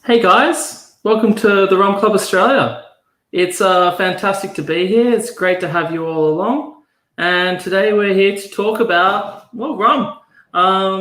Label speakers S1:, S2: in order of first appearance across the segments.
S1: Hey guys, welcome to the Rum Club Australia. It's fantastic to be here. It's great to have you all along. And today we're here to talk about, rum.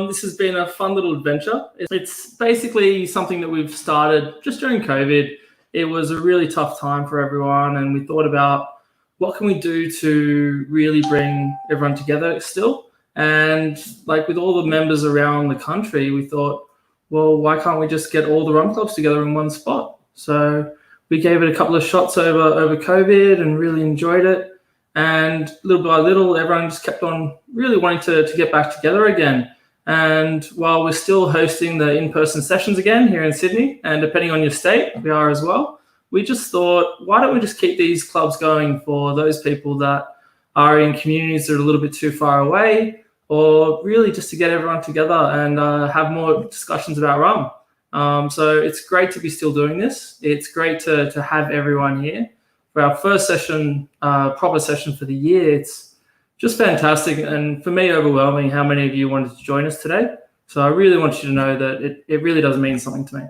S1: This has been a fun little adventure. It's basically something that we've started just during COVID. It was a really tough time for everyone, and we thought about what can we do to really bring everyone together still. And like with all the members around the country, we thought, well, why can't we just get all the rum clubs together in one spot? So we gave it a couple of shots over COVID and really enjoyed it. And little by little, everyone just kept on really wanting to get back together again. And while we're still hosting the in-person sessions again here in Sydney, and depending on your state, we are as well, we just thought, why don't we just keep these clubs going for those people that are in communities that are a little bit too far away, or really just to get everyone together and have more discussions about rum. So it's great to be still doing this. It's great to have everyone here. For our first session, proper session for the year, it's just fantastic, and for me, overwhelming how many of you wanted to join us today. So I really want you to know that it really does mean something to me.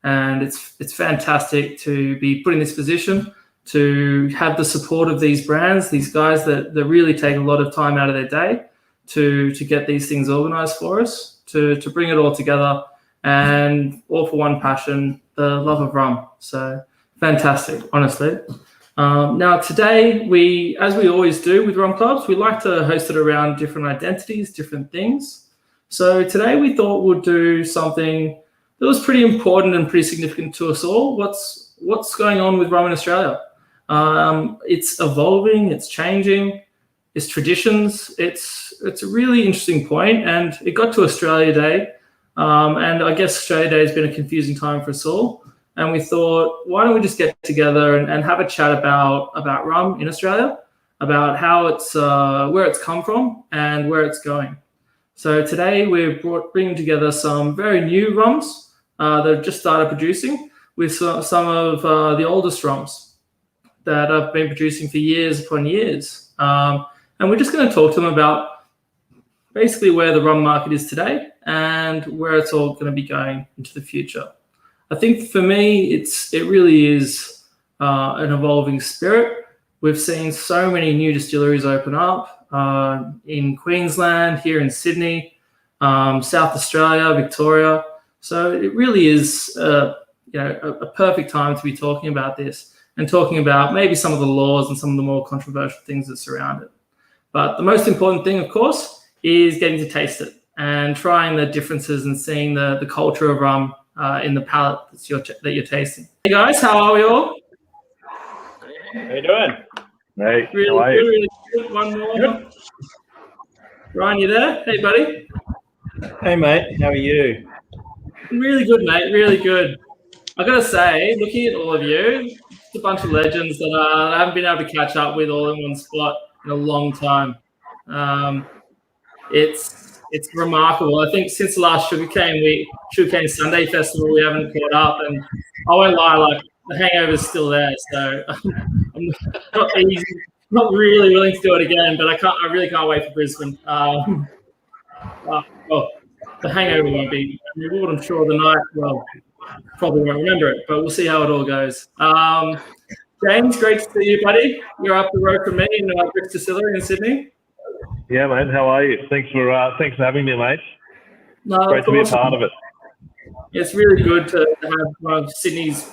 S1: And it's fantastic to be put in this position, to have the support of these brands, these guys that really take a lot of time out of their day to get these things organized for us, to bring it all together, and all for one passion, the love of rum. So fantastic, honestly. Now today, as we always do with rum clubs, we like to host it around different identities, different things. So today we thought we'd do something that was pretty important and pretty significant to us all. What's going on with rum in Australia? It's evolving, it's changing. Its traditions, it's a really interesting point, and it got to Australia Day, and I guess Australia Day has been a confusing time for us all, and we thought, why don't we just get together and have a chat about rum in Australia, about how it's where it's come from and where it's going. So today we're bringing together some very new rums that have just started producing with some of the oldest rums that have been producing for years upon years. And we're just going to talk to them about basically where the rum market is today and where it's all going to be going into the future. I think for me, it really is an evolving spirit. We've seen so many new distilleries open up in Queensland, here in Sydney, South Australia, Victoria. So it really is a perfect time to be talking about this and talking about maybe some of the laws and some of the more controversial things that surround it. But the most important thing, of course, is getting to taste it and trying the differences and seeing the culture of rum in the palate that you're tasting. Hey guys, how are we all?
S2: How you doing?
S3: Hey,
S1: really
S3: how are
S1: good,
S3: you?
S1: really good. One more. Good. Ryan, you there? Hey, buddy.
S2: Hey, mate. How are you?
S1: Really good, mate. Really good. I gotta say, looking at all of you, it's a bunch of legends that I haven't been able to catch up with all in one spot in a long time. It's remarkable. I think since the last Sugarcane Sunday Festival, we haven't caught up, and I won't lie, like the hangover's still there. So I'm not really willing to do it again, but I really can't wait for Brisbane. The hangover won't be memorable. I'm sure the night, probably won't remember it, but we'll see how it all goes. James, great to see you, buddy. You're up the road from me in Brix Distillery in Sydney.
S3: Yeah, mate. How are you? Thanks for having me, mate.
S1: No,
S3: Great to be a part of it.
S1: It's really good to have one of Sydney's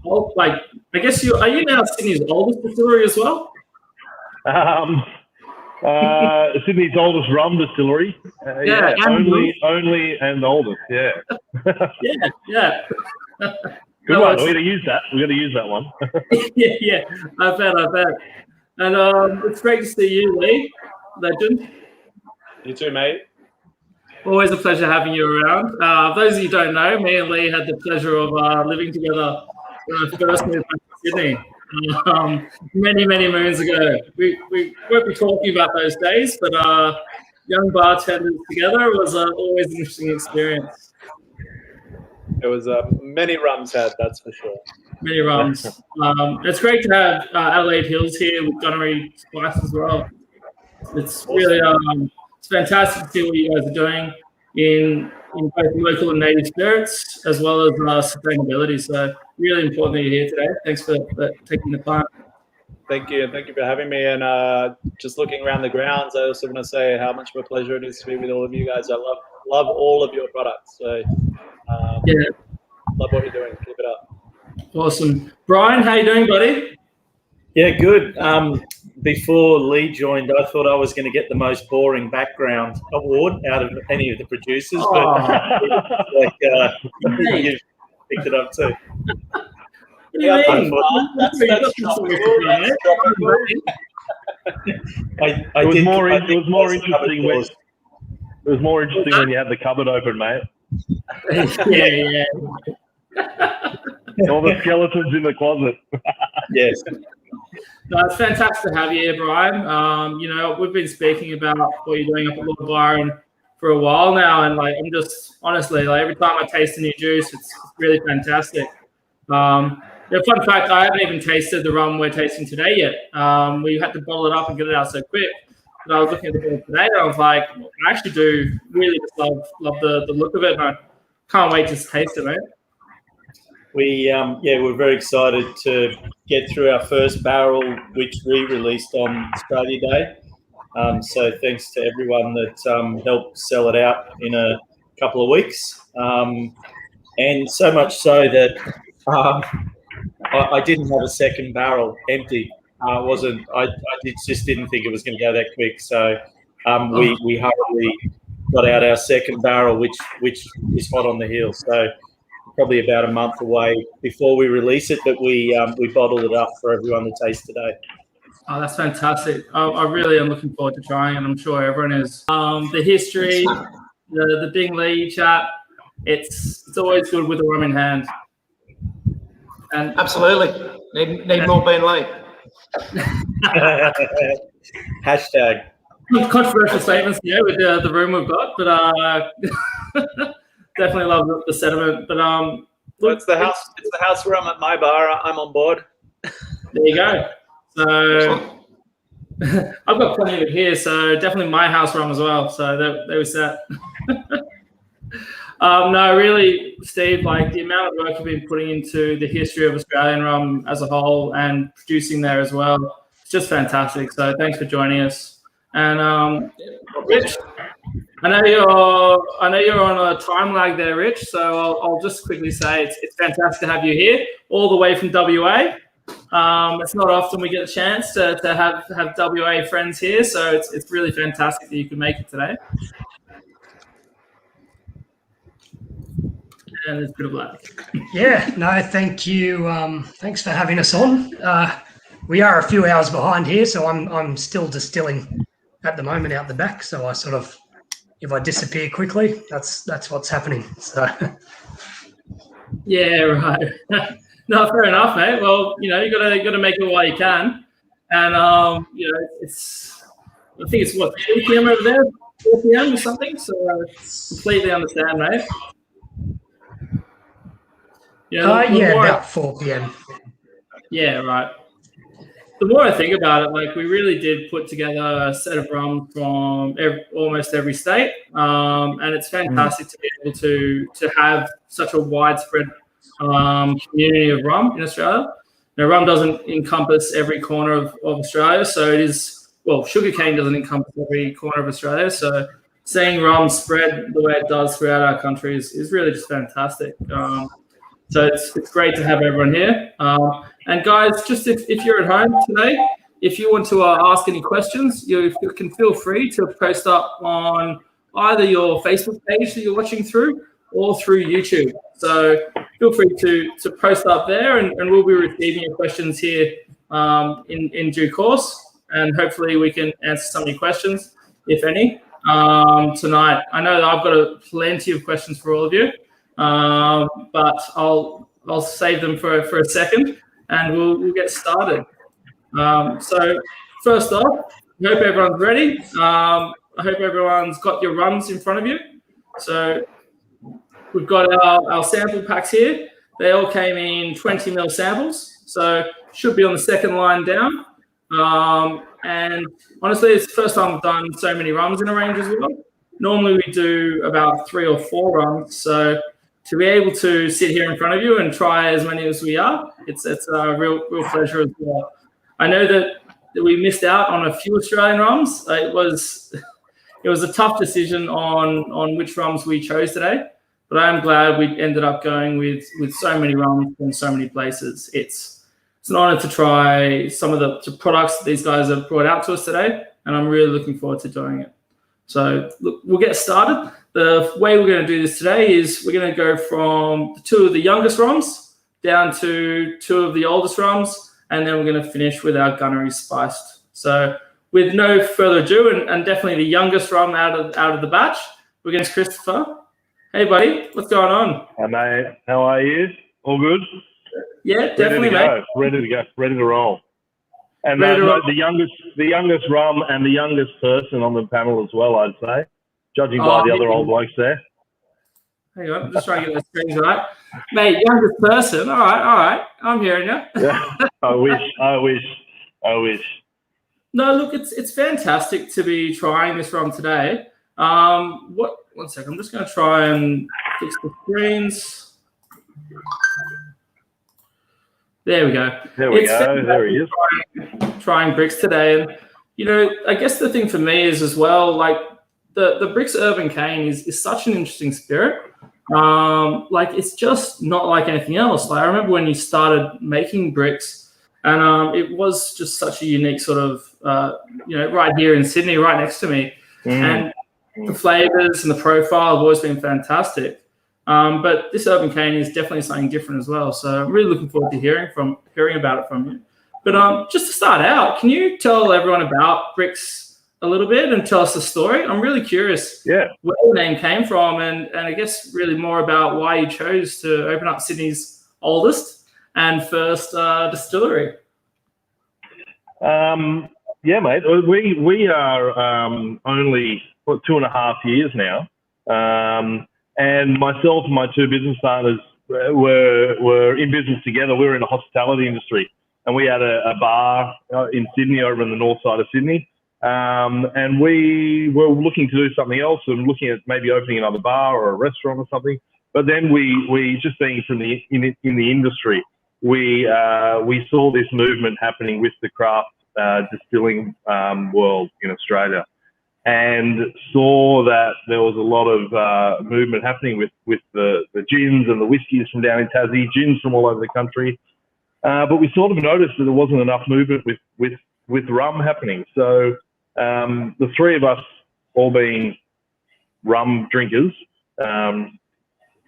S1: I guess are you now Sydney's oldest distillery as well?
S3: Sydney's oldest rum distillery.
S1: Yeah,
S3: only and oldest. Yeah.
S1: yeah.
S3: Good one. We're gonna use that one.
S1: yeah. I bet. And it's great to see you, Lee, legend.
S2: You too, mate.
S1: Always a pleasure having you around. Those of you who don't know, me and Lee had the pleasure of living together when I first moved back to Sydney many moons ago. We won't be talking about those days, but young bartenders together was always an interesting experience.
S2: It was many rums had, that's for sure.
S1: Many rums. It's great to have Adelaide Hills here with Gunnery Spice as well. It's really it's fantastic to see what you guys are doing in in both local and native spirits, as well as sustainability. So really important that you're here today. Thanks for taking the time.
S2: Thank you. Thank you for having me. And just looking around the grounds, I also want to say how much of a pleasure it is to be with all of you guys. I love all of your products. So love what you're doing. Keep it up.
S1: Awesome. Brian, how you doing, buddy?
S4: Yeah, good. Before Lee joined, I thought I was going to get the most boring background award out of any of the producers, but you've picked it up too.
S1: Yeah,
S4: That's
S3: It was more interesting when you had the cupboard open, mate.
S1: yeah.
S3: All the skeletons in the closet.
S4: Yes.
S1: No, it's fantastic to have you here, Brian. We've been speaking about what you're doing up at Lord Byron for a while now, and I'm just honestly, every time I taste a new juice, it's really fantastic. Fun fact, I haven't even tasted the rum we're tasting today yet. We had to bottle it up and get it out so quick. But I was looking at the bottle today, and I was like, I actually do really just love the look of it, and I can't wait to taste it, mate.
S4: We're very excited to get through our first barrel, which we released on Australia Day. So thanks to everyone that helped sell it out in a couple of weeks, and so much so that I didn't have a second barrel empty. I just didn't think it was going to go that quick. So we hurriedly got out our second barrel, which is hot on the heels. So probably about a month away before we release it, but we bottled it up for everyone to taste today.
S1: Oh, that's fantastic. I really am looking forward to trying, and I'm sure everyone is. The history, the Bing Lee chat, it's always good with a rum in hand. And
S5: absolutely. Need more Bing Lee.
S4: Hashtag.
S1: Controversial statements here with the room we've got, but definitely love the sentiment. But
S2: it's the house rum at my bar. I'm on board.
S1: There you go. So I've got plenty of it here. So definitely my house rum as well. So there was that. No, really, Steve, the amount of work you've been putting into the history of Australian rum as a whole and producing there as well, it's just fantastic. So thanks for joining us. And Rich, I know you're on a time lag there, Rich. So I'll just quickly say it's fantastic to have you here, all the way from WA. It's not often we get a chance to have WA friends here, so it's really fantastic that you can make it today. And it's a bit of luck.
S6: Yeah, no, thank you. Thanks for having us on. We are a few hours behind here, so I'm still distilling at the moment out the back. So I sort of, if I disappear quickly, that's what's happening. So
S1: yeah, right. No, fair enough, mate. Well, you got to make it while you can, and it's I think it's what 3 p.m. over there, 4 p.m. or something. So completely understand, mate.
S6: About 4 p.m.
S1: Yeah, right. The more I think about it, we really did put together a set of rum from almost every state, and it's fantastic to be able to have such a widespread community of rum in Australia. Now, rum doesn't encompass every corner of Australia, so it is, sugarcane doesn't encompass every corner of Australia, so seeing rum spread the way it does throughout our country is really just fantastic. So it's great to have everyone here. And guys, just if you're at home today, if you want to ask any questions, you can feel free to post up on either your Facebook page that you're watching through or through YouTube. So feel free to post up there, and we'll be receiving your questions here in due course. And hopefully we can answer some of your questions, if any, tonight. I know that I've got plenty of questions for all of you. But I'll save them for a second, and we'll get started. So first off, I hope everyone's ready. I hope everyone's got your rums in front of you. So we've got our sample packs here. They all came in 20 ml samples, so should be on the second line down. And honestly, it's the first time I've done so many rums in a range as well. normally we do about 3 or 4 rums. So to be able to sit here in front of you and try as many as we are, it's a real pleasure as well. I know that we missed out on a few Australian rums. It was a tough decision on which rums we chose today, but I'm glad we ended up going with so many rums from so many places. It's an honor to try some of the products that these guys have brought out to us today, and I'm really looking forward to doing it. So look, we'll get started. The way we're going to do this today is we're going to go from 2 of the youngest rums down to 2 of the oldest rums, and then we're going to finish with our gunnery spiced. So with no further ado, and definitely the youngest rum out of the batch, we're against Christopher. Hey, buddy, what's going on?
S3: Hey, mate. How are you? All good?
S1: Yeah, definitely, mate.
S3: Ready to go. Ready to roll. And
S1: roll.
S3: the youngest rum and the youngest person on the panel as well, I'd say, judging by the other old blokes there.
S1: Hang on, I'm just trying to get those strings right. Mate, youngest person. All right. I'm hearing you.
S3: Yeah, I wish.
S1: No, look, it's fantastic to be trying this rum today. One second, I'm just going to try and fix the screens. There we go.
S3: There we go. There he is.
S1: Trying bricks today, and I guess the thing for me is as well, like the Bricks Urban Cane is such an interesting spirit. Like it's just not like anything else. Like I remember when you started making bricks, and it was just such a unique sort of right here in Sydney, right next to me, and the flavors and the profile have always been fantastic. But this Urban Cane is definitely something different as well. So I'm really looking forward to hearing about it from you. But just to start out, can you tell everyone about Bricks a little bit and tell us the story? I'm really curious where the name came from, and I guess really more about why you chose to open up Sydney's oldest and first distillery.
S3: Yeah, mate. We are only 2.5 years now. And myself and my 2 business partners were in business together. We were in the hospitality industry, and we had a bar in Sydney, over in the north side of Sydney. And we were looking to do something else and looking at maybe opening another bar or a restaurant or something. But then we just being from in the industry, we saw this movement happening with the craft distilling world in Australia, and saw that there was a lot of movement happening with the gins and the whiskies from down in Tassie, gins from all over the country. But we sort of noticed that there wasn't enough movement with rum happening. So the 3 of us, all being rum drinkers,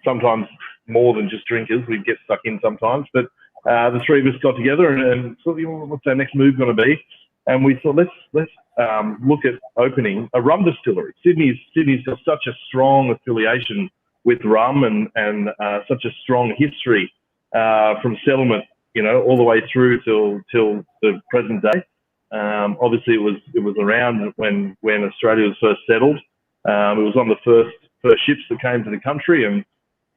S3: sometimes more than just drinkers, we'd get stuck in sometimes, but the 3 of us got together and thought, what's our next move going to be? And we thought, let's look at opening a rum distillery. Sydney's got such a strong affiliation with rum and such a strong history from settlement, all the way through till the present day. Obviously, it was around when Australia was first settled. It was on the first ships that came to the country, and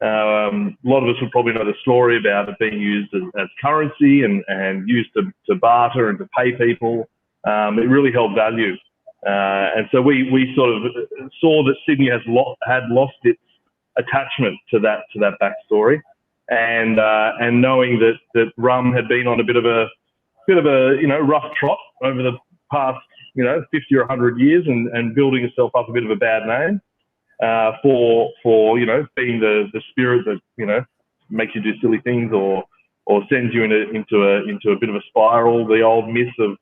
S3: a lot of us would probably know the story about it being used as currency and used to barter and to pay people. It really held value, and so we sort of saw that Sydney had lost its attachment to that backstory, and knowing that rum had been on a bit of a rough trot over the past 50 or 100 years and building itself up a bit of a bad name for being the spirit that makes you do silly things or sends you into a bit of a spiral. The old myth of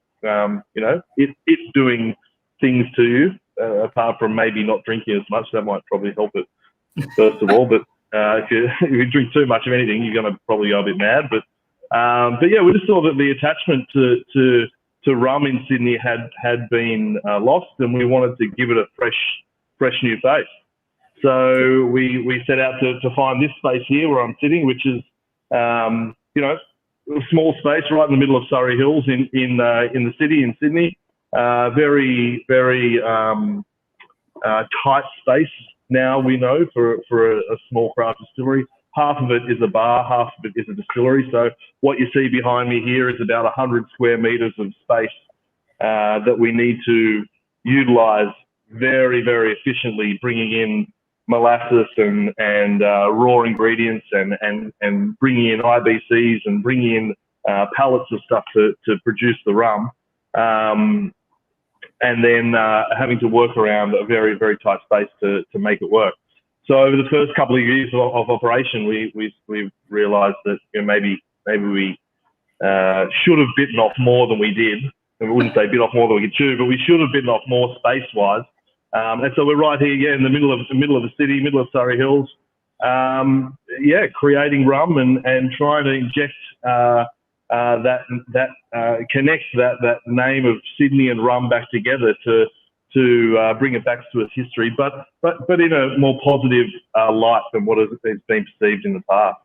S3: it's doing things to you, apart from maybe not drinking as much. That might probably help it, first of all. But if you drink too much of anything, you're going to probably go a bit mad. But yeah, we just saw that the attachment to rum in Sydney had been lost, and we wanted to give it a fresh new face. So we set out to find this space here where I'm sitting, which is a small space right in the middle of Surrey Hills in the city in Sydney. Very tight space now, we know, for a small craft distillery. Half of it is a bar, half of it is a distillery. So what you see behind me here is about 100 square meters of space that we need to utilize very, very efficiently bringing in molasses and raw ingredients and bringing in IBCs and bringing in pallets of stuff to produce the rum. And then having to work around a very, very tight space to make it work. So over the first couple of years of operation, we realised that maybe we should have bitten off more than we did. And we wouldn't say bit off more than we could chew, but we should have bitten off more space-wise. And so we're right here, in the middle of the city, middle of Surrey Hills, creating rum and trying to inject connect that name of Sydney and rum back together to bring it back to its history, but in a more positive light than what has been perceived in the past.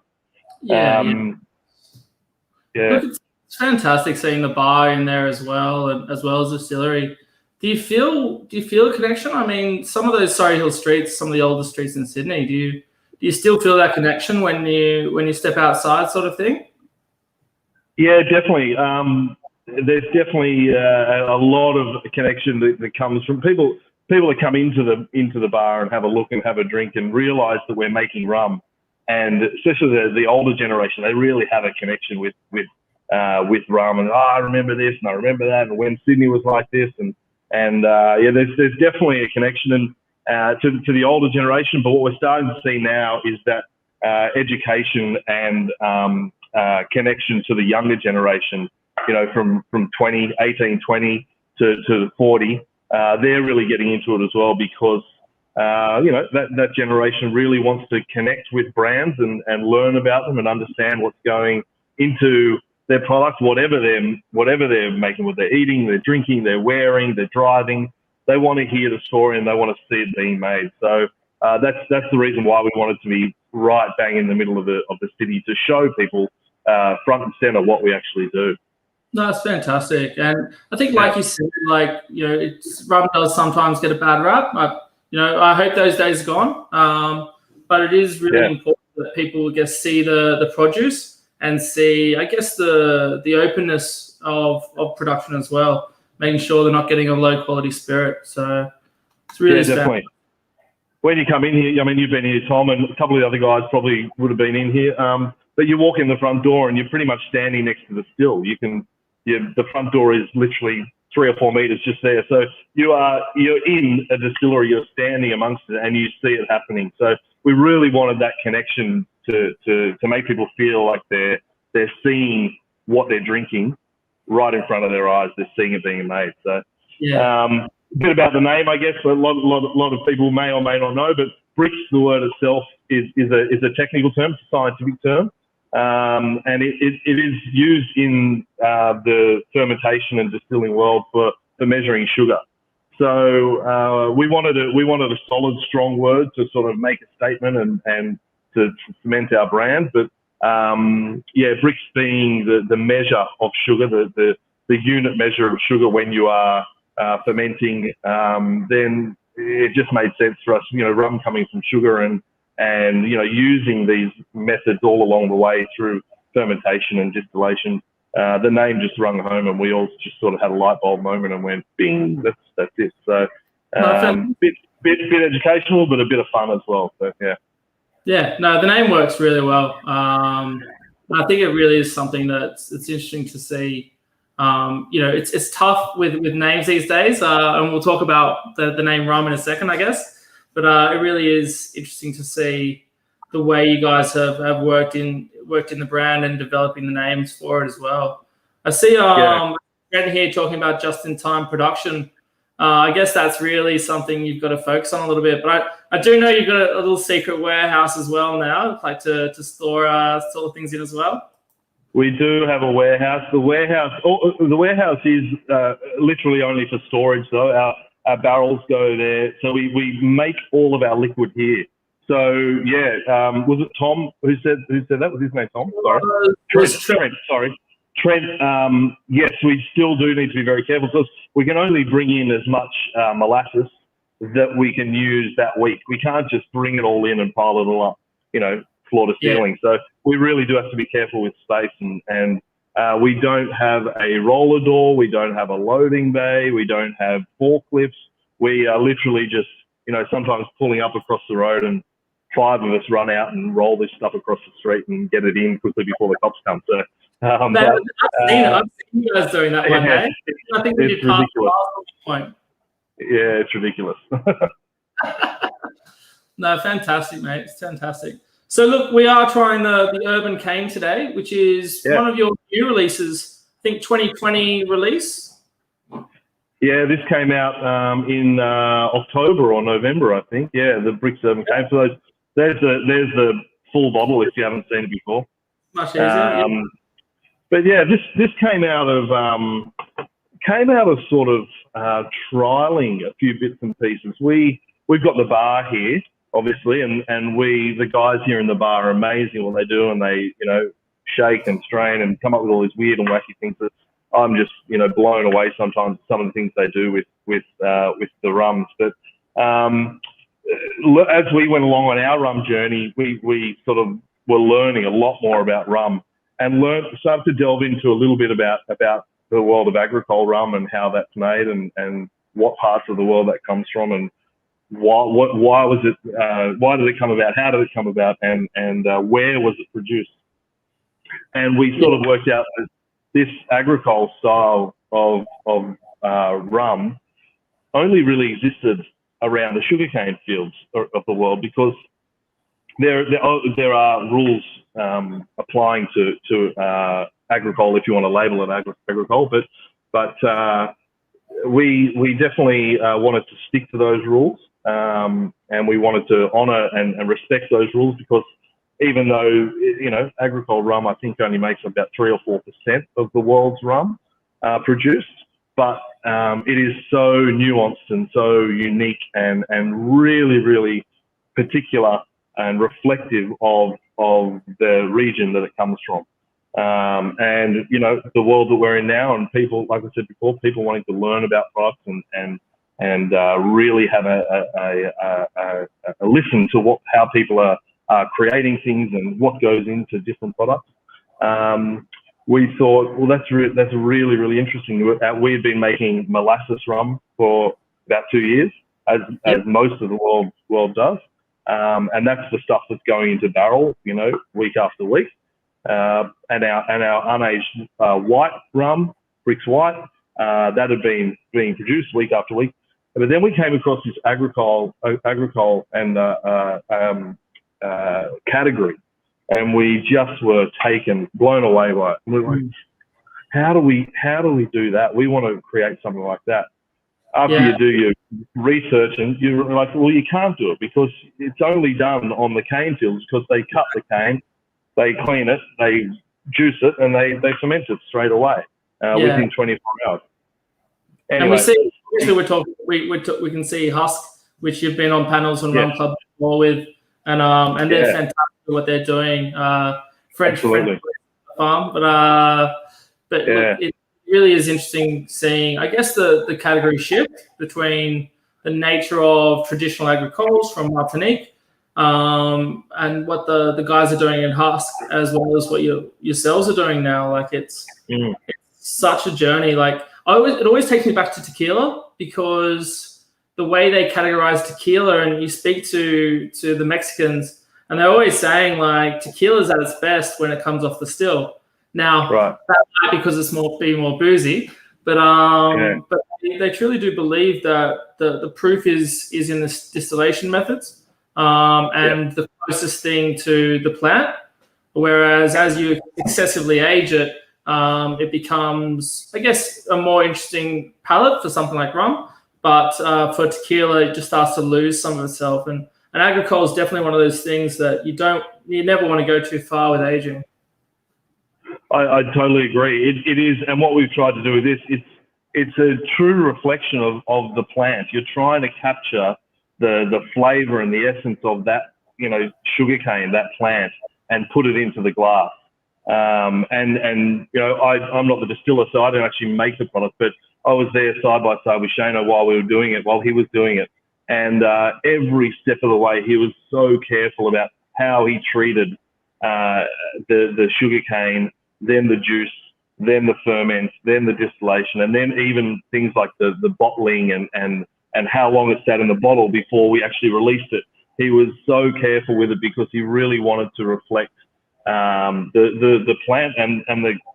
S1: Look, it's fantastic seeing the bar in there as well, and as well as the distillery. Do you feel a connection? I mean, some of those Surrey Hill streets, some of the older streets in Sydney, do you still feel that connection when you step outside, sort of thing?
S3: Yeah, definitely. There's definitely a lot of connection that comes from people that come into the bar and have a look and have a drink and realise that we're making rum, and especially the older generation, they really have a connection with rum, and I remember this and I remember that, and when Sydney was like this, and there's definitely a connection to the older generation. But what we're starting to see now is that education and connection to the younger generation, from 18, 20 to 40, they're really getting into it as well, because that generation really wants to connect with brands and learn about them and understand what's going into their products, whatever they're making, what they're eating, they're drinking, they're wearing, they're driving. They want to hear the story and they want to see it being made. So that's the reason why we wanted to be right bang in the middle of the city, to show people front and center what we actually do.
S1: No, that's fantastic. And I think, like you said, rum does sometimes get a bad rap. I hope those days are gone. But it is really important that people see the produce and see, I guess, the openness of production as well, making sure they're not getting a low quality spirit. So it's really
S3: definitely. When you come in here, I mean, you've been here, Tom, and a couple of the other guys probably would have been in here. But you walk in the front door and you're pretty much standing next to the still. The front door is literally 3 or 4 meters just there. So you're in a distillery, you're standing amongst it, and you see it happening. So we really wanted that connection to make people feel like they're seeing what they're drinking right in front of their eyes. They're seeing it being made. So a bit about the name, I guess. A lot of people may or may not know, but brix, the word itself, is a technical term, it's a scientific term. And it is used in the fermentation and distilling world for measuring sugar. So we wanted a solid, strong word to sort of make a statement and to cement our brand. But brix being the measure of sugar, the unit measure of sugar when you are fermenting, then it just made sense for us. Rum coming from sugar and using these methods all along the way through fermentation and distillation. The name just rung home, and we all just sort of had a light bulb moment and went, bing, that's it. So bit educational, but a bit of fun as well. So
S1: yeah, no, the name works really well. I think it really is something it's interesting to see. It's tough with names these days, and we'll talk about the name rum in a second, I guess. But it really is interesting to see the way you guys have worked in the brand and developing the names for it as well. I see Brent here talking about just-in-time production. I guess that's really something you've got to focus on a little bit. But I do know you've got a little secret warehouse as well now, like to store things in as well.
S3: We do have a warehouse. The warehouse is literally only for storage, though. Our barrels go there, so we make all of our liquid here. So was it Tom who said that? Was his name Tom? Sorry, Trent. Sorry, Trent. Yes, we still do need to be very careful because we can only bring in as much molasses that we can use that week. We can't just bring it all in and pile it all up, floor to ceiling. So we really do have to be careful with space, and we don't have a roller door, we don't have a loading bay, we don't have forklifts. we are literally just, sometimes pulling up across the road, and 5 of us run out and roll this stuff across the street and get it in quickly before the cops come. So,
S1: I've seen you guys doing that one day. I think we did pass the last point.
S3: Yeah, it's ridiculous.
S1: No, fantastic, mate. It's fantastic. So look, we are trying the Urban Cane today, which is one of your new releases. I think 2020 release.
S3: Yeah, this came out in October or November, I think. Yeah, the Brix Urban Cane. So there's the full bottle if you haven't seen it before.
S1: Much easier.
S3: But yeah, this came out of sort of trialing a few bits and pieces. We've got the bar here, obviously, and the guys here in the bar are amazing what they do, and they shake and strain and come up with all these weird and wacky things that I'm just blown away sometimes some of the things they do with the rums. But as we went along on our rum journey, we sort of were learning a lot more about rum, and started to delve into a little bit about the world of agricole rum and how that's made, and what parts of the world that comes from, and why was it, why did it come about, how did it come about, and where was it produced? And we sort of worked out that this agricole style of rum only really existed around the sugarcane fields of the world, because there are rules applying to agricole, if you want to label it agricole, but we definitely wanted to stick to those rules, and we wanted to honour and respect those rules, because even though agricole rum I think only makes about 3 or 4% of the world's rum produced, but it is so nuanced and so unique and really particular and reflective of the region that it comes from. And the world that we're in now, and people, like I said before, people wanting to learn about products and really have a listen to how people are creating things and what goes into different products. We thought, well, that's really interesting. We had been making molasses rum for about 2 years, as most of the world does, and that's the stuff that's going into barrel, week after week. And our unaged white rum, Brix White, that had been being produced week after week. But then we came across this agricole and category, and we just were blown away by it. And we were like, how do we do that? We want to create something like that. After you do your research, and you're like, well, you can't do it, because it's only done on the cane fields, because they cut the cane, they clean it, they juice it, and they ferment it straight away within 24 hours. Anyway.
S1: And we see, obviously we can see Husk, which you've been on panels on Rum Club before with, and they're fantastic at what they're doing. French farm, but look, it really is interesting seeing, I guess, the category shift between the nature of traditional agricoles from Martinique, and what the guys are doing in Husk, as well as what yourselves are doing now. Like it's such a journey. Like it always takes me back to tequila, because the way they categorize tequila, and you speak to the Mexicans, and they're always saying like tequila is at its best when it comes off the still. Now that's not because it's more boozy, but they truly do believe that the proof is in the distillation methods, and the closest thing to the plant. Whereas as you excessively age it, it becomes, I guess, a more interesting palate for something like rum. But for tequila, it just starts to lose some of itself. And agricole is definitely one of those things that you never want to go too far with aging.
S3: I totally agree. It is, and what we've tried to do with this, it's a true reflection of the plant. You're trying to capture the flavor and the essence of that, sugarcane, that plant, and put it into the glass. I'm not the distiller, so I don't actually make the product, but I was there side by side with Shano while he was doing it. And every step of the way, he was so careful about how he treated the sugarcane, then the juice, then the ferment, then the distillation, and then even things like the bottling and and how long it sat in the bottle before we actually released it. He was so careful with it because he really wanted to reflect the plant and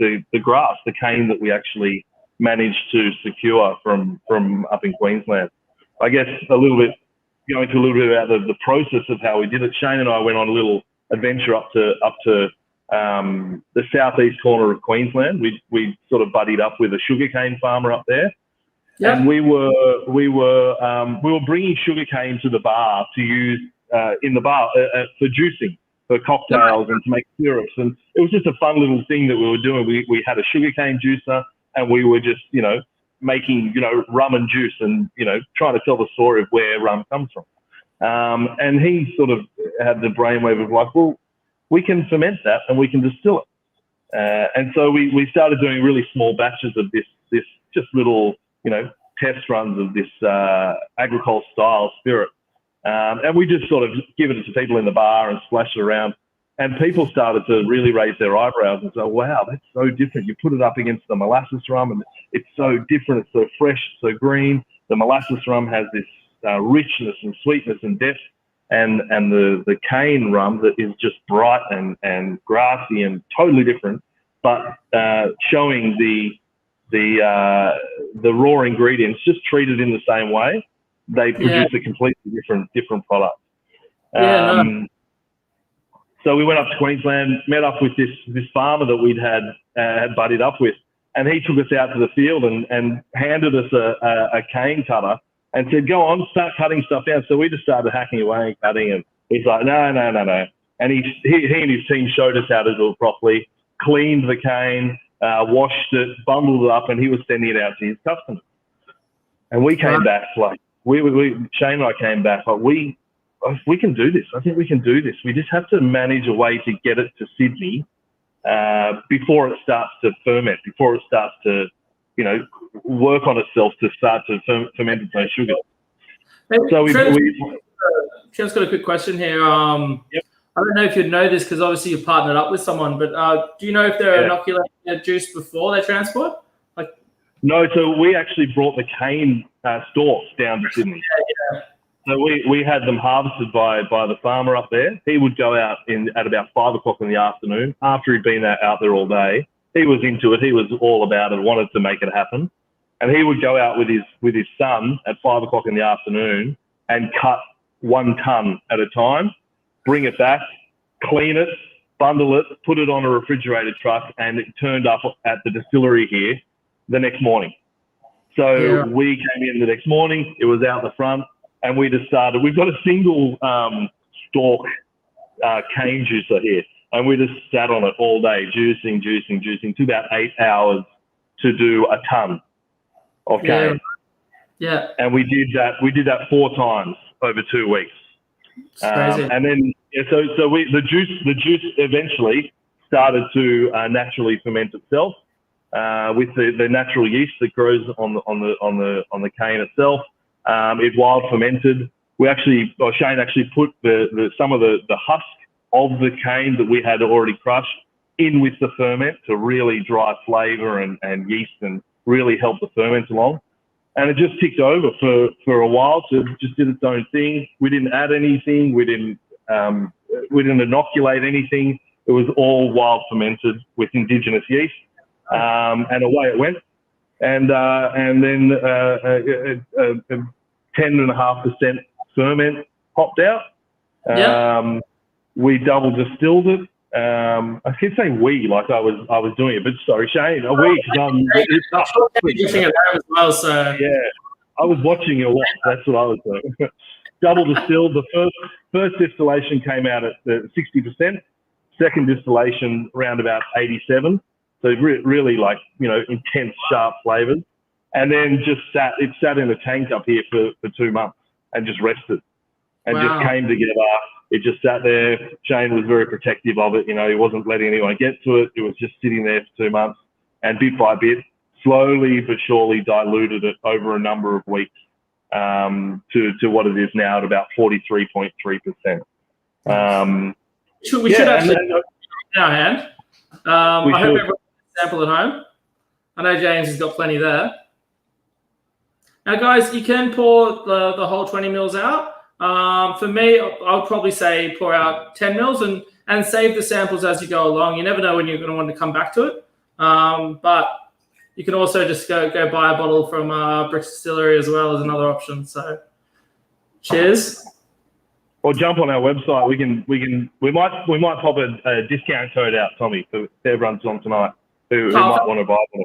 S3: the grass, the cane that we actually managed to secure from up in Queensland. I guess going to a little bit about the process of how we did it. Shane and I went on a little adventure up to the southeast corner of Queensland. We sort of buddied up with a sugarcane farmer up there, and we were bringing sugarcane to the bar to use in the bar for juicing, for cocktails and to make syrups. And it was just a fun little thing that we were doing. We had a sugarcane juicer, and we were just making rum and juice, and trying to tell the story of where rum comes from. And he sort of had the brainwave of like, well, we can ferment that and we can distill it. And so we started doing really small batches of this just little, test runs of this agricole style spirit. And we just sort of give it to people in the bar and splash it around. And people started to really raise their eyebrows and say, wow, that's so different. You put it up against the molasses rum and it's so different. It's so fresh, so green. The molasses rum has this richness and sweetness and depth. And the cane rum that is just bright and grassy and totally different, but showing the raw ingredients just treated in the same way, they produce a completely different product. So we went up to Queensland, met up with this farmer that we'd had buddied up with, and he took us out to the field and handed us a cane cutter and said, go on, start cutting stuff down. So we just started hacking away and cutting, and he's like, no. And he and his team showed us how to do it properly, cleaned the cane, washed it, bundled it up, and he was sending it out to his customers. And we came back like, Shane and I came back like, we can do this. I think we can do this. We just have to manage a way to get it to Sydney before it starts to ferment, before it starts to, work on itself to start to ferment its own sugar. So
S1: Trev's got a quick question here. I don't know if you'd know this because obviously you've partnered up with someone, but do you know if they're inoculating their juice before they transport?
S3: No, so we actually brought the cane stalks down to Sydney. So we had them harvested by the farmer up there. He would go out at about 5 o'clock in the afternoon after he'd been out there all day. He was into it. He was all about it, wanted to make it happen. And he would go out with his son at 5 o'clock in the afternoon and cut 1 ton at a time, bring it back, clean it, bundle it, put it on a refrigerated truck, and it turned up at the distillery here the next morning. So we came in the next morning, it was out the front, and we just started. We've got a single stalk cane juicer here, and we just sat on it all day, juicing to about 8 hours to do a ton of cane.
S1: Yeah.
S3: And we did that 4 times over 2 weeks.
S1: Crazy.
S3: And then so the juice eventually started to naturally ferment itself with the natural yeast that grows on the cane itself. It wild fermented. Shane actually put some of the husk of the cane that we had already crushed in with the ferment to really drive flavour and yeast and really help the ferment along. And it just ticked over for a while. So it just did its own thing. We didn't add anything. We didn't inoculate anything. It was all wild fermented with indigenous yeast, and away it went. And then 10.5% ferment popped out. We double distilled it. I keep saying we like I was doing it, but sorry, Shane, I was watching you a lot. That's what I was doing. Double distilled. The first distillation came out at 60%. Second distillation around about 87. So really intense, sharp flavors. And then just sat in a tank up here for 2 months and just rested and just came together. It just sat there. Shane was very protective of it. He wasn't letting anyone get to it. It was just sitting there for 2 months, and bit by bit, slowly but surely diluted it over a number of weeks to what it is now at about 43.3%.
S1: We should actually in our hand. I hope everyone has a sample at home. I know James has got plenty there. Now, guys, you can pour the whole 20 mils out. For me, I'll probably say pour out 10 mils and save the samples as you go along. You never know when you're going to want to come back to it. But you can also just go buy a bottle from Brick's Distillery as well as another option. So, cheers.
S3: Or jump on our website. We might pop a discount code out, Tommy, for everyone's on tonight who might want to buy one.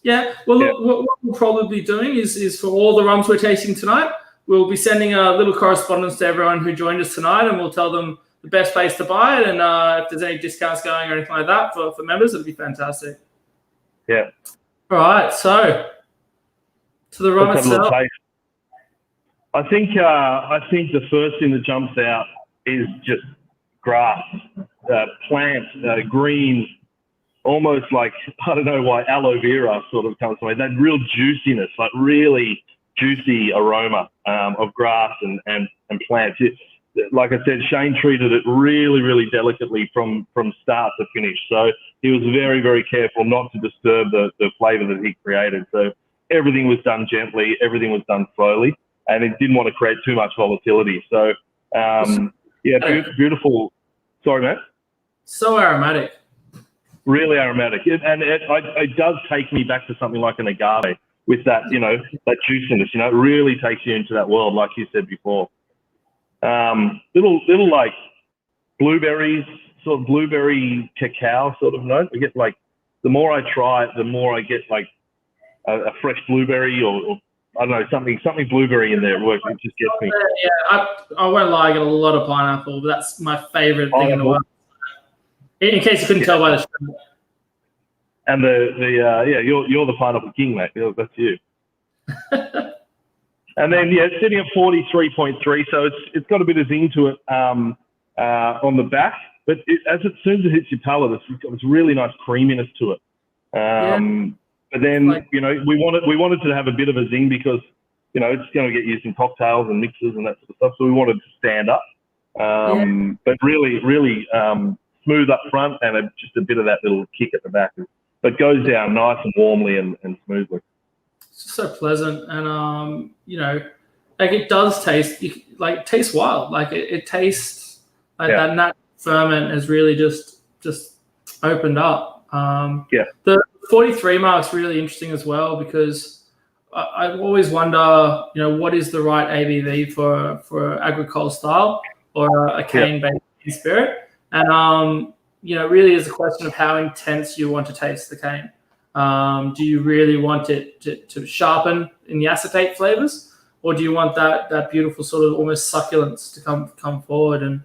S1: Yeah. Well, look, what we'll probably be doing is for all the rums we're tasting tonight, we'll be sending a little correspondence to everyone who joined us tonight, and we'll tell them the best place to buy it, and if there's any discounts going or anything like that for members, it'll be fantastic.
S3: Yeah.
S1: All right. So to the rum itself.
S3: I think the first thing that jumps out is just grass, plants, green, almost like, I don't know why, aloe vera sort of comes to me. That real juiciness, like really juicy aroma of grass and plants. Like I said, Shane treated it really, really delicately from start to finish. So he was very, very careful not to disturb the flavour that he created. So everything was done gently, everything was done slowly. And it didn't want to create too much volatility. So, beautiful. Sorry, Matt.
S1: So aromatic.
S3: Really aromatic. It does take me back to something like an agave with that, that juiciness. It really takes you into that world, like you said before. Little like blueberries, sort of blueberry cacao sort of note. I get like, the more I try it, the more I get like a fresh blueberry or I don't know, something blueberry in there. It just gets me.
S1: Yeah, I won't lie, I get a lot of pineapple, but that's my favorite thing in the world. In case you couldn't tell by the show.
S3: And you're the pineapple king, mate. That's you. And then it's sitting at 43.3, so it's got a bit of zing to it on the back, but as soon as it hits your palate, it's got this really nice creaminess to it. But then, we wanted to have a bit of a zing because, it's going to get used in cocktails and mixers and that sort of stuff. So we wanted to stand up, but really, really smooth up front and just a bit of that little kick at the back. But goes down nice and warmly and smoothly.
S1: It's just so pleasant. And, like it does taste, it tastes wild. Like it tastes like that nut ferment has really just opened up. The 43 mark's really interesting as well because I always wonder, what is the right ABV for agricole style or a cane-based spirit, and it really is a question of how intense you want to taste the cane. Do you really want it to sharpen in the acetate flavors, or do you want that beautiful sort of almost succulence to come forward? And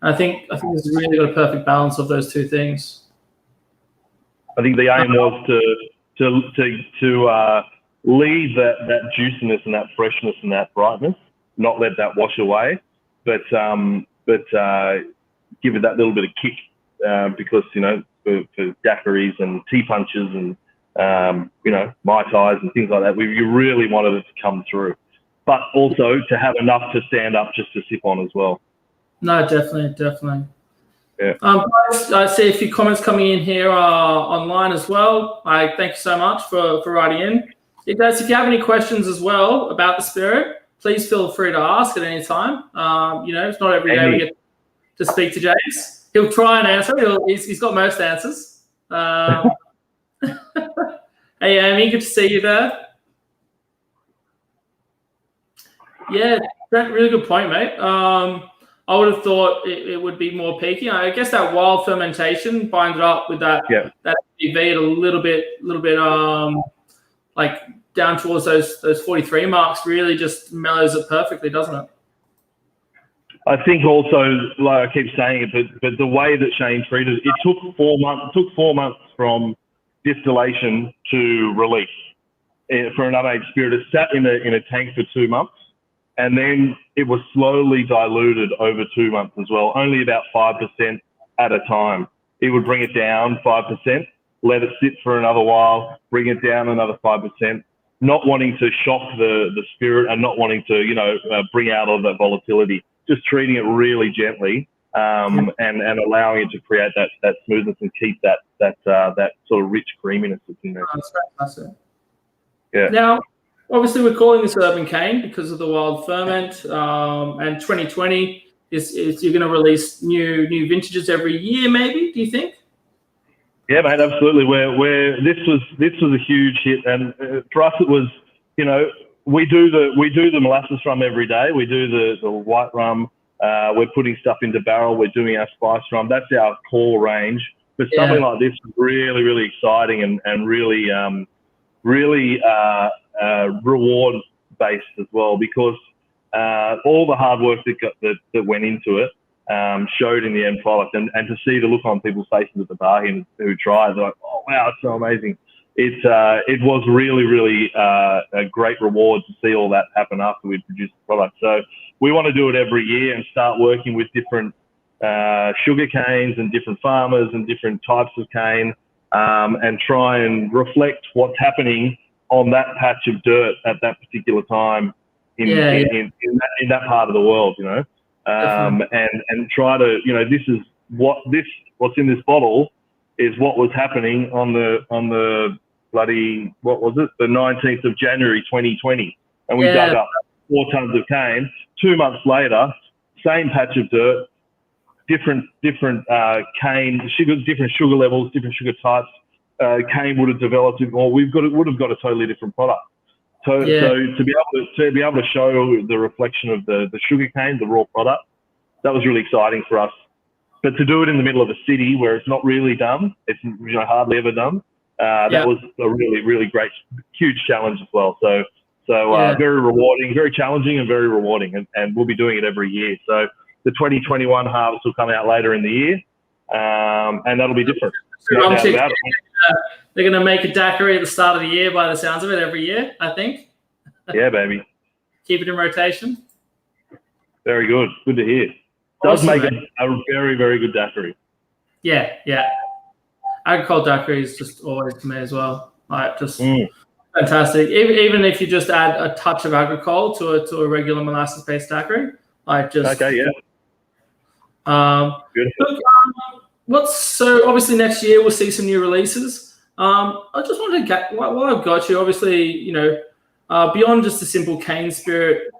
S1: I think it's really got a perfect balance of those two things.
S3: I think the aim was to leave that juiciness and that freshness and that brightness, not let that wash away, but give it that little bit of kick because for daiquiris and tea punches and Mai Tais and things like that, you really wanted it to come through, but also to have enough to stand up just to sip on as well. No,
S1: definitely.
S3: Yeah.
S1: I see a few comments coming in here online as well. I thank you so much for writing in. Hey guys, if you have any questions as well about the spirit, please feel free to ask at any time. It's not every day we get to speak to James. He'll try and answer. He's got most answers. Hey Amy, good to see you there. Yeah, really good point, mate. I would have thought it would be more peaky. I guess that wild fermentation binds it up with that ABV at a little bit like down towards those 43 marks. Really just mellows it perfectly, doesn't it?
S3: I think also, like I keep saying it, but the way that Shane treated it took 4 months. It took 4 months from distillation to release for an unaged spirit. It sat in a tank for 2 months. And then it was slowly diluted over 2 months as well, only about 5% at a time. It would bring it down 5%, let it sit for another while, bring it down another 5%, not wanting to shock the spirit and not wanting to, bring out all that volatility, just treating it really gently and allowing it to create that smoothness and keep that sort of rich creaminess that's in there.
S1: That's fantastic.
S3: Yeah.
S1: Now, obviously we're calling this urban cane because of the wild ferment, and 2020 is you're going to release new vintages every year, maybe? Do you think?
S3: Yeah, mate, absolutely. This was a huge hit, and for us it was, we do the molasses rum every day. We do the white rum. We're putting stuff into barrel. We're doing our spice rum. That's our core range. But something like this is really, really exciting and really reward based as well, because all the hard work that went into it showed in the end product, and to see the look on people's faces at the bar here who tried, they're like, oh wow, it's so amazing. It was really, really a great reward to see all that happen after we'd produced the product. So we want to do it every year and start working with different sugar canes and different farmers and different types of cane, and try and reflect what's happening on that patch of dirt at that particular time in that part of the world, and try to, this is what's in this bottle is what was happening on the bloody, what was it, the 19th of January 2020, and we dug up 4 tons of cane. 2 months later, same patch of dirt, different cane sugars, different sugar levels, different sugar types. Cane would have developed, or would have got a totally different product. So to be able to show the reflection of the sugar cane, the raw product, that was really exciting for us. But to do it in the middle of a city where it's not really done, it's hardly ever done. That was a really, really great, huge challenge as well. So very rewarding, very challenging, and very rewarding. And we'll be doing it every year. So the 2021 harvest will come out later in the year, and that'll be different. No doubt about it.
S1: They're going to make a daiquiri at the start of the year, by the sounds of it, every year, I think.
S3: Yeah, baby. Keep
S1: it in rotation.
S3: Very good. Good to hear. Does make a very, very good daiquiri.
S1: Yeah. Agricole daiquiri is just always to me as well. Like, just fantastic. Even if you just add a touch of agricole to a regular molasses-based daiquiri, like just
S3: Beautiful.
S1: Look, so obviously next year we'll see some new releases. I just wanted to get, while I've got you, obviously, beyond just the simple cane spirit,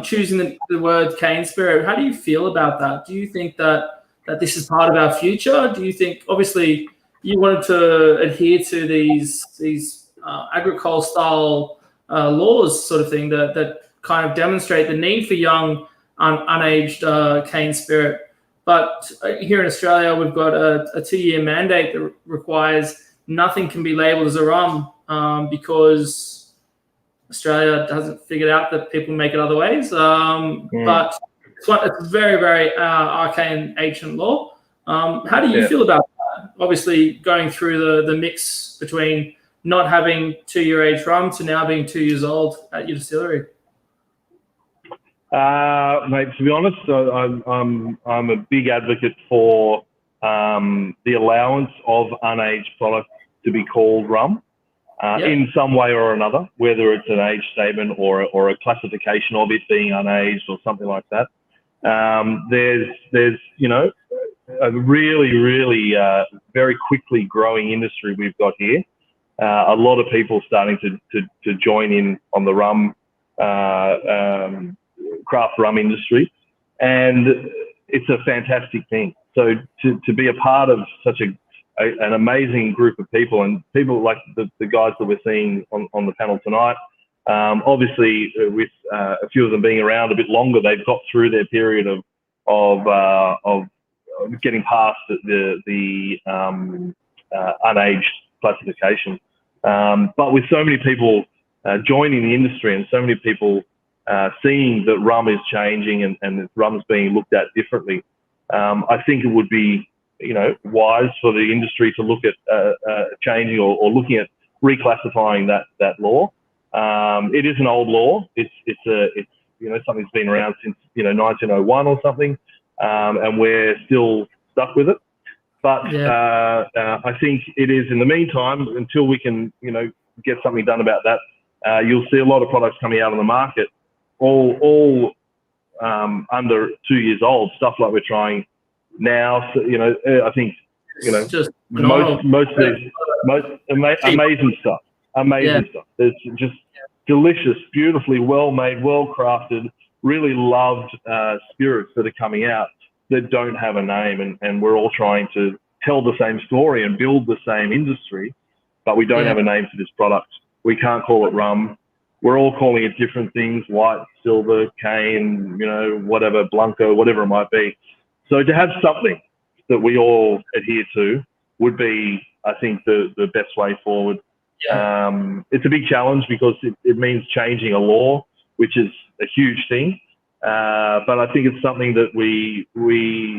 S1: choosing the word cane spirit, how do you feel about that? Do you think that this is part of our future? Do you think, obviously, you wanted to adhere to these agricole style laws, sort of thing, that kind of demonstrate the need for young, unaged cane spirit? But here in Australia, we've got a 2-year mandate that requires nothing can be labelled as a rum, because Australia hasn't figured out that people make it other ways. But it's very, very arcane, ancient law. How do you feel about that? Obviously, going through the mix between not having 2-year age rum to now being 2 years old at your distillery.
S3: Mate, to be honest, I'm a big advocate for the allowance of unaged product to be called rum in some way or another, whether it's an age statement or a classification of it being unaged or something like that. There's a really, really very quickly growing industry we've got here. A lot of people starting to join in on the rum craft rum industry, and it's a fantastic thing. So to be a part of such an amazing group of people, and people like the guys that we're seeing on the panel tonight, obviously with a few of them being around a bit longer, they've got through their period of getting past the unaged classification. But with so many people joining the industry and so many people seeing that rum is changing and that rum's being looked at differently, I think it would be, wise for the industry to look at changing or looking at reclassifying that law. It is an old law. It's something that's been around since 1901 or something, and we're still stuck with it. But I think it is, in the meantime, until we can get something done about that, you'll see a lot of products coming out on the market, all under 2 years old, stuff like we're trying now. So, I think
S1: just
S3: most of these amazing stuff. There's just delicious, beautifully well-made, well-crafted, really loved spirits that are coming out that don't have a name, and we're all trying to tell the same story and build the same industry, but we don't have a name for this product. We can't call it rum. We're all calling it different things: white, silver, cane, you know, whatever, Blanco, whatever it might be. So to have something that we all adhere to would be, I think, the best way forward. It's a big challenge because it means changing a law, which is a huge thing. But I think it's something that we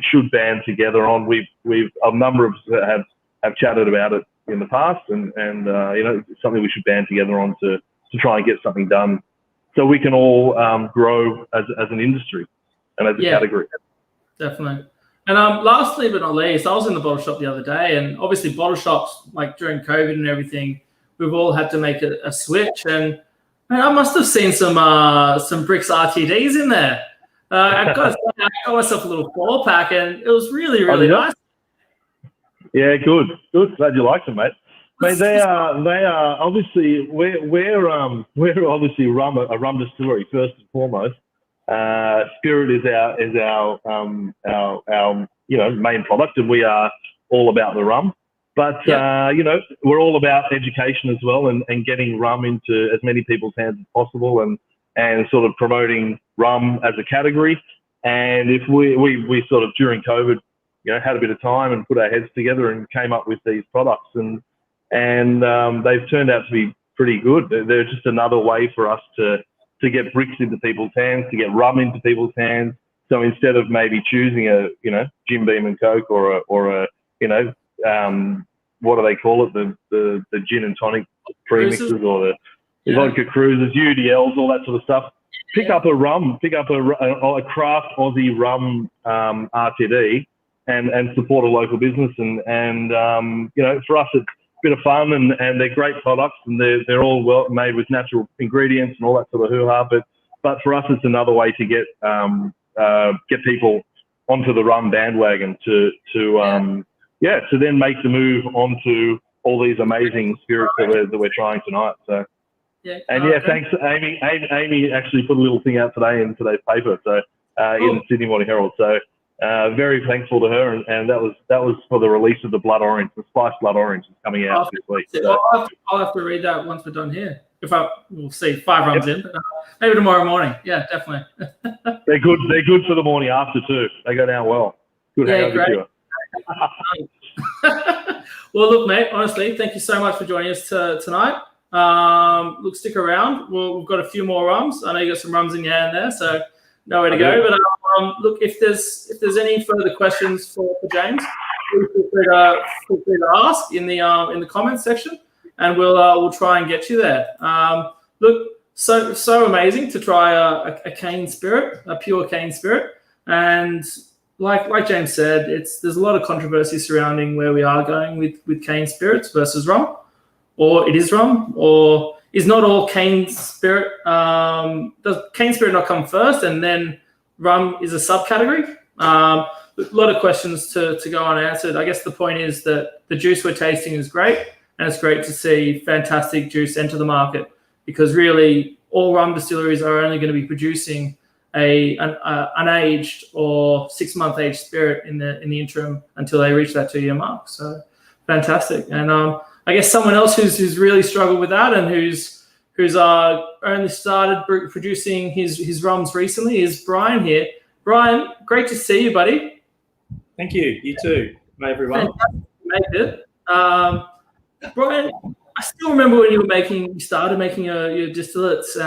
S3: should band together on. We've a number of us have chatted about it in the past, and you know, it's something we should band together on to try and get something done, so we can all grow as an industry and as a category.
S1: Definitely. And lastly but not least, I was in the bottle shop the other day, and obviously bottle shops, like during COVID and everything, we've all had to make a switch. And man, I must have seen some Brix RTDs in there. I got myself a little 4-pack, and it was really nice.
S3: Yeah, good. Glad you liked them, mate. Mate, they are obviously we're obviously a rum distillery first and foremost. Spirit is our you know, main product, and we are all about the rum. But you know, we're all about education as well, and getting rum into as many people's hands as possible, and sort of promoting rum as a category. And if we sort of during COVID, you know, had a bit of time and put our heads together and came up with these products, and they've turned out to be pretty good. They're just another way for us to get Brix into people's hands, to get rum into people's hands. So instead of maybe choosing a, you know, Jim Beam and Coke or a you know, what do they call it, the gin and tonic premixes, or the vodka cruisers, UDLs, all that sort of stuff. Pick up a craft Aussie rum RTD and support a local business, and you know, for us it's a bit of fun, and they're great products, and they're all well made with natural ingredients and all that sort of hoo-ha. But for us, it's another way to get people onto the rum bandwagon to then make the move onto all these amazing spirits that we're trying tonight. So thanks, Amy. Amy actually put a little thing out today in today's paper, so in the Sydney Morning Herald. So very thankful to her, and that was for the release of the Blood Orange, the Spiced Blood Orange is coming out this week. So.
S1: I'll have to read that once we're done here. We'll see 5 rums in, but maybe tomorrow morning. Yeah, definitely.
S3: They're good. They're good for the morning after too. They go down well. Good hangover cure.
S1: Well, look, mate, honestly, thank you so much for joining us tonight. Look, stick around. We've got a few more rums. I know you got some rums in your hand there, so nowhere to go. But look, if there's any further questions for James, feel free to ask in the comments section, and we'll try and get you there. Look, so amazing to try a cane spirit, a pure cane spirit, and like James said, there's a lot of controversy surrounding where we are going with cane spirits versus rum, or it is rum, or is not all cane spirit. Does cane spirit not come first, and then rum is a subcategory? A lot of questions to go unanswered. I guess the point is that the juice we're tasting is great, and it's great to see fantastic juice enter the market, because really all rum distilleries are only going to be producing an unaged or 6-month aged spirit in the interim until they reach that 2-year mark. So fantastic. And I guess someone else who's really struggled with that and who's only started producing his rums recently is Brian here. Brian, great to see you, buddy.
S4: Thank you. You too. Hi, everyone.
S1: Fantastic. Brian, I still remember when you started making your distillates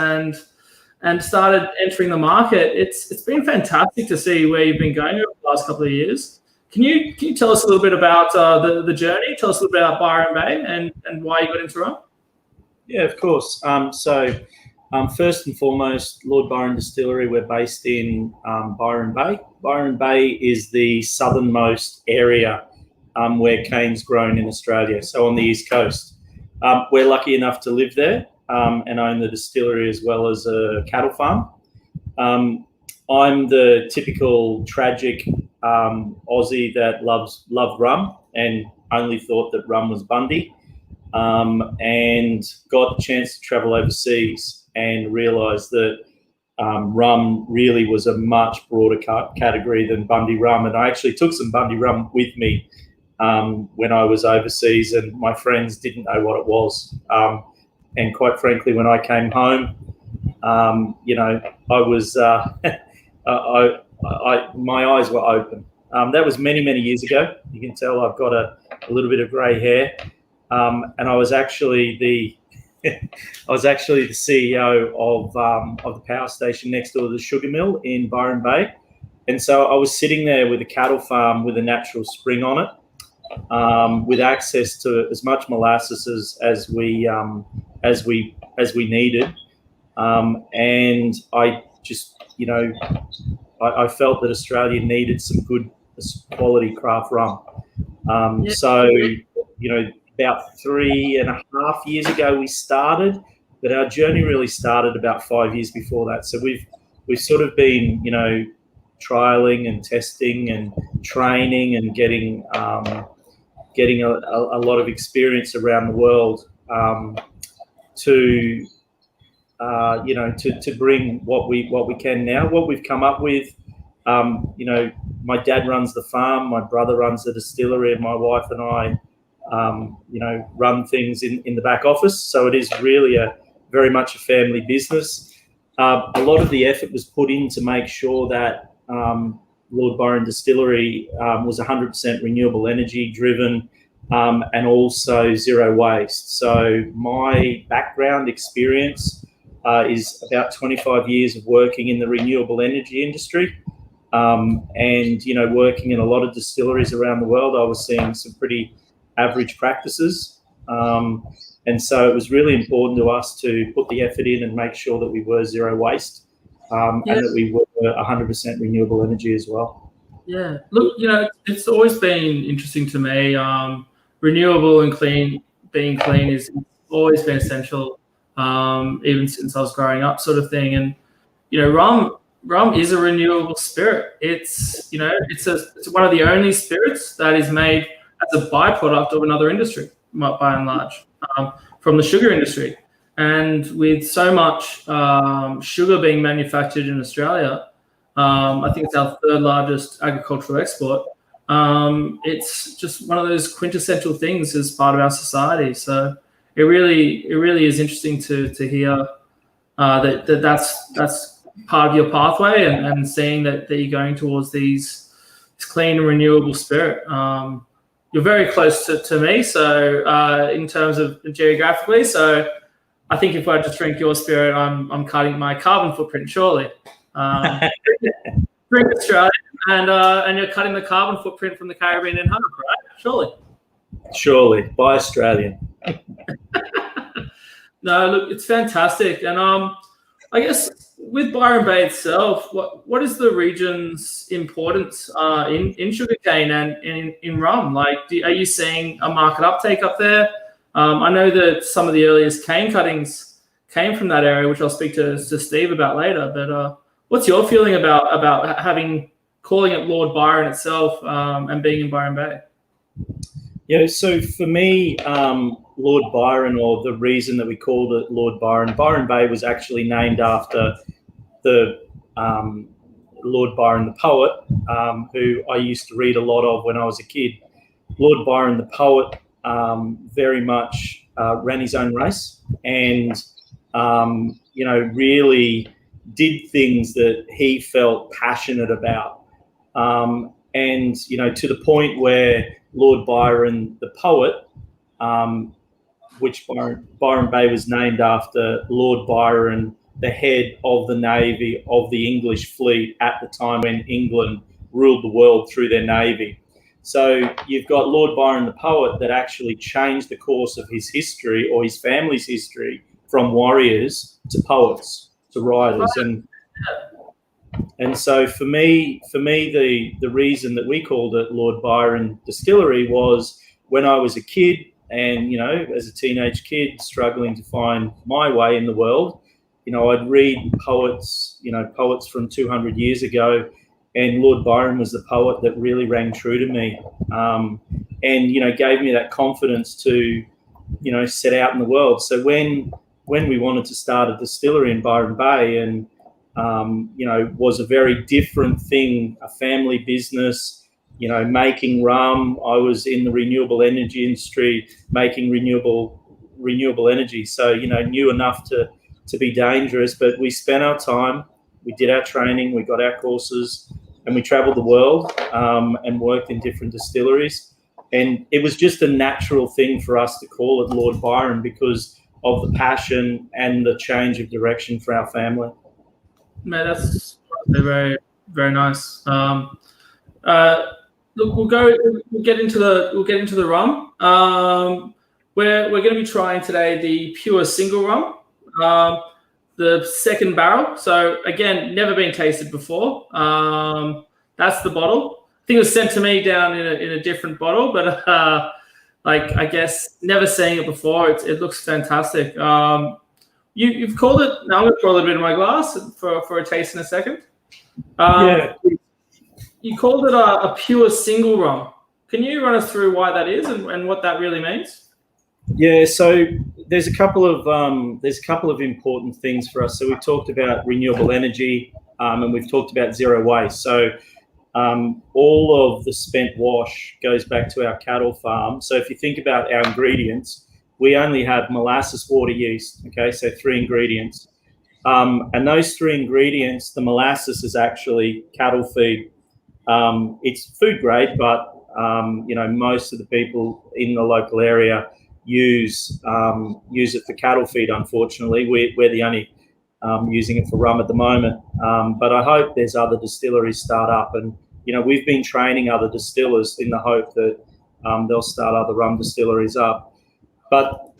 S1: and started entering the market. It's been fantastic to see where you've been going over the last couple of years. Can you tell us a little bit about the journey? Tell us a little bit about Byron Bay and why you got into rum?
S4: Yeah, of course. First and foremost, Lord Byron Distillery, we're based in Byron Bay. Byron Bay is the southernmost area where cane's grown in Australia, so on the East Coast. We're lucky enough to live there and own the distillery as well as a cattle farm. I'm the typical tragic Aussie that loved rum and only thought that rum was Bundy, and got a chance to travel overseas and realised that rum really was a much broader category than Bundy rum. And I actually took some Bundy rum with me when I was overseas, and my friends didn't know what it was. And quite frankly, when I came home, I was my eyes were open. That was many, many years ago. You can tell I've got a little bit of grey hair, and I was actually the CEO of the power station next door to the sugar mill in Byron Bay, and so I was sitting there with a cattle farm with a natural spring on it, with access to as much molasses as we needed, and I just I felt that Australia needed some good quality craft rum. So about 3.5 years ago we started, but our journey really started about 5 years before that. So we've sort of been trialing and testing and training and getting a lot of experience around the world to bring what we can now. What we've come up with, my dad runs the farm, my brother runs the distillery, and my wife and I run things in the back office. So it is really very much a family business. A lot of the effort was put in to make sure that Lord Byron Distillery was 100% renewable energy driven, and also zero waste. So my background experience is about 25 years of working in the renewable energy industry, and working in a lot of distilleries around the world. I was seeing some pretty average practices, and so it was really important to us to put the effort in and make sure that we were zero waste, and that we were 100% renewable energy as well.
S1: Yeah, look, it's always been interesting to me. Renewable and being clean is always been essential, even since I was growing up, sort of thing. And rum is a renewable spirit. It's it's one of the only spirits that is made as a byproduct of another industry, by and large, from the sugar industry. And with so much sugar being manufactured in Australia, I think it's our third largest agricultural export. It's just one of those quintessential things as part of our society. So it really is interesting to hear that's part of your pathway, and seeing that you're going towards this clean and renewable spirit. You're very close to me, so in terms of geographically. So I think if I just drink your spirit, I'm cutting my carbon footprint, surely. Drink Australia, and you're cutting the carbon footprint from the Caribbean and Hope, right? Surely. Buy Australian. No, look, it's fantastic. And I guess with Byron Bay itself, what is the region's importance in sugarcane and in rum? Like, are you seeing a market uptake up there? I know that some of the earliest cane cuttings came from that area, which I'll speak to Steve about later. But what's your feeling about calling it Lord Byron itself, and being in Byron Bay?
S4: Yeah, so for me, Lord Byron, or the reason that we called it Lord Byron Bay was actually named after the Lord Byron the poet, who I used to read a lot of when I was a kid. Lord Byron the poet very much ran his own race, and really did things that he felt passionate about, and to the point where Lord Byron the poet, which Byron Bay was named after Lord Byron, the head of the navy of the English fleet at the time when England ruled the world through their navy. So you've got Lord Byron the poet that actually changed the course of his history, or his family's history, from warriors to poets to writers. And so for me, the reason that we called it Lord Byron Distillery was when I was a kid, and as a teenage kid struggling to find my way in the world, I'd read poets from 200 years ago, and Lord Byron was the poet that really rang true to me, and gave me that confidence to set out in the world. So when when we wanted to start a distillery in Byron Bay, and was a very different thing, a family business, making rum. I was in the renewable energy industry, making renewable energy. So, knew enough to be dangerous, but we spent our time, we did our training, we got our courses, and we traveled the world and worked in different distilleries. And it was just a natural thing for us to call it Lord Byron because of the passion and the change of direction for our family.
S1: Man, that's very, very nice. Look, we'll get into the rum. We're going to be trying today the pure single rum, the second barrel. So again, never been tasted before. That's the bottle. I think it was sent to me down in a different bottle, but I guess never seeing it before. It looks fantastic. You've called it. Now I'm going to pour a little bit in my glass for a taste in a second.
S4: Yeah.
S1: You called it a pure single rum. Can you run us through why that is and what that really means?
S4: Yeah, so there's a couple of important things for us. So we've talked about renewable energy, and we've talked about zero waste. So all of the spent wash goes back to our cattle farm. So if you think about our ingredients, we only have molasses, water, yeast. Okay, so 3 ingredients, and those 3 ingredients, the molasses is actually cattle feed. It's food grade, but most of the people in the local area use it for cattle feed. Unfortunately, we're the only using it for rum at the moment. But I hope there's other distilleries start up, and we've been training other distillers in the hope that they'll start other rum distilleries up. But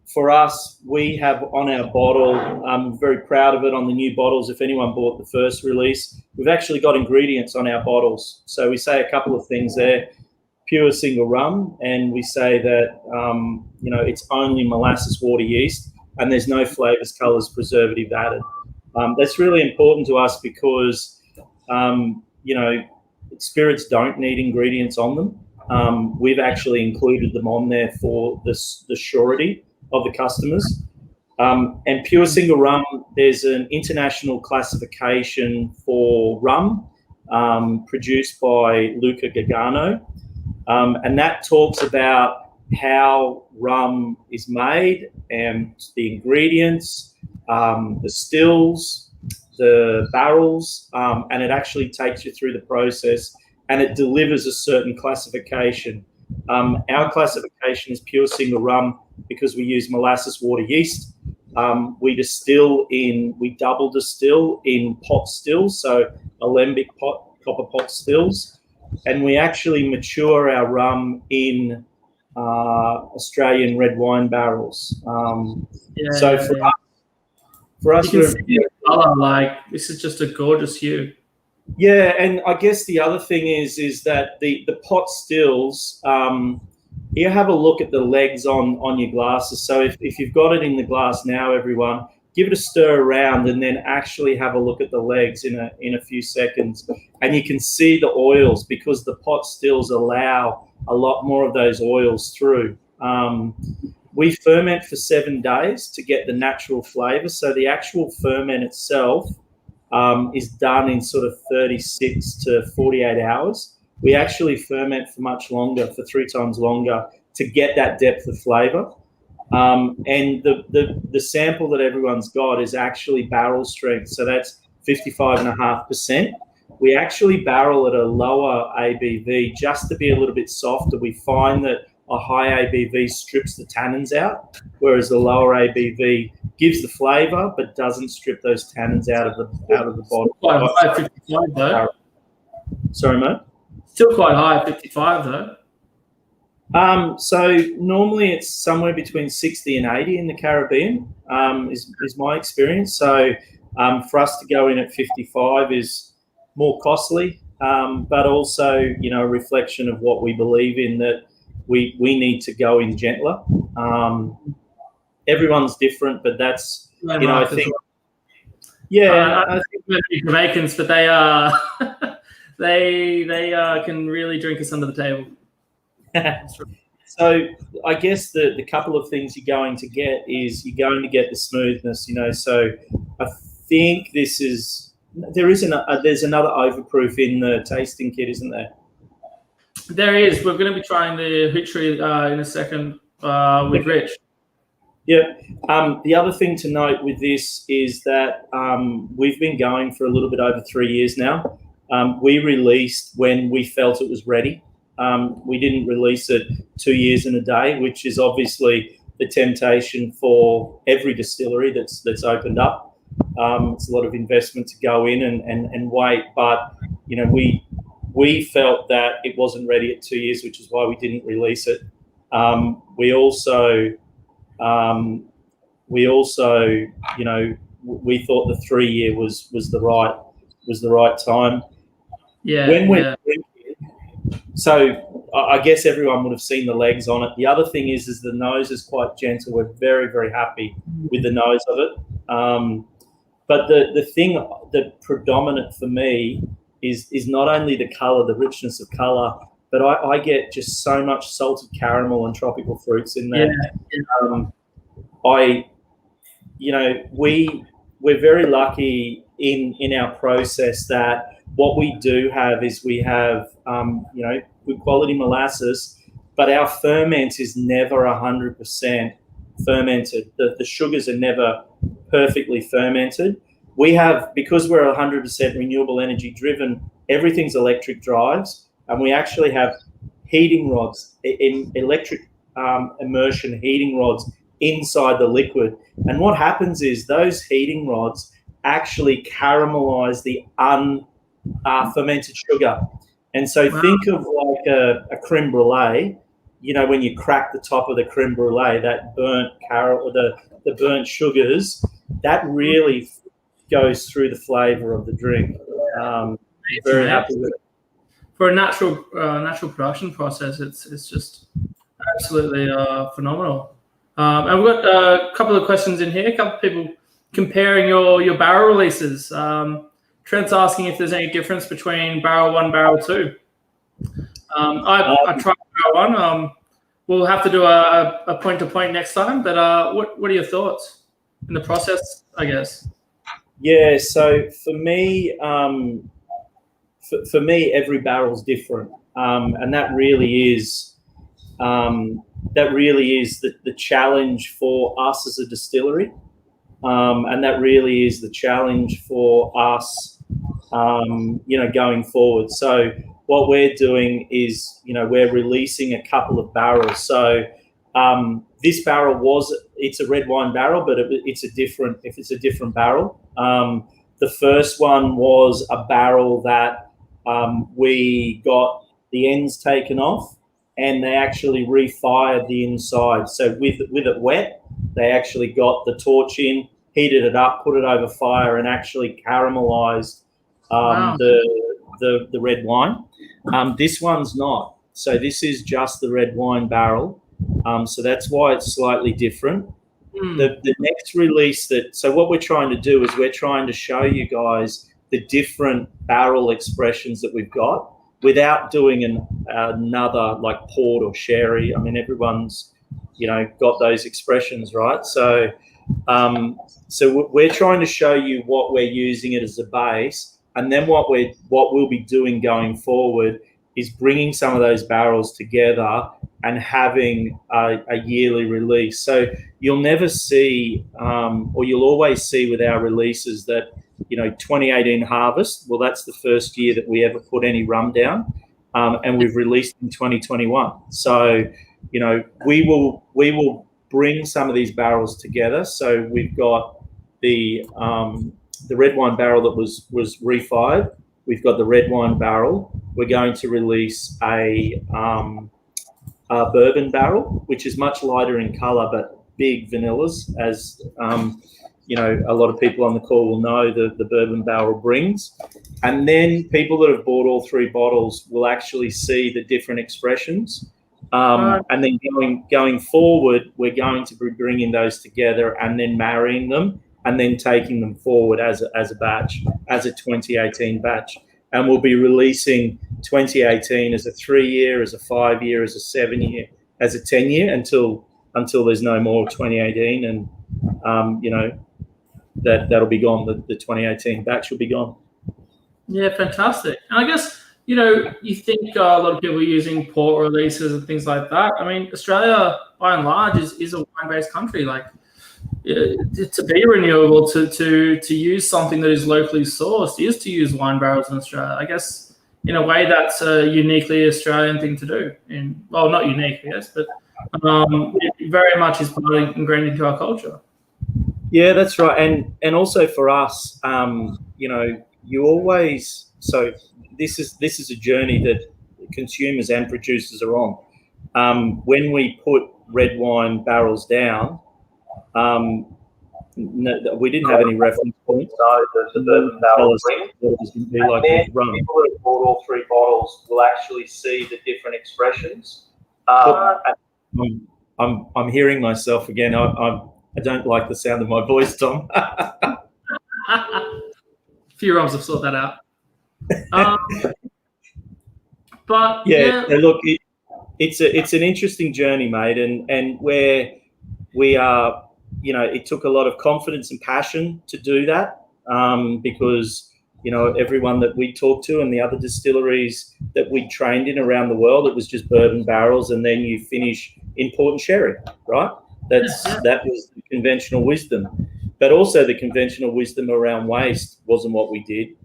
S4: for us, we have on our bottle, I'm very proud of it on the new bottles. If anyone bought the first release, we've actually got ingredients on our bottles. So we say a couple of things there: pure single rum, and we say that it's only molasses, water, yeast, and there's no flavors, colors, preservative added. That's really important to us because spirits don't need ingredients on them. We've actually included them on there for the surety of the customers. And pure single rum, there's an international classification for rum produced by Luca Gargano. And that talks about how rum is made and the ingredients, the stills, the barrels, and it actually takes you through the process and it delivers a certain classification. Our classification is pure single rum because we use molasses, water, yeast. We double distill in pot stills, so alembic copper pot stills. And we actually mature our rum in Australian red wine barrels. So for us,
S1: you can see the color, this is just a gorgeous hue.
S4: Yeah, and I guess the other thing is that the pot stills, you have a look at the legs on your glasses. So if you've got it in the glass now, everyone, give it a stir around and then actually have a look at the legs in a few seconds. And you can see the oils because the pot stills allow a lot more of those oils through. We ferment for 7 days to get the natural flavor. So the actual ferment itself is done in sort of 36 to 48 hours. We actually ferment for much longer, for 3 times longer, to get that depth of flavor. And the sample that everyone's got is actually barrel strength. So that's 55.5%. We actually barrel at a lower ABV just to be a little bit softer. We find that a high ABV strips the tannins out, whereas the lower ABV gives the flavor but doesn't strip those tannins out of the bottle.
S1: Quite high, 55 though.
S4: Sorry, mate?
S1: Still quite high, 55 though.
S4: So normally it's somewhere between 60 and 80 in the Caribbean, is my experience. So for us to go in at 55 is more costly, but also, a reflection of what we believe in, that we need to go in gentler. Everyone's different, but that's, I think,
S1: I think maybe Jamaicans, but they are, they can really drink us under the table.
S4: So I guess the couple of things you're going to get is you're going to get the smoothness, so I think there's another overproof in the tasting kit, isn't there?
S1: There is. We're going to be trying the Hoochery in a second with Rich.
S4: Yeah. The other thing to note with this is that we've been going for a little bit over 3 years now. We released when we felt it was ready. We didn't release it 2 years and a day, which is obviously the temptation for every distillery that's opened up. It's a lot of investment to go in and wait, but we felt that it wasn't ready at 2 years, which is why we didn't release it. We also, we thought the 3 year was the right time.
S1: Yeah.
S4: When we're drinking, so I guess everyone would have seen the legs on it. The other thing is the nose is quite gentle. We're very, very happy with the nose of it. But the thing that predominant for me is not only the color, the richness of color, but I get just so much salted caramel and tropical fruits in there. Yeah. We're very lucky in our process that what we do have is we have good quality molasses, but our ferment is never 100% fermented. The sugars are never perfectly fermented. We have, because we're 100% renewable energy driven, everything's electric drives, and we actually have heating rods, electric immersion heating rods inside the liquid. And what happens is those heating rods actually caramelize the unfermented sugar. And so think of like a creme brulee, when you crack the top of the creme brulee, that burnt caramel, the burnt sugars, that really goes through the flavor of the drink. Very happy with it.
S1: For a natural production process, it's just absolutely phenomenal. And we've got a couple of questions in here. A couple of people comparing your barrel releases. Trent's asking if there's any difference between barrel 1, barrel 2. I tried barrel 1. We'll have to do a point-to-point next time. But what are your thoughts in the process, I guess?
S4: Yeah. So for me, every barrel's different, and that really is the challenge for us as a distillery, and that really is the challenge for us, going forward. So what we're doing is, we're releasing a couple of barrels. So this barrel it's a red wine barrel, but it's a different barrel. The first one was a barrel that we got the ends taken off, and they actually refired the inside. So with it wet, they actually got the torch in, heated it up, put it over fire, and actually caramelized the red wine. This one's not. So this is just the red wine barrel. So that's why it's slightly different. The next release so what we're trying to do is we're trying to show you guys the different barrel expressions that we've got without doing another like port or sherry. I mean, everyone's, got those expressions, right? So we're trying to show you what we're using it as a base, and then what we'll be doing going forward is bringing some of those barrels together and having a yearly release. So you'll never see, or you'll always see with our releases that, 2018 harvest, well, that's the first year that we ever put any rum down, and we've released in 2021. So, we will bring some of these barrels together. So we've got the red wine barrel that was refired. We've got the red wine barrel. We're going to release a bourbon barrel, which is much lighter in color, but big vanillas, as a lot of people on the call will know the bourbon barrel brings. And then people that have bought all 3 bottles will actually see the different expressions. And then going forward, we're going to be bringing those together and then marrying them and then taking them forward as a batch, as a 2018 batch. And we'll be releasing 2018 as a 3 year, as a 5 year, as a 7 year, as a 10-year until there's no more 2018, and that'll be gone. The 2018 batch will be gone.
S1: Yeah, fantastic. And I guess, you think a lot of people are using port releases and things like that. I mean, Australia, by and large, is a wine-based country. Like, to be renewable, to use something that is locally sourced, is to use wine barrels in Australia. I guess, in a way, that's a uniquely Australian thing to do. Well, not unique, I guess, but it very much is part of ingrained into our culture.
S4: Yeah, that's right. And also for us, you always, so this is a journey that consumers and producers are on. When we put red wine barrels down, no, we didn't have any reference points.
S3: So the bourbon barrel ring.
S4: What it was going to be like with rum.
S3: People who have bought all three bottles will actually see the different expressions.
S4: I'm hearing myself again. I don't like the sound of my voice, Tom.
S1: A few rums have sorted that out. But
S4: yeah, look, it's an interesting journey, mate, and where we are, it took a lot of confidence and passion to do that, because everyone that we talked to and the other distilleries that we trained in around the world, it was just bourbon barrels, and then you finish in port and sherry, right? That was the conventional wisdom, but also the conventional wisdom around waste wasn't what we did.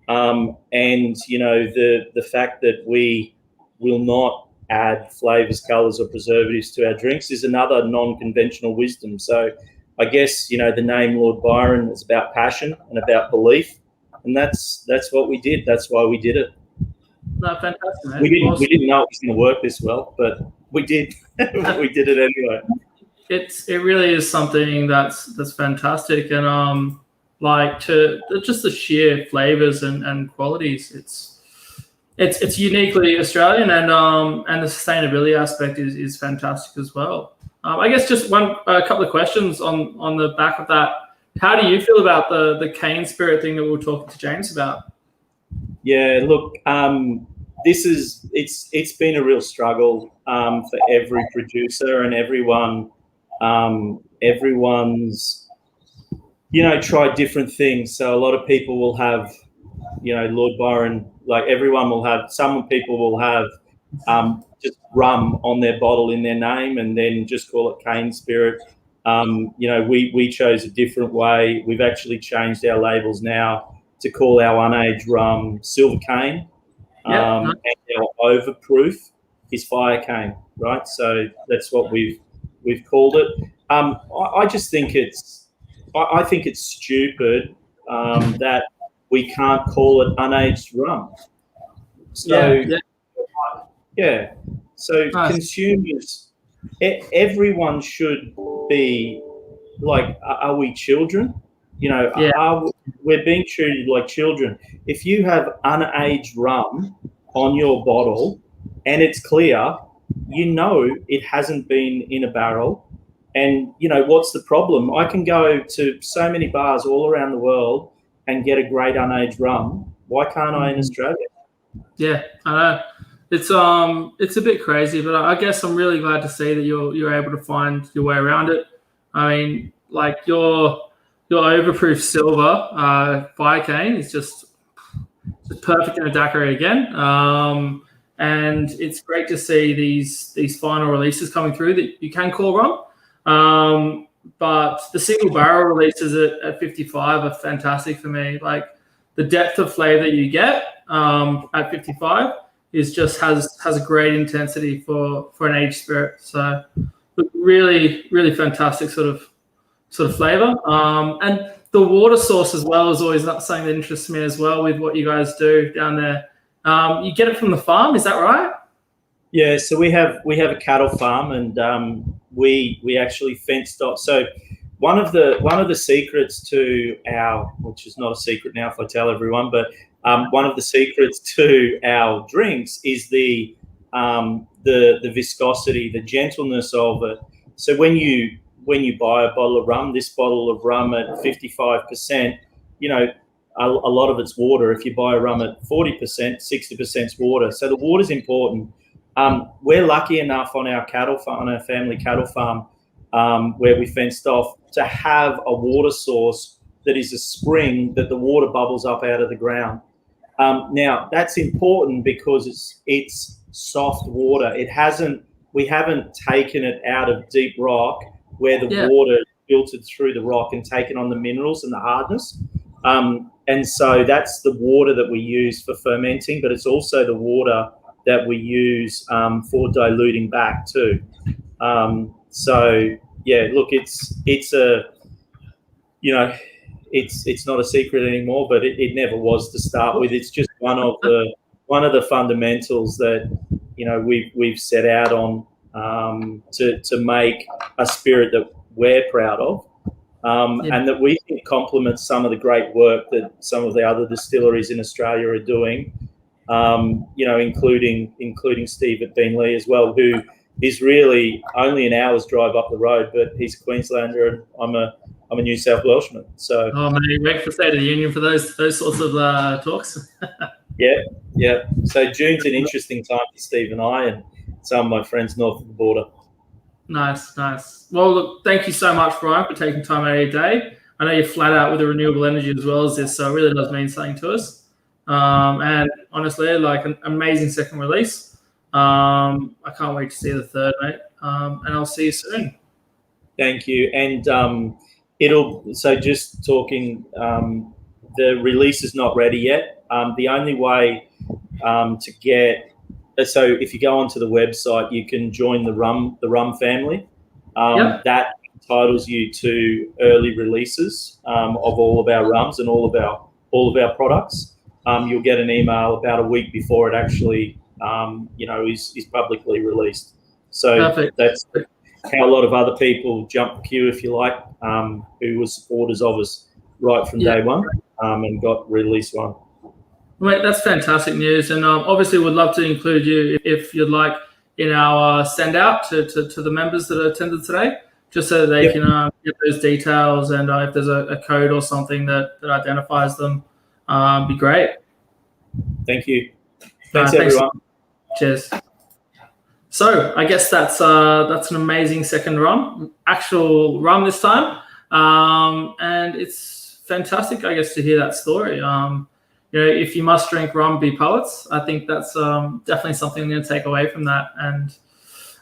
S4: And the fact that we will not add flavors, colors, or preservatives to our drinks is another non-conventional wisdom. So I guess the name Lord Byron is about passion and about belief, and that's what we did. That's why we did it.
S1: No, fantastic, man.
S4: We didn't know it was going to work this well, but we did. We did it anyway. It
S1: really is something that's fantastic, and just the sheer flavors and qualities. It's uniquely Australian, and the sustainability aspect is fantastic as well. I guess just a couple of questions on the back of that. How do you feel about the cane spirit thing that we were talking to James about? Yeah, look, it's been a real struggle for every producer and everyone. Everyone's tried different things. So a lot of people will have Lord Byron, like everyone will have. Some people will have just rum on their bottle in their name and then just call it cane spirit. We chose a different way. We've actually changed our labels now to call our unaged rum silver cane, and our overproof is fire cane, right? So that's what we've called it. I just think I think it's stupid that we can't call it unaged rum. So so consumers, everyone should be like, are we children? We're being treated like children. If you have unaged rum on your bottle and it's clear, it hasn't been in a barrel. And, what's the problem? I can go to so many bars all around the world and get a great unaged rum. Why can't I in Australia? Yeah, I know. It's a bit crazy, but I guess I'm really glad to see that you're able to find your way around it. I mean, like your overproof silver fire cane is just perfect in a daiquiri again. And it's great to see these final releases coming through that you can call rum. But the single barrel releases at 55 are fantastic for me. Like the depth of flavor you get at 55 is just has a great intensity for an aged spirit. So really, really fantastic sort of flavor. And the water source as well is always not something that interests me as well with what you guys do down there. You get it from the farm, is that right? Yeah, so we have a cattle farm, and we actually fenced off. So one of the secrets to which is not a secret now if I tell everyone, but one of the secrets to our drinks is the viscosity, the gentleness of it. So when you buy a bottle of rum, this bottle of rum at 55%, a lot of it's water. If you buy a rum at 40%, 60% is water. So the water is important.
S4: We're lucky enough on our cattle farm, on our family cattle farm, where we fenced off, to have a water source that is a spring that the water bubbles up out of the ground. Now that's important because it's soft water. We haven't taken it out of deep rock where the water filtered through the rock and taken on the minerals and the hardness. And so that's the water that we use for fermenting, but it's also the water that we use for diluting back too. So yeah, look, it's a, you know, it's not a secret anymore, but it never was to start with. It's just one of the fundamentals that, you know, we've set out on to make a spirit that we're proud of, and that we think complements some of the great work that some of the other distilleries in Australia are doing. You know, including Steve at Beenleigh as well, who is really only an hour's drive up the road, but he's a Queenslander and I'm a New South Welshman. So
S1: mate, wait for State of the Union for those sorts of talks.
S4: yeah. So June's an interesting time for Steve and I and some of my friends north of the border.
S1: Nice. Well, look, thank you so much, Brian, for taking time out of your day. I know you're flat out with the renewable energy as well as this, so it really does mean something to us. And honestly, like, an amazing second release. I can't wait to see the third, mate. And I'll see you soon.
S4: Thank you. And so just talking, the release is not ready yet. The only way to get, so if you go onto the website, you can join the Rum family. That entitles you to early releases of all of our rums and all of our products. You'll get an email about a week before it actually, is publicly released. So
S1: Perfect.
S4: That's how a lot of other people jump the queue, if you like, who were supporters of us right from day one, and got release one.
S1: Mate, that's fantastic news, and obviously would love to include you if you'd like in our send out to the members that attended today, just so that they can get those details, and if there's a code or something that identifies them, be great.
S4: Thank you. Thanks everyone.
S1: Cheers. So I guess that's an amazing second rum, actual rum this time, and it's fantastic, I guess, to hear that story. If you must drink rum, be poets. I think that's definitely something I'm going to take away from that. And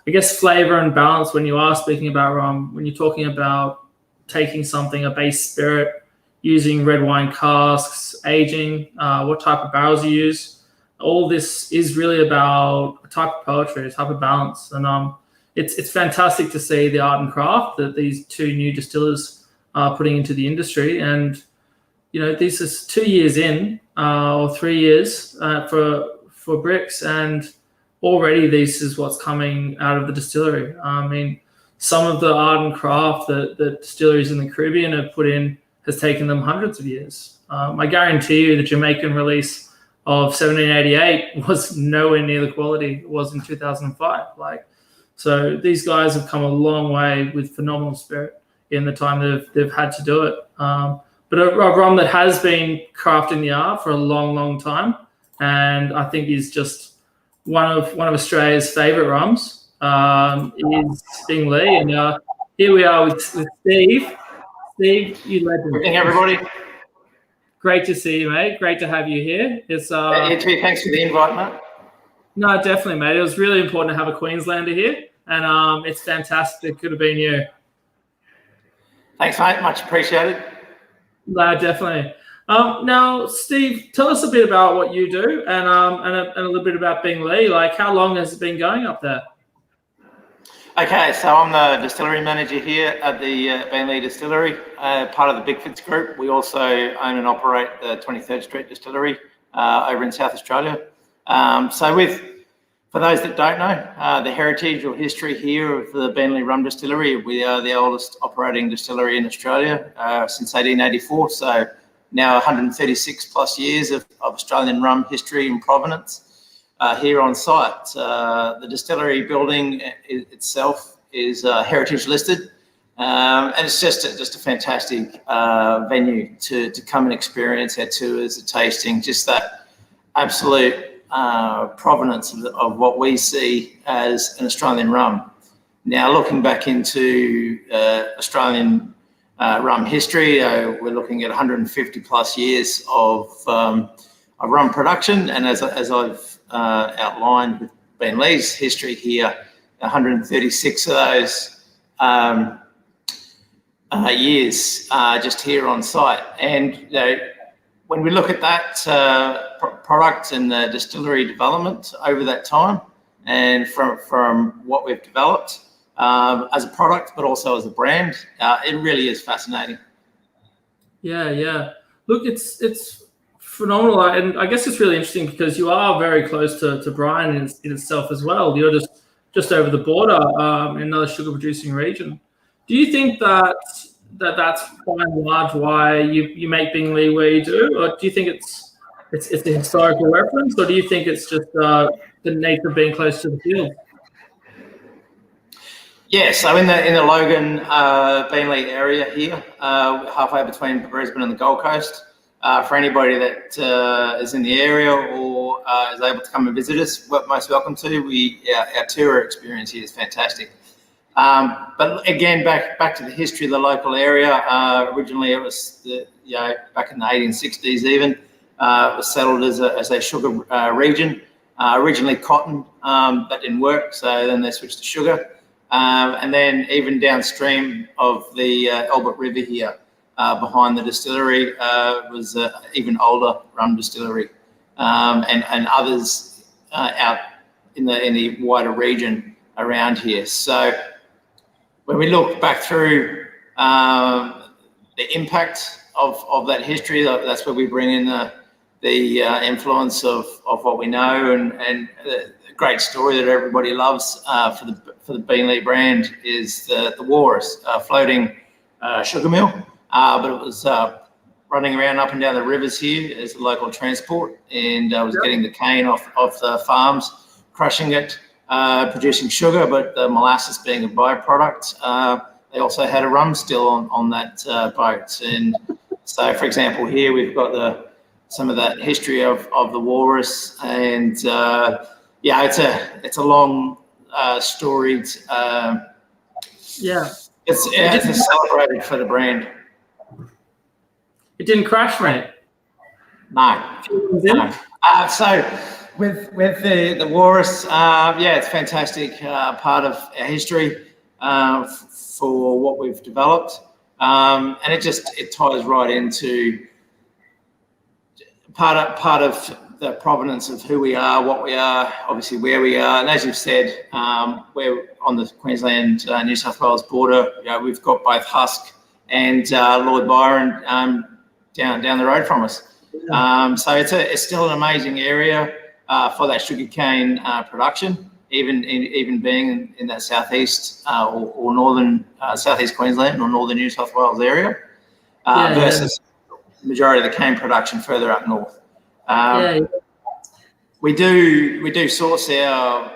S1: I guess flavor and balance, when you are speaking about rum, when you're talking about taking something, a base spirit, using red wine casks, aging, what type of barrels you use, all this is really about a type of poetry, a type of balance. And it's fantastic to see the art and craft that these two new distillers are putting into the industry. And, this is 2 years in, or 3 years for Brix, and already this is what's coming out of the distillery. I mean, some of the art and craft that distilleries in the Caribbean have put in has taken them hundreds of years. I guarantee you the Jamaican release of 1788 was nowhere near the quality it was in 2005. So these guys have come a long way with phenomenal spirit in the time they've had to do it. But a rum that has been crafting the art for a long, long time, and I think is just one of Australia's favourite rums, is Beenleigh. And here we are with Steve. Steve, you legend.
S5: Good evening, everybody.
S1: Great to see you, mate. Great to have you here. It's
S5: You too. Thanks for the invite, mate.
S1: No, definitely, mate. It was really important to have a Queenslander here, and it's fantastic. It could have been you.
S5: Thanks, mate. Much appreciated.
S1: No, definitely. Now, Steve, tell us a bit about what you do, and a little bit about Beenleigh. How long has it been going up there?
S5: Okay, so I'm the distillery manager here at the Beenleigh Distillery, part of the Bigfords Group. We also own and operate the 23rd Street Distillery over in South Australia. For those that don't know, the heritage or history here of the Beenleigh Rum Distillery, we are the oldest operating distillery in Australia since 1884. So now 136 plus years of Australian rum history and provenance here on site. The distillery building itself is heritage listed, and it's just a fantastic venue to come and experience our tours, the tasting, just that absolute provenance of what we see as an Australian rum. Now, looking back into Australian rum history, we're looking at 150 plus years of rum production, and as I've outlined with Ben Lee's history here, 136 of those years just here on site. And when we look at that product and the distillery development over that time, and from what we've developed as a product, but also as a brand, it really is fascinating.
S1: Yeah. Look, it's phenomenal, and I guess it's really interesting because you are very close to Brian in itself as well. You're just over the border in another sugar producing region. Do you think that's by and large why you make Bingley where you do, or do you think it's a historical reference, or do you think it's just the nature of being close to the field?
S5: Yeah, so in the Logan Beenleigh area here, halfway between Brisbane and the Gold Coast, for anybody that is in the area or is able to come and visit us, most welcome to. Our tour experience here is fantastic. But again, back to the history of the local area. Originally, it was back in the 1860s even. It was settled as a sugar region. Originally cotton, that didn't work, so then they switched to sugar. And then even downstream of the Albert River here, behind the distillery, was even older rum distillery, and others out in the wider region around here. So when we look back through the impact of that history, that's where we bring in the influence of what we know, and the great story that everybody loves for the Beenleigh brand is the Walrus, floating sugar mill, but it was running around up and down the rivers here as a local transport, and was getting the cane off the farms, crushing it, producing sugar, but the molasses being a byproduct. They also had a rum still on that boat. And so, for example, here we've got some of that history of the Walrus, and it's a long storied. It's celebrated for the brand.
S1: It didn't crash, mate.
S5: No. So with the Walrus, it's fantastic part of our history for what we've developed, and it ties right into part of the provenance of who we are, what we are, obviously where we are, and as you've said, we're on the Queensland New South Wales border. We've got both Husk and Lord Byron down the road from us. So it's still an amazing area for that sugarcane production, even being in that southeast or northern southeast Queensland or northern New South Wales area, versus the majority of the cane production further up north. We do source our.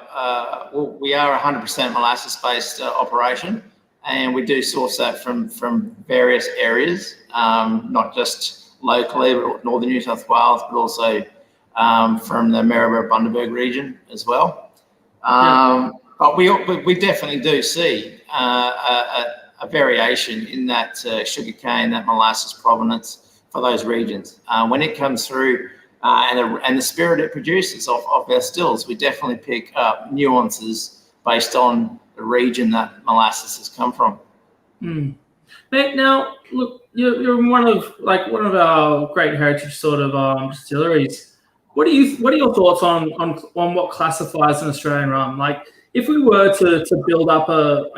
S5: We are 100% molasses based operation, and we do source that from various areas, not just locally, but northern New South Wales, but also from the Maryborough-Bundaberg region as well. But we definitely do see a variation in that sugarcane, that molasses provenance for those regions. When it comes through and the spirit it produces of our stills, we definitely pick up nuances based on the region that molasses has come from.
S1: Mate, now look, you're one of our great heritage sort of distilleries. What are your thoughts on what classifies an Australian rum? Like, if we were to build up a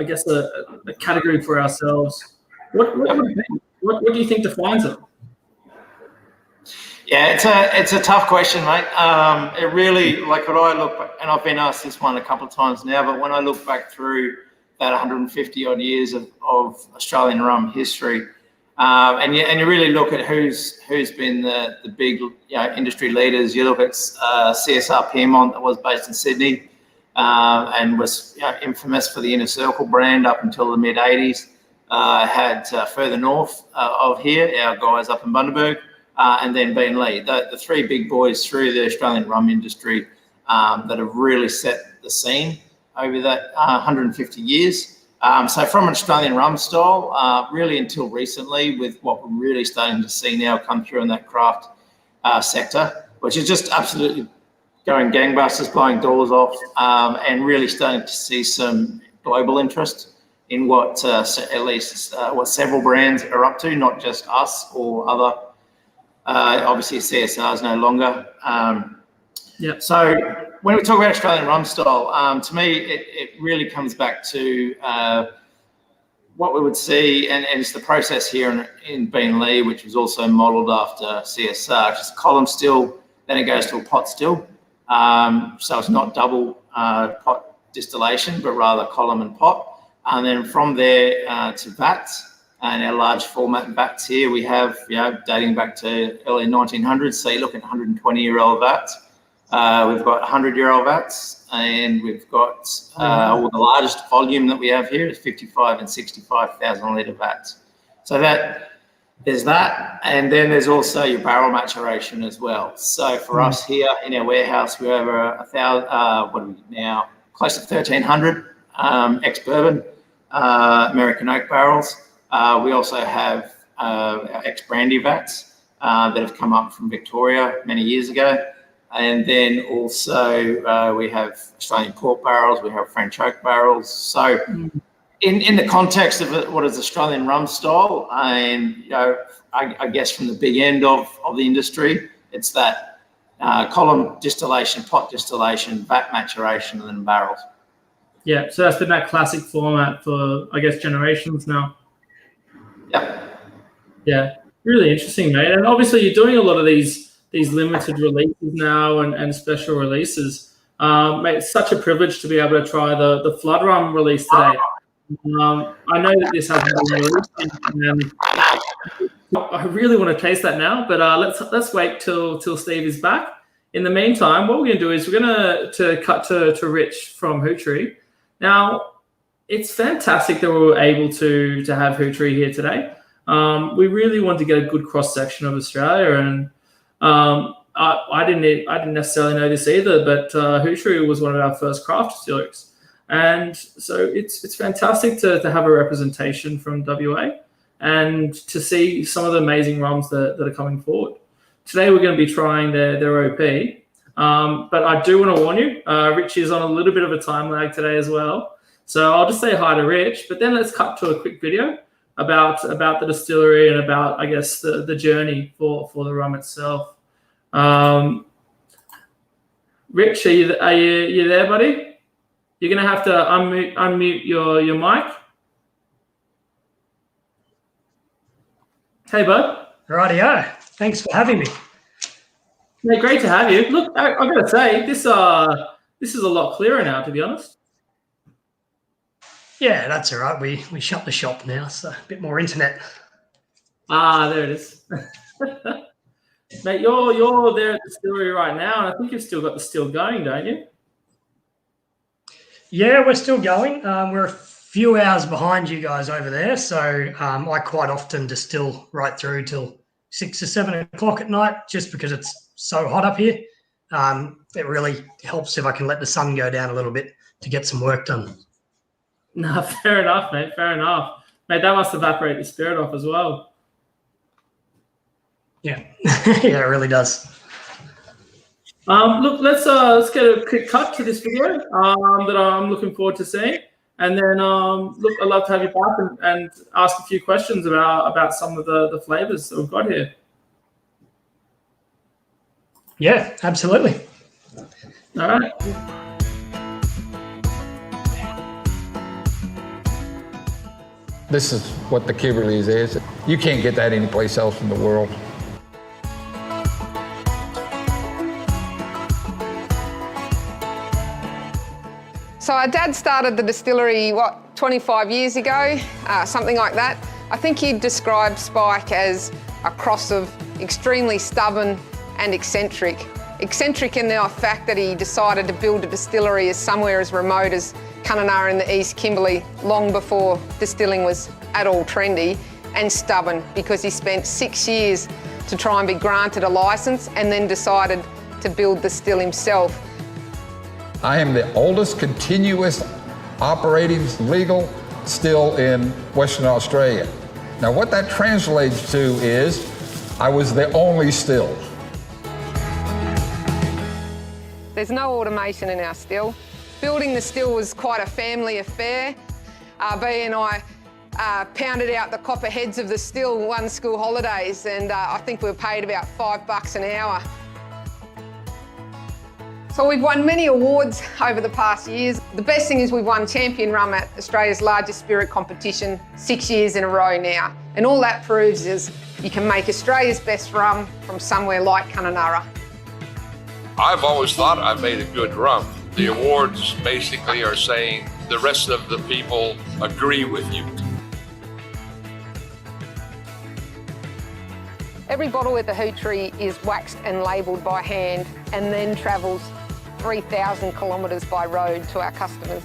S1: category for ourselves, what do you think defines it?
S5: Yeah, it's a tough question, mate. It really, like, when I look back, and I've been asked this one a couple of times now, but when I look back through that 150 odd years of Australian rum history, and you really look at who's been the big industry leaders. You look at CSR Piermont, that was based in Sydney, and was infamous for the Inner Circle brand up until the mid 80s. Had further north of here, our guys up in Bundaberg, and then Beenleigh. The three big boys through the Australian rum industry that have really set the scene over that 150 years. So from an Australian rum style, really until recently, with what we're really starting to see now come through in that craft sector, which is just absolutely going gangbusters, blowing doors off, and really starting to see some global interest in what at least what several brands are up to, not just us or other. Obviously, CSR is no longer.
S1: Yeah.
S5: So when we talk about Australian rum style, to me, it really comes back to what we would see, and it's the process here in Beenleigh, which was also modelled after CSR, just column still, then it goes to a pot still. So it's not double pot distillation, but rather column and pot. And then from there to vats, and our large format vats here, we have, dating back to early 1900s. So you look at 120-year-old vats. We've got 100-year-old vats, and we've got well, the largest volume that we have here is 55 and 65,000 litre vats. So there's that, and then there's also your barrel maturation as well. So for us here in our warehouse, we have over 1,000, what are we now? Close to 1,300 ex-bourbon American oak barrels. We also have our ex-brandy vats that have come up from Victoria many years ago. And then also we have Australian port barrels, we have French oak barrels. So in the context of what is Australian rum style, and I guess from the big end of the industry, it's that column distillation, pot distillation, vat maturation, and then barrels.
S1: Yeah, so that's been that classic format for, I guess, generations now. Yeah, really interesting, mate. And obviously you're doing a lot of these limited releases now and special releases. Mate, it's such a privilege to be able to try the Flood Rum release today. I know that this hasn't been released, and I really want to taste that now, but let's wait till Steve is back. In the meantime, what we're going to do is we're going to cut to Rich from Hootery. Now, it's fantastic that we were able to have Hootery here today. We really wanted to get a good cross section of Australia, and I didn't necessarily know this either, but Hootery was one of our first craft distilleries. And so it's fantastic to have a representation from WA and to see some of the amazing rums that are coming forward. Today we're going to be trying their OP, but I do want to warn you, Rich is on a little bit of a time lag today as well. So I'll just say hi to Rich, but then let's cut to a quick video about the distillery and about, I guess, the journey for the rum itself. Rich, are you there, buddy? You're going to have to unmute your mic. Hey, bud.
S6: Rightio. Thanks for having me.
S1: Yeah, great to have you. Look, I've got to say, this is a lot clearer now, to be honest. Yeah,
S6: that's all right. We shut the shop now, so a bit more internet.
S1: There it is. Mate, you're there at the distillery right now, and I think you've still got the still going, don't you?
S6: Yeah, we're still going. We're a few hours behind you guys over there, so I quite often distill right through till 6 or 7 o'clock at night, just because it's so hot up here. It really helps if I can let the sun go down a little bit to get some work done.
S1: No, fair enough, mate. Fair enough. Mate, that must evaporate the spirit off as well.
S6: Yeah, yeah, it really does.
S1: Look, let's get a quick cut to this video that I'm looking forward to seeing. And then, look, I'd love to have you back and ask a few questions about some of the flavors that we've got here.
S6: Yeah, absolutely.
S1: All right.
S7: This is what the Kibberleys is. You can't get that anyplace else in the world.
S8: So our dad started the distillery, 25 years ago, something like that. I think he'd describe Spike as a cross of extremely stubborn and eccentric. Eccentric in the fact that he decided to build a distillery as somewhere as remote as Kununurra in the East Kimberley, long before distilling was at all trendy, and stubborn because he spent 6 years to try and be granted a licence, and then decided to build the still himself.
S7: I am the oldest continuous operating legal still in Western Australia. Now what that translates to is I was the only still.
S8: There's no automation in our still. Building the still was quite a family affair. B and I pounded out the copper heads of the still one school holidays, and I think we were paid about $5 an hour. So we've won many awards over the past years. The best thing is we've won Champion Rum at Australia's largest spirit competition 6 years in a row now. And all that proves is you can make Australia's best rum from somewhere like Kununurra.
S9: I've always thought I made a good rum. The awards basically are saying the rest of the people agree with you.
S8: Every bottle at the hootery is waxed and labelled by hand and then travels 3,000 kilometres by road to our customers.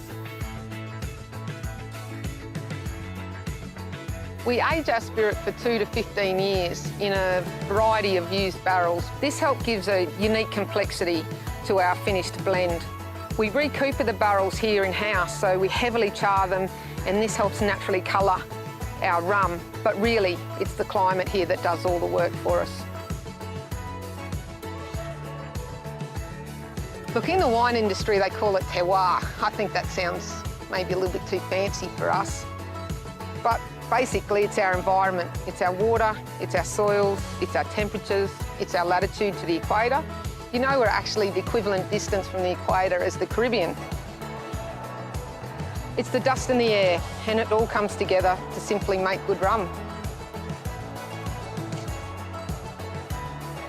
S8: We age our spirit for 2 to 15 years in a variety of used barrels. This help gives a unique complexity to our finished blend. We recooper the barrels here in-house, so we heavily char them, and this helps naturally colour our rum. But really, it's the climate here that does all the work for us. Look, in the wine industry, they call it terroir. I think that sounds maybe a little bit too fancy for us. But basically, it's our environment. It's our water, it's our soils, it's our temperatures, it's our latitude to the equator. You know, we're actually the equivalent distance from the equator as the Caribbean. It's the dust in the air, and it all comes together to simply make good rum.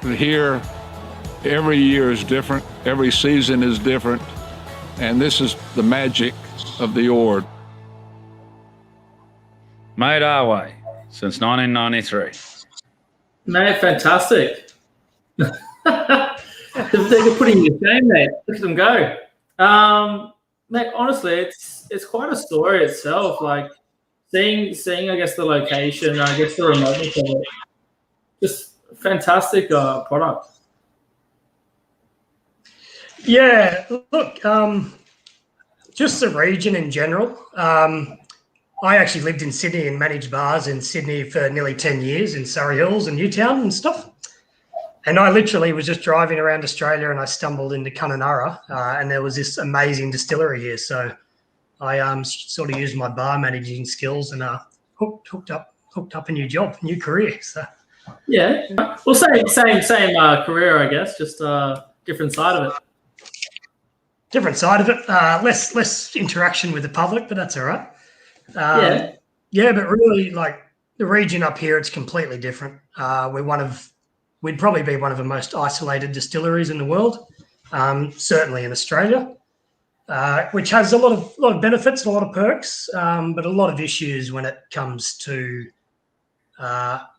S10: Here, every year is different, every season is different, and this is the magic of the Ord.
S11: Made our way since 1993.
S1: Mate, fantastic. They're putting you to shame, mate. Look at them go. Mate, honestly, it's quite a story itself. Like seeing, I guess, the location, I guess the remoteness of it. Just fantastic product.
S6: Yeah, look, just the region in general. I actually lived in Sydney and managed bars in Sydney for nearly 10 years in Surrey Hills and Newtown and stuff. And I literally was just driving around Australia and I stumbled into Kununurra and there was this amazing distillery here. So I sort of used my bar managing skills and hooked up a new job, new career. So
S1: yeah, well, same career, I guess, just different side of it.
S6: Different side of it, less interaction with the public, but that's all right. Yeah, but really, like the region up here, it's completely different. We'd probably be one of the most isolated distilleries in the world, certainly in Australia, which has a lot of benefits, a lot of perks, but a lot of issues when it comes to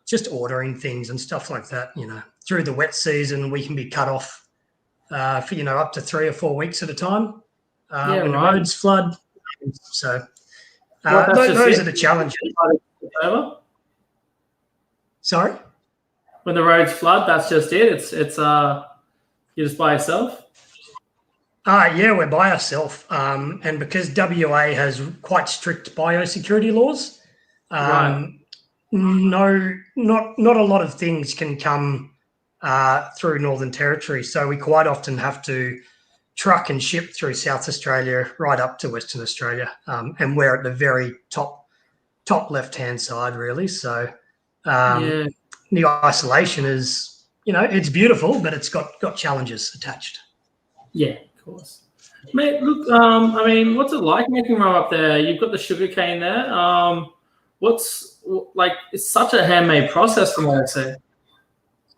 S6: just ordering things and stuff like that. You know, through the wet season, we can be cut off for up to 3 or 4 weeks at a time when the roads flood. So those are the challenges. Sorry?
S1: When the roads flood, that's just it. It's you're just by yourself.
S6: Yeah, we're by ourselves, and because WA has quite strict biosecurity laws, not a lot of things can come through Northern Territory. So we quite often have to truck and ship through South Australia right up to Western Australia, and we're at the very top left-hand side, really. So the isolation is, it's beautiful, but it's got challenges attached.
S1: Yeah, of course. Mate, look, I mean, what's it like making rum up there? You've got the sugar cane there. It's such a handmade process from what I see. Can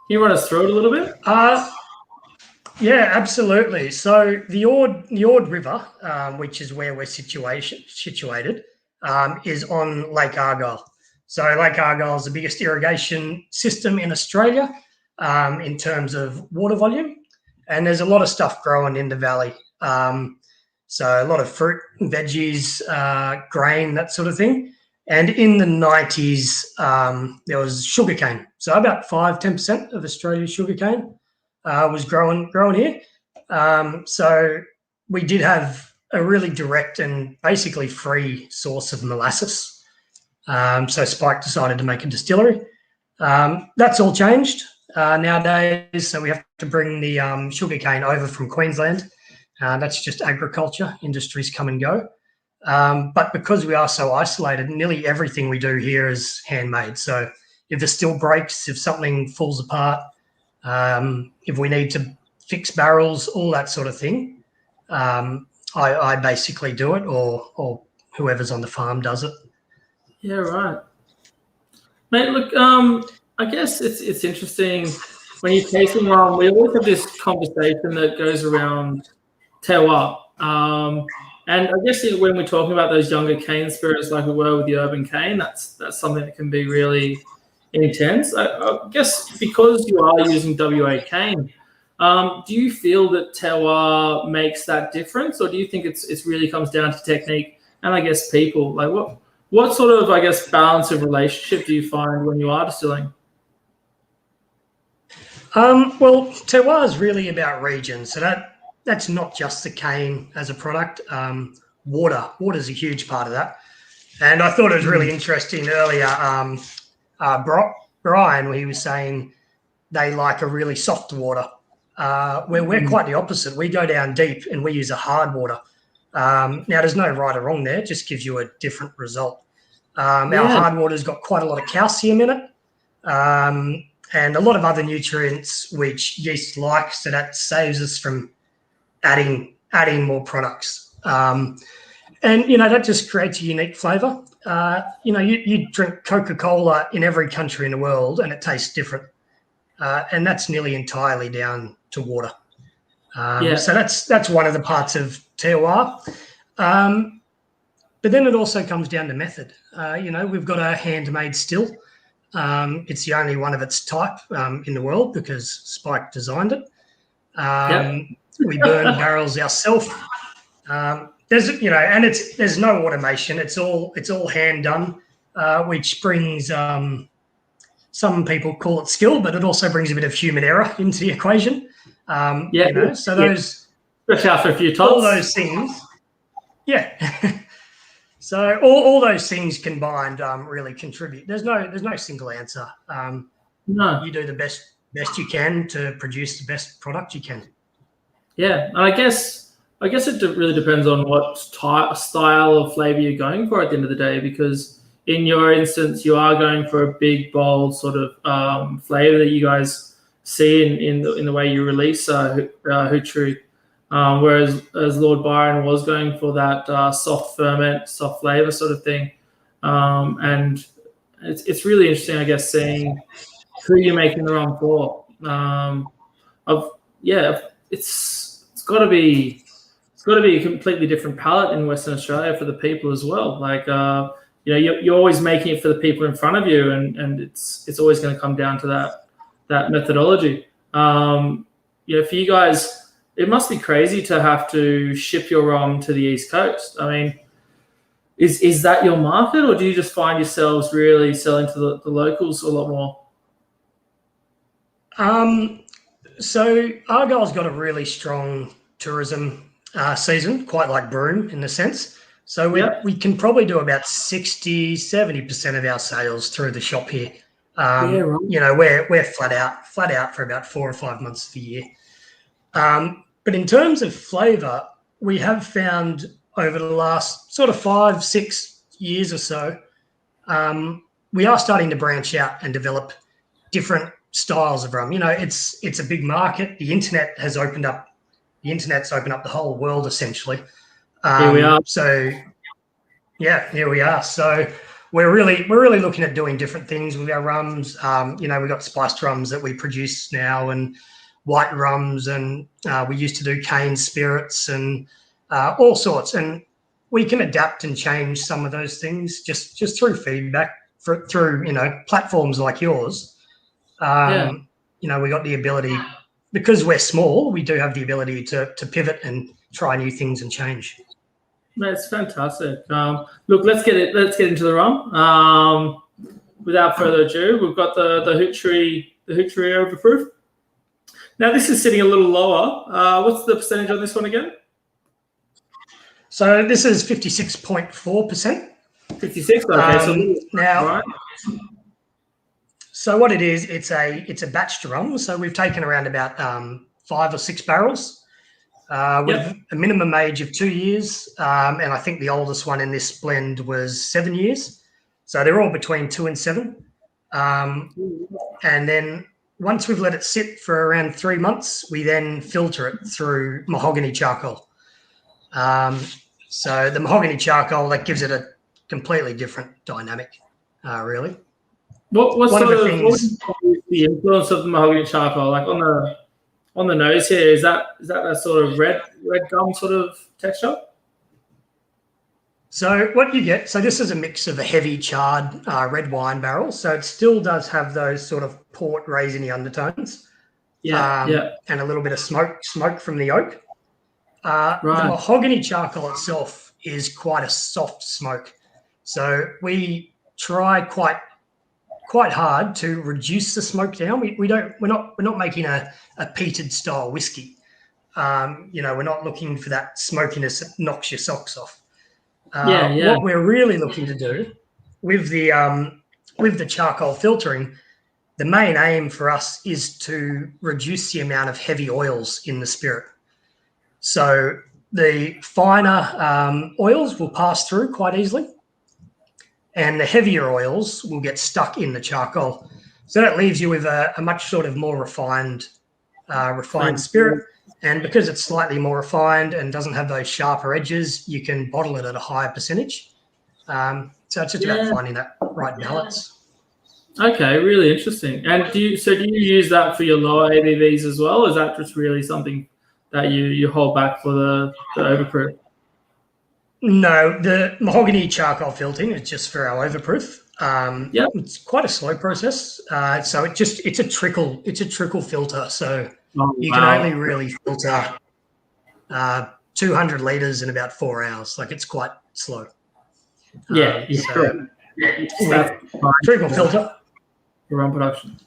S1: you run us through it a little bit?
S6: Yeah, absolutely. So the Ord River, which is where we're situated, is on Lake Argyle. So Lake Argyle is the biggest irrigation system in Australia in terms of water volume, and there's a lot of stuff growing in the valley. So a lot of fruit, veggies, grain, that sort of thing. And in the 90s, there was sugarcane. So about 5-10% of Australia's sugarcane was growing here. So we did have a really direct and basically free source of molasses. So Spike decided to make a distillery. That's all changed nowadays. So we have to bring the sugarcane over from Queensland. That's just agriculture. Industries come and go. But because we are so isolated, nearly everything we do here is handmade. So if the still breaks, if something falls apart, if we need to fix barrels, all that sort of thing, I basically do it, or whoever's on the farm does it.
S1: Yeah, right. Mate, look, I guess it's interesting when you're tasting rum. We always have this conversation that goes around terroir. And I guess when we're talking about those younger cane spirits, like we were with the urban cane, that's something that can be really intense. I guess because you are using WA cane, do you feel that terroir makes that difference, or do you think it's really comes down to technique and I guess people? Like what sort of, I guess, balance of relationship do you find when you are distilling?
S6: Well, terroir is really about region. So that's not just the cane as a product. Water is a huge part of that. And I thought it was really interesting earlier. Brian, where he was saying they like a really soft water. Where we're quite the opposite. We go down deep and we use a hard water. Now, there's no right or wrong there. It just gives you a different result. Our hard water's got quite a lot of calcium in it. And a lot of other nutrients which yeast like, so that saves us from adding more products. And, that just creates a unique flavour. You drink Coca-Cola in every country in the world and it tastes different. And that's nearly entirely down to water. So that's one of the parts of terroir. But then it also comes down to method. We've got a handmade still. It's the only one of its type in the world because Spike designed it. We burn barrels ourselves. There's no automation. It's all hand done, which brings some people call it skill, but it also brings a bit of human error into the equation. So those,
S1: especially after a few times,
S6: all those things, So all those things combined really contribute. There's no single answer.
S1: No,
S6: you do the best you can to produce the best product you can.
S1: Yeah, and I guess it really depends on what style of flavor you're going for at the end of the day. Because in your instance, you are going for a big, bold sort of flavor that you guys see in the way you release Hoochery. Whereas Lord Byron was going for that soft ferment, soft flavor sort of thing. And it's really interesting, I guess, seeing who you're making the rum for. It's got to be a completely different palate in Western Australia for the people as well. Like you're always making it for the people in front of you, and it's always going to come down to that methodology. For you guys, it must be crazy to have to ship your rum to the East Coast. I mean, is that your market, or do you just find yourselves really selling to the locals a lot more?
S6: So Argyle's got a really strong tourism season, quite like Broome in a sense. So we can probably do about 60-70% of our sales through the shop here. We're flat out for about 4 or 5 months of the year. But in terms of flavour, we have found over the last sort of 5-6 years or so, we are starting to branch out and develop different styles of rum. It's a big market. The internet's opened up the whole world essentially.
S1: Here we are.
S6: So here we are. So we're really looking at doing different things with our rums. We've got spiced rums that we produce now and white rums, and we used to do cane spirits and all sorts. And we can adapt and change some of those things just through feedback, through platforms like yours. We got the ability, because we're small, we do have the ability to pivot and try new things and change.
S1: That's fantastic. Look, let's get into the rum. Without further ado, we've got the Hoochery Overproof. Now this is sitting a little lower. What's the percentage on this one again?
S6: So this is 56.4%.
S1: 56. Okay. So
S6: now,
S1: right.
S6: So what it is, it's a batched rum. So we've taken around about 5 or 6 barrels with a minimum age of 2 years, and I think the oldest one in this blend was 7 years. So they're all between 2 and 7. And then once we've let it sit for around 3 months, we then filter it through mahogany charcoal. So the mahogany charcoal, that gives it a completely different dynamic, really.
S1: What was the influence of the mahogany charcoal? Like on the nose here, is that a sort of red gum sort of texture?
S6: So what you get, so this is a mix of a heavy charred red wine barrel. So it still does have those sort of port raisiny undertones. And a little bit of smoke from the oak. The mahogany charcoal itself is quite a soft smoke. So we try quite hard to reduce the smoke down. We're not making a peated style whiskey. We're not looking for that smokiness that knocks your socks off. What we're really looking to do with the charcoal filtering, the main aim for us is to reduce the amount of heavy oils in the spirit. So the finer oils will pass through quite easily, and the heavier oils will get stuck in the charcoal. So that leaves you with a much sort of more refined spirit. And because it's slightly more refined and doesn't have those sharper edges, you can bottle it at a higher percentage. So it's just about finding that right balance.
S1: Okay, really interesting. And do you use that for your lower ABVs as well? Or is that just really something that you hold back for the overproof?
S6: No, the mahogany charcoal filtering is just for our overproof. It's quite a slow process. So it's a trickle filter. So you can only really filter 200 litres in about 4 hours. Like, it's quite slow. Trickle filter.
S1: Rum production.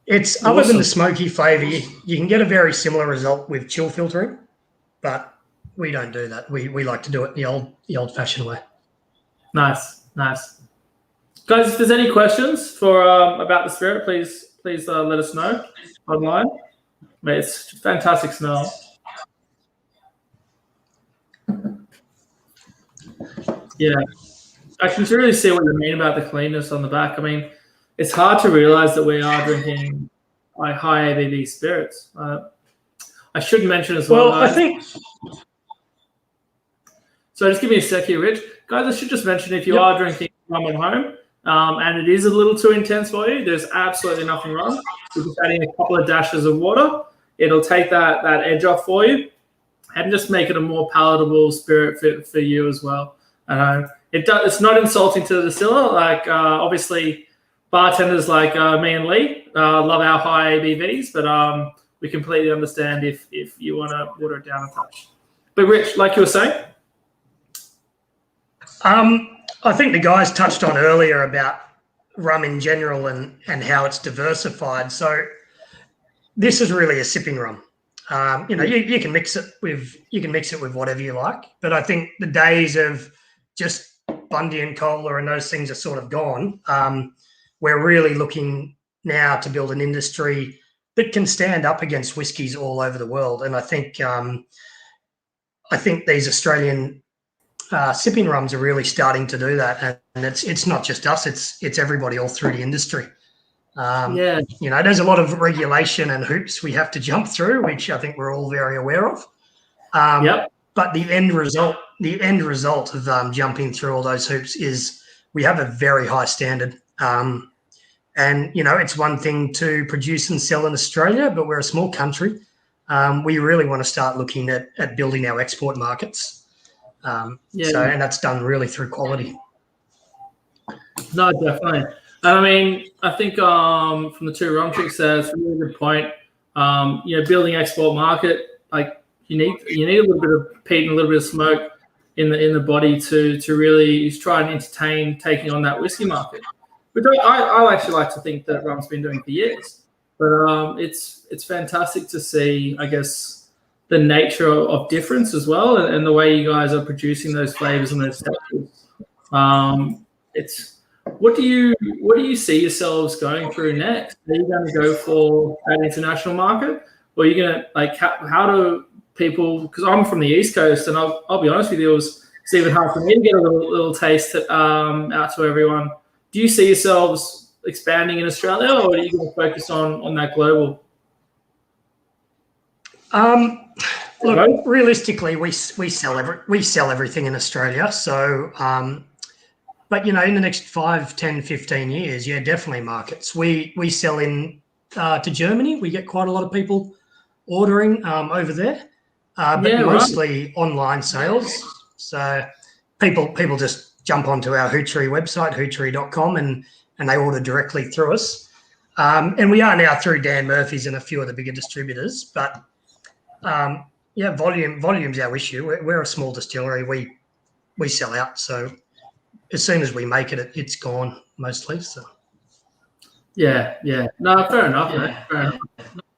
S6: It's awesome. Other than the smoky flavour, you can get a very similar result with chill filtering, but we don't do that. We like to do it the old-fashioned way.
S1: Nice. Guys, if there's any questions for about the spirit, please let us know online. Mate, it's fantastic smell. Yeah, I can really see what you mean about the cleanness on the back. I mean, it's hard to realize that we are drinking high ABV spirits. I should mention as well.
S6: Well, I think.
S1: So just give me a sec here, Rich. Guys, I should just mention, if you are drinking rum at home and it is a little too intense for you, there's absolutely nothing wrong. You're just adding a couple of dashes of water. It'll take that edge off for you and just make it a more palatable spirit for you as well. It's not insulting to the distiller. Like, obviously, bartenders like me and Lee love our high ABVs, but we completely understand if you want to water it down a touch. But Rich, like you were saying?
S6: I think the guys touched on earlier about rum in general and how it's diversified. So this is really a sipping rum. You can mix it with whatever you like, but I think the days of just Bundy and Cola and those things are sort of gone. We're really looking now to build an industry that can stand up against whiskies all over the world, and I think these Australian sipping rums are really starting to do that, and it's not just us; it's everybody all through the industry. There's a lot of regulation and hoops we have to jump through, which I think we're all very aware of. But the end result of jumping through all those hoops is we have a very high standard. And it's one thing to produce and sell in Australia, but we're a small country. We really want to start looking at building our export markets. And that's done really through quality.
S1: No, definitely. I mean, I think from the two rum chicks there, it's a really good point. Building export market, like you need a little bit of peat and a little bit of smoke in the body to really try and entertain taking on that whiskey market, which I actually like to think that rum's been doing for years. But it's fantastic to see, I guess, the nature of difference as well, and the way you guys are producing those flavors and those textures. It's what do you see yourselves going through next? Are you going to go for an international market, or are you going to how do people? Because I'm from the East Coast, and I'll be honest with you, it's even hard for me to get a little taste out to everyone. Do you see yourselves expanding in Australia, or are you going to focus on that global?
S6: Look, realistically, we sell everything in Australia. So, but in the next 5, 10, 15 years, yeah, definitely markets. We sell in to Germany. We get quite a lot of people ordering over there, but mostly online sales. So people just jump onto our Hoochery website, hoochery.com, and they order directly through us. And we are now through Dan Murphy's and a few of the bigger distributors. But volume's our issue. We're a small distillery. We sell out. So as soon as we make it, it's gone mostly. So
S1: yeah. No, fair enough. Fair enough.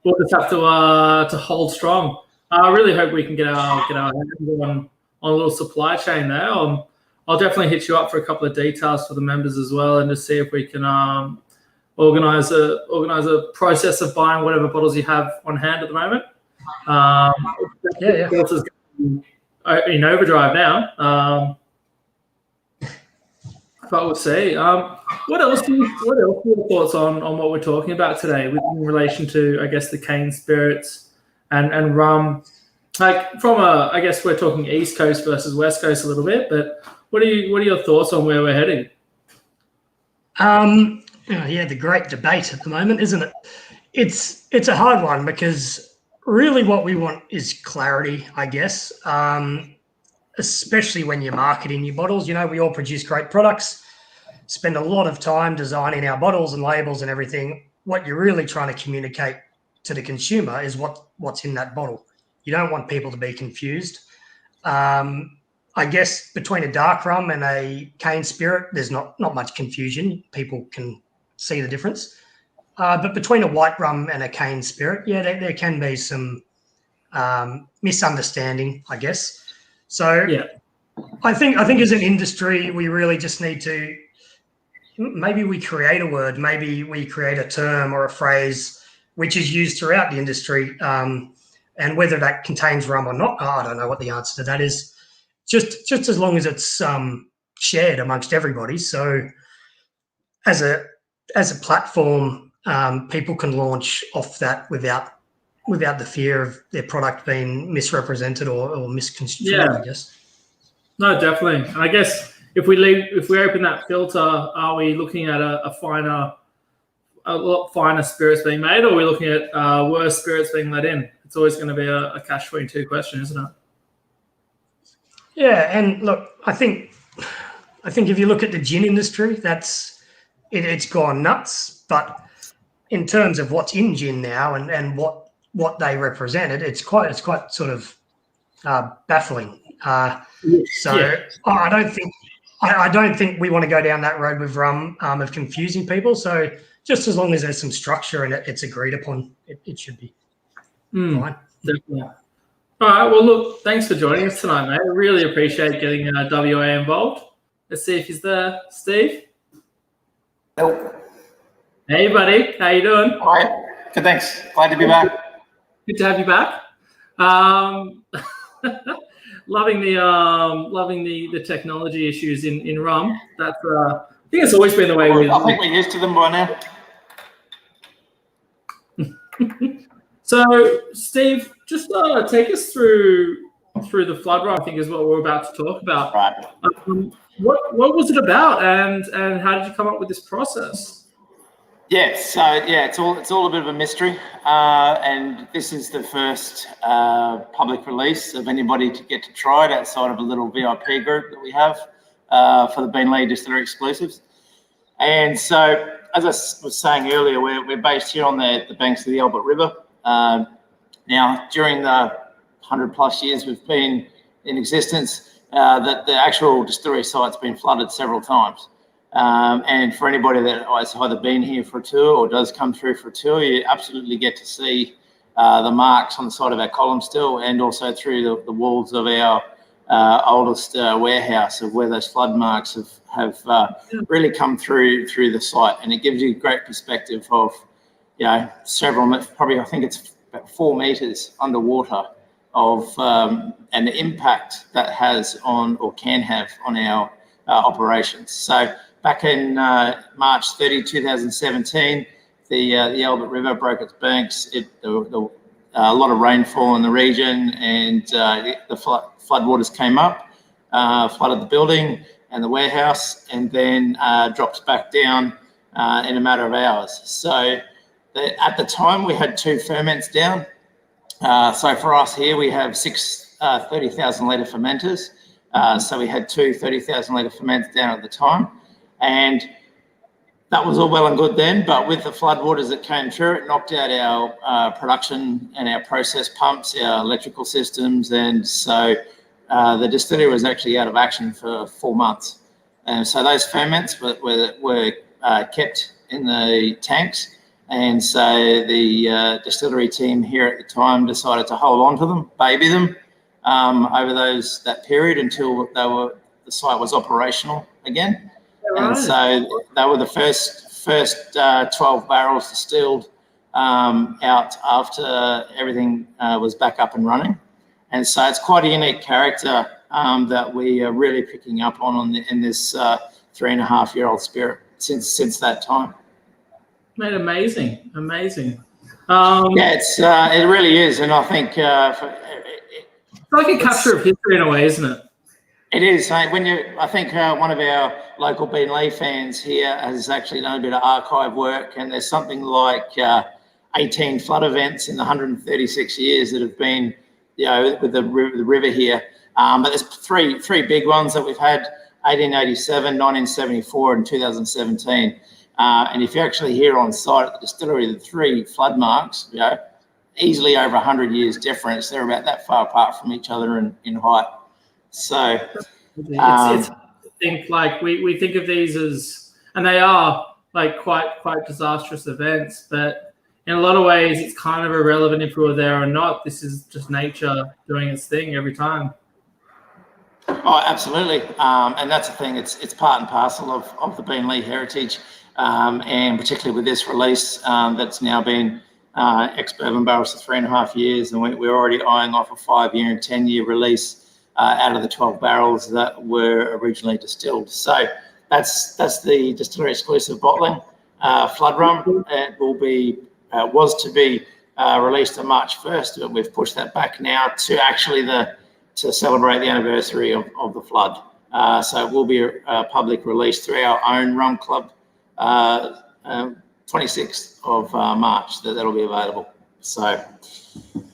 S1: We'll just have to hold strong. I really hope we can get our hands on a little supply chain there. I'll definitely hit you up for a couple of details for the members as well, and just see if we can organize a process of buying whatever bottles you have on hand at the moment. In overdrive now, but we'll see. What else are your thoughts on what we're talking about today in relation to, I guess, the cane spirits and rum? I guess we're talking East Coast versus West Coast a little bit, but what are your thoughts on where we're heading?
S6: The great debate at the moment, isn't it? It's a hard one because really what we want is clarity, I guess, especially when you're marketing your bottles. We all produce great products, spend a lot of time designing our bottles and labels and everything. What you're really trying to communicate to the consumer is what's in that bottle. You don't want people to be confused. I guess between a dark rum and a cane spirit, there's not much confusion. People can see the difference. But between a white rum and a cane spirit, there can be some misunderstanding, I guess. So I think as an industry, we really just need to, maybe we create a word, maybe we create a term or a phrase which is used throughout the industry. And whether that contains rum or not, I don't know what the answer to that is. Just as long as it's shared amongst everybody. So as a platform, people can launch off that without the fear of their product being misrepresented or misconstrued, I guess.
S1: No, definitely. I guess if we open that filter, are we looking at a lot finer spirits being made, or are we looking at worse spirits being let in? It's always going to be a catch-22 question, isn't it?
S6: Yeah, and look, I think if you look at the gin industry, it's gone nuts. But in terms of what's in gin now and what they represented, it's quite sort of baffling. I don't think we want to go down that road with rum of confusing people. So just as long as there's some structure and it's agreed upon, it should be fine.
S1: Definitely. All right. Well, look, thanks for joining us tonight, mate. I really appreciate getting WA involved. Let's see if he's there. Steve?
S5: Hello.
S1: Hey, buddy. How you doing?
S5: All right. Good, thanks. Glad to be back.
S1: Good to have you back. Loving the technology issues in rum. That's I think it's always been the way.
S5: I think we're used to them by now.
S1: So, Steve, just take us through the flood rum, I think is what we're about to talk about.
S5: Right.
S1: What was it about, and how did you come up with this process?
S5: It's all a bit of a mystery, and this is the first public release of anybody to get to try it outside of a little VIP group that we have for the Beenleigh Distillery exclusives. And so, as I was saying earlier, we're based here on the banks of the Albert River. Now, during the 100 plus years we've been in existence, that the actual distillery site's been flooded several times. And for anybody that has either been here for a tour or does come through for a tour, you absolutely get to see the marks on the side of our column still, and also through the walls of our oldest warehouse of where those flood marks have really come through the site. And it gives you a great perspective of, you know, probably I think it's about 4 meters underwater of and the impact that has on, or can have on, our operations. So back in March 30, 2017, the Albert River broke its banks. A lot of rainfall in the region, and the floodwaters came up, flooded the building and the warehouse, and then dropped back down in a matter of hours. So at the time, we had 2 ferments down. So for us here, we have 6 30,000 litre fermenters. So we had 2 30,000 litre ferments down at the time. And that was all well and good then, but with the floodwaters that came through, it knocked out our production and our process pumps, our electrical systems, and so the distillery was actually out of action for 4 months. And so those ferments were kept in the tanks, and so the distillery team here at the time decided to hold on to them, baby them, over that period until the site was operational again. And so they were the first 12 barrels distilled out after everything was back up and running. And so it's quite a unique character that we are really picking up on in this 3.5-year-old spirit since that time.
S1: Mate, amazing.
S5: Yeah, it really is, and I think
S1: it's like a capture of history in a way, isn't it?
S5: It is. I think one of our local Beenleigh fans here has actually done a bit of archive work, and there's something like 18 flood events in the 136 years that have been, you know, with the river here. But there's three big ones that we've had: 1887, 1974, and 2017. And if you're actually here on site at the distillery, the 3 flood marks, you know, easily over 100 years difference. They're about that far apart from each other in height. So
S1: it's think like we think of these as, and they are like quite disastrous events, but in a lot of ways it's kind of irrelevant if we were there or not. This is just nature doing its thing every time.
S5: Oh, absolutely. And that's the thing, it's part and parcel of the Beenleigh heritage, and particularly with this release that's now been ex-bourbon barrels for 3.5 years, and we're already eyeing off a 5-year and 10-year release out of the 12 barrels that were originally distilled. So that's the distillery exclusive bottling flood rum. It was to be released on March 1st, but we've pushed that back now to actually to celebrate the anniversary of the flood. So it will be a public release through our own rum club, 26th of March. That'll be available. So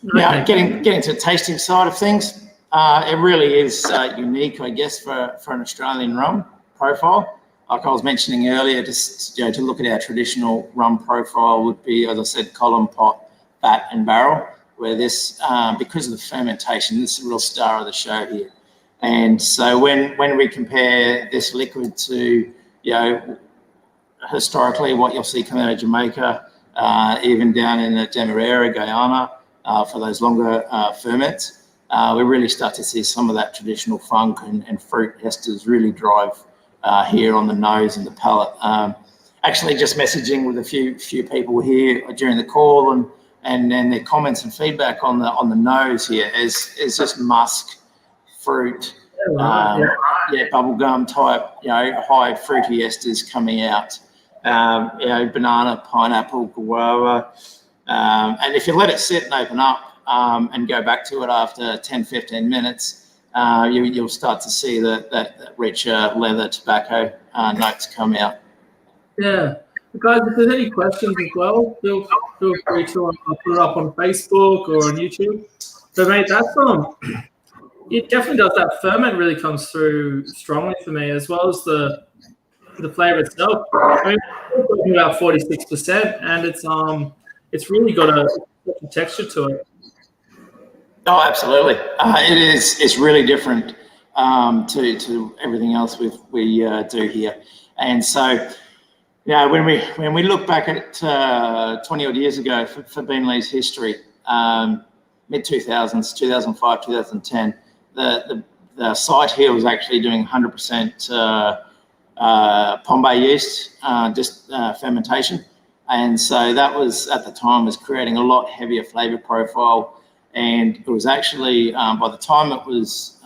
S5: now getting to the tasting side of things. It really is unique, I guess, for an Australian rum profile. Like I was mentioning earlier, just to look at our traditional rum profile would be, as I said, column, pot, vat, and barrel. Where this, because of the fermentation, this is the real star of the show here. And so when we compare this liquid to, historically what you'll see coming out of Jamaica, even down in the Demerara, Guyana, for those longer ferments. We really start to see some of that traditional funk and fruit esters really drive here on the nose and the palate. Actually, just messaging with a few people here during the call, and then their comments and feedback on the nose here is just musk, fruit, bubblegum type, high fruity esters coming out. Banana, pineapple, guava, and if you let it sit and open up. And go back to it after 10-15 minutes, you'll start to see that richer leather tobacco notes come out.
S1: Yeah. Guys, if there's any questions as well, feel free to put it up on Facebook or on YouTube. So, mate, that's it definitely does. That ferment really comes through strongly for me, as well as the flavour itself. I mean, we're talking about 46%, and it's really got a texture to it.
S5: Oh, absolutely. It is. It's really different to everything else we do here. And so, when we look back at 20 odd years ago for Beanley's history, mid 2000s, 2005, 2010, the site here was actually doing 100% Pombe yeast fermentation. And so that was, at the time, was creating a lot heavier flavor profile. And it was actually, by the time it was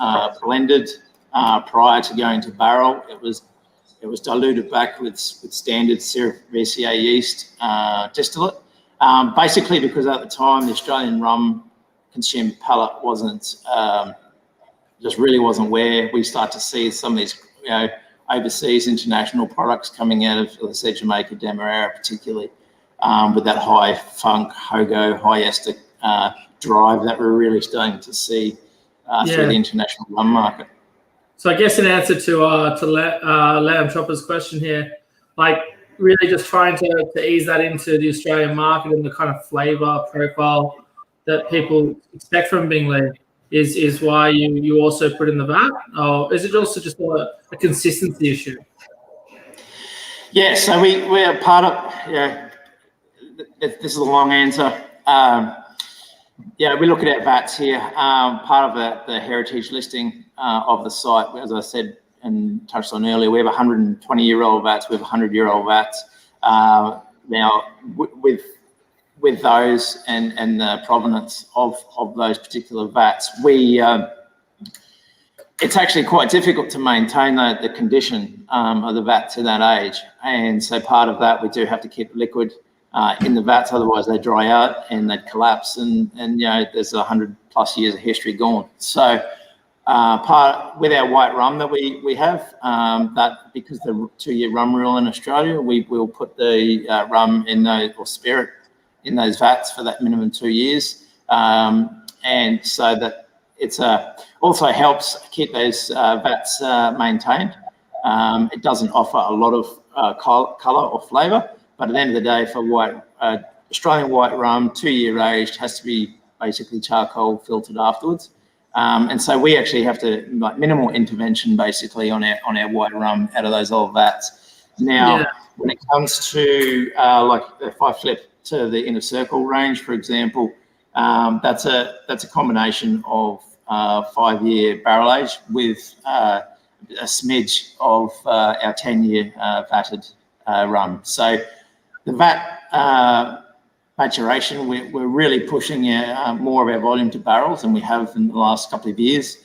S5: blended prior to going to barrel, it was diluted back with standard VCA yeast distillate. Basically because at the time, the Australian rum consumer palate really wasn't where we start to see some of these, overseas international products coming out of, let's say, Jamaica, Demerara particularly, with that high funk, hogo, high ester drive that we're really starting to see through the international rum market.
S1: So I guess in answer to Lamb Chopper's question here, like really just trying to ease that into the Australian market and the kind of flavour profile that people expect from Beanley is why you also put in the vat, or is it also just a consistency issue?
S5: Yeah, so we're part of, this is a long answer. We look at our vats here. Part of the heritage listing of the site, as I said and touched on earlier, we have 120-year-old vats, we have 100-year-old vats. Now, with those and the provenance of those particular vats, it's actually quite difficult to maintain the condition of the vat to that age. And so part of that, we do have to keep liquid in the vats, otherwise they dry out and they'd collapse, and there's 100+ years of history gone. So with our white rum that we have, that because the 2-year rum rule in Australia, we will put the rum in those, or spirit in those vats for that minimum 2 years, and so that it's also helps keep those vats maintained. It doesn't offer a lot of colour or flavour, but at the end of the day, for Australian white rum, 2-year aged, has to be basically charcoal filtered afterwards. And so we actually have to, like, minimal intervention basically on our white rum out of those old vats. Now, when it comes to like if I flip to the Inner Circle range, for example, that's a combination of 5-year barrel age with a smidge of our 10-year vatted rum. So the vat maturation, we're really pushing more of our volume to barrels than we have in the last couple of years.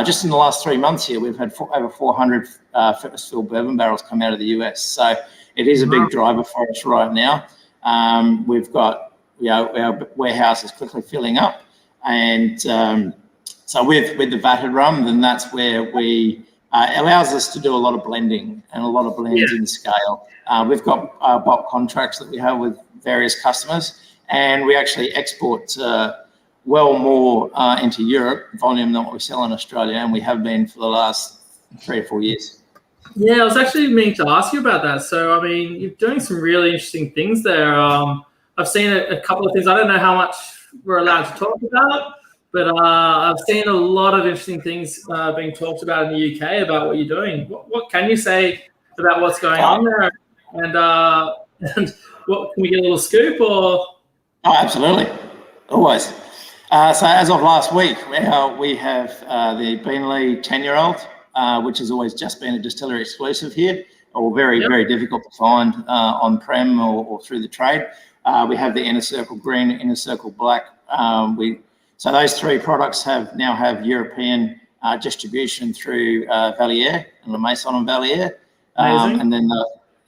S5: Just in the last 3 months here, we've had over 400 fitness-filled bourbon barrels come out of the US. So it is a big driver for us right now. We've got, our warehouse is quickly filling up, and so with the vatted rum, then that's where we allows us to do a lot of blending and a lot of blends in scale. We've got bulk contracts that we have with various customers, and we actually export well more into Europe volume than what we sell in Australia, and we have been for the last 3 or 4 years.
S1: Yeah, I was actually meaning to ask you about that. So, I mean, you're doing some really interesting things there. I've seen a couple of things. I don't know how much we're allowed to talk about, but I've seen a lot of interesting things being talked about in the UK about what you're doing. What can you say about what's going on there? And what, can we get a little scoop or? Oh,
S5: absolutely, always. So as of last week, we have the Beanley 10-year-old, which has always just been a distillery exclusive here, or very difficult to find on-prem or through the trade. We have the Inner Circle Green, Inner Circle Black. So those 3 products now have European distribution through Valier and La Maison and Valier. And then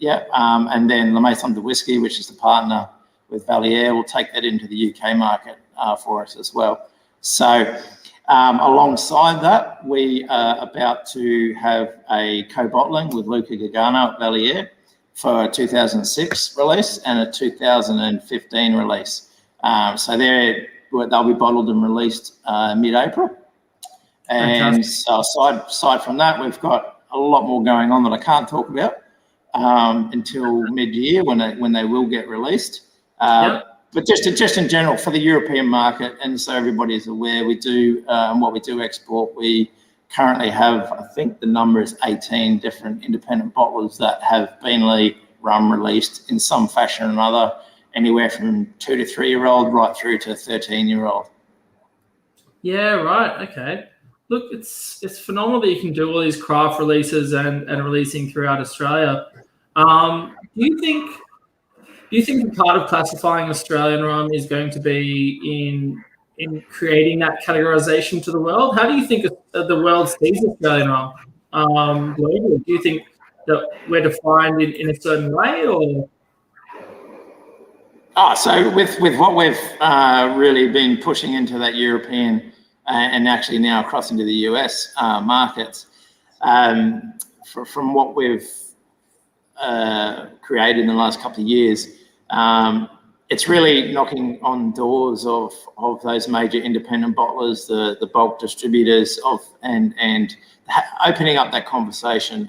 S5: and then La Maison de Whiskey, which is the partner with Valier, will take that into the UK market for us as well. So alongside that, we are about to have a co-bottling with Luca Gargano at Valier for a 2006 release and a 2015 release. So they'll be bottled and released mid-April. And so aside from that, we've got a lot more going on that I can't talk about until mid-year when they will get released. But But just in general for the European market, and so everybody is aware, we do what we do export. We currently have, I think the number is 18 different independent bottlers that have Beanley rum released in some fashion or another, anywhere from 2 to 3 year old right through to 13-year-old.
S1: Yeah, right. Okay. Look, it's phenomenal that you can do all these craft releases and releasing throughout Australia. Do you think part of classifying Australian rum is going to be in creating that categorization to the world? How do you think the world sees Australian rum globally? Do you think that we're defined in a certain way, or?
S5: So with what we've really been pushing into that European and actually now across into the US markets, from what we've created in the last couple of years, it's really knocking on doors of those major independent bottlers, the bulk distributors and opening up that conversation.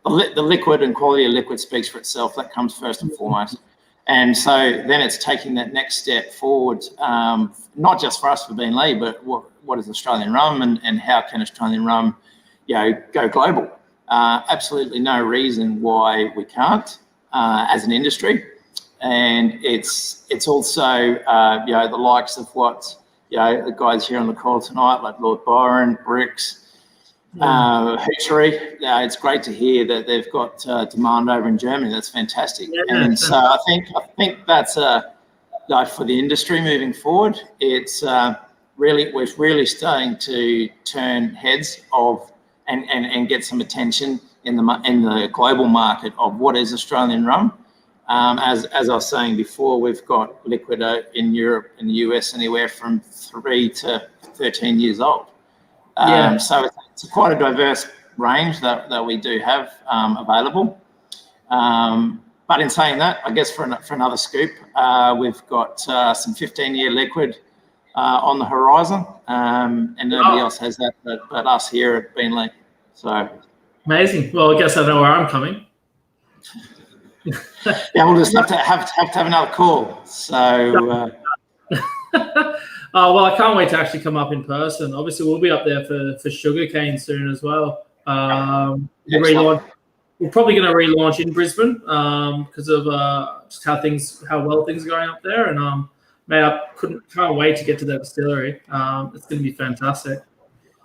S5: The liquid and quality of liquid speaks for itself. That comes first and foremost. And so then it's taking that next step forward, not just for us for Beanley, but what is Australian rum and how can Australian rum, go global? Absolutely no reason why we can't as an industry. And it's also, the likes of what, the guys here on the call tonight, like Lord Byron, Bricks, Hoochery. It's great to hear that they've got demand over in Germany. That's fantastic. Yeah, and so I think that's for the industry moving forward. It's we're really starting to turn heads of and get some attention in the global market of what is Australian rum. As I was saying before, we've got liquid in Europe and the US anywhere from 3 to 13 years old. So it's quite a diverse range that we do have available. But in saying that, I guess for another scoop, we've got some 15-year liquid on the horizon, and nobody else has that but us here at Beanley. So
S1: amazing. Well, I guess I know where I'm coming.
S5: Yeah, we'll just have to have another call. So.
S1: Well, I can't wait to actually come up in person. Obviously, we'll be up there for sugarcane soon as well. We're probably going to relaunch in Brisbane because of just how well things are going up there. And mate, I can't wait to get to that distillery. It's going to be fantastic.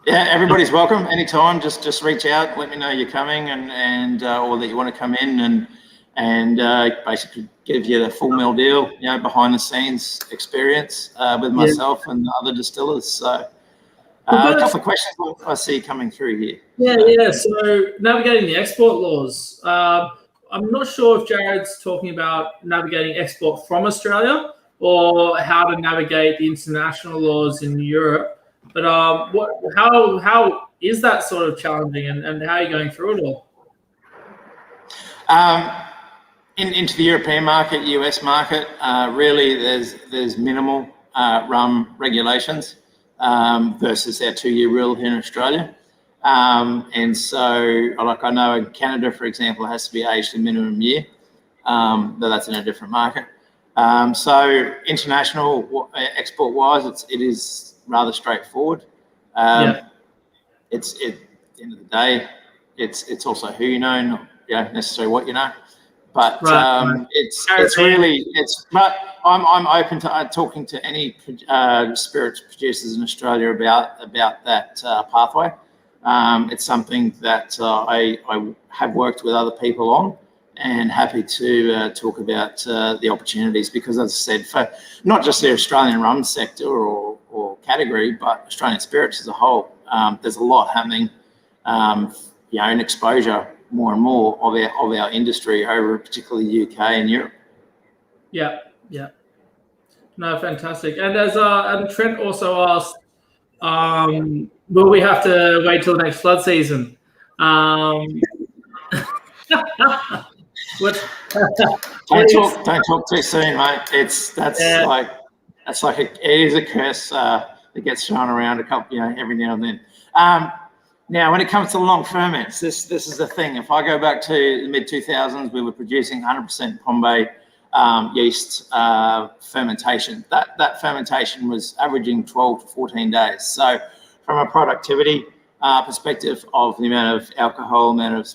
S5: Yeah, everybody's welcome anytime. Just reach out, let me know you're coming, and or that you want to come in and basically give you the full meal deal, behind the scenes experience with myself and other distillers. So a couple of questions I see coming through here.
S1: Yeah. So navigating the export laws. I'm not sure if Jared's talking about navigating export from Australia or how to navigate the international laws in Europe. But how is that sort of challenging, and how are you going through it all?
S5: Into the European market, US market, really there's minimal rum regulations versus our 2-year rule here in Australia. And so, like I know in Canada, for example, it has to be aged a minimum year, but that's in a different market. So international export-wise, it is rather straightforward. At the end of the day, it's also who you know, not necessarily what you know. But it's really. But I'm open to talking to any spirits producers in Australia about that pathway. It's something that I have worked with other people on, and happy to talk about the opportunities, because, as I said, for not just the Australian rum sector or category, but Australian spirits as a whole, there's a lot happening. In exposure more and more of our industry over particularly the UK and Europe.
S1: Yeah. No, fantastic. And as and Trent also asked, will we have to wait till the next flood season?
S5: Don't talk too soon, mate. It is a curse that gets thrown around every now and then. Now, when it comes to long ferments, this is the thing. If I go back to the mid-2000s, we were producing 100% Bombay yeast fermentation. That fermentation was averaging 12 to 14 days. So from a productivity perspective of the amount of alcohol, amount of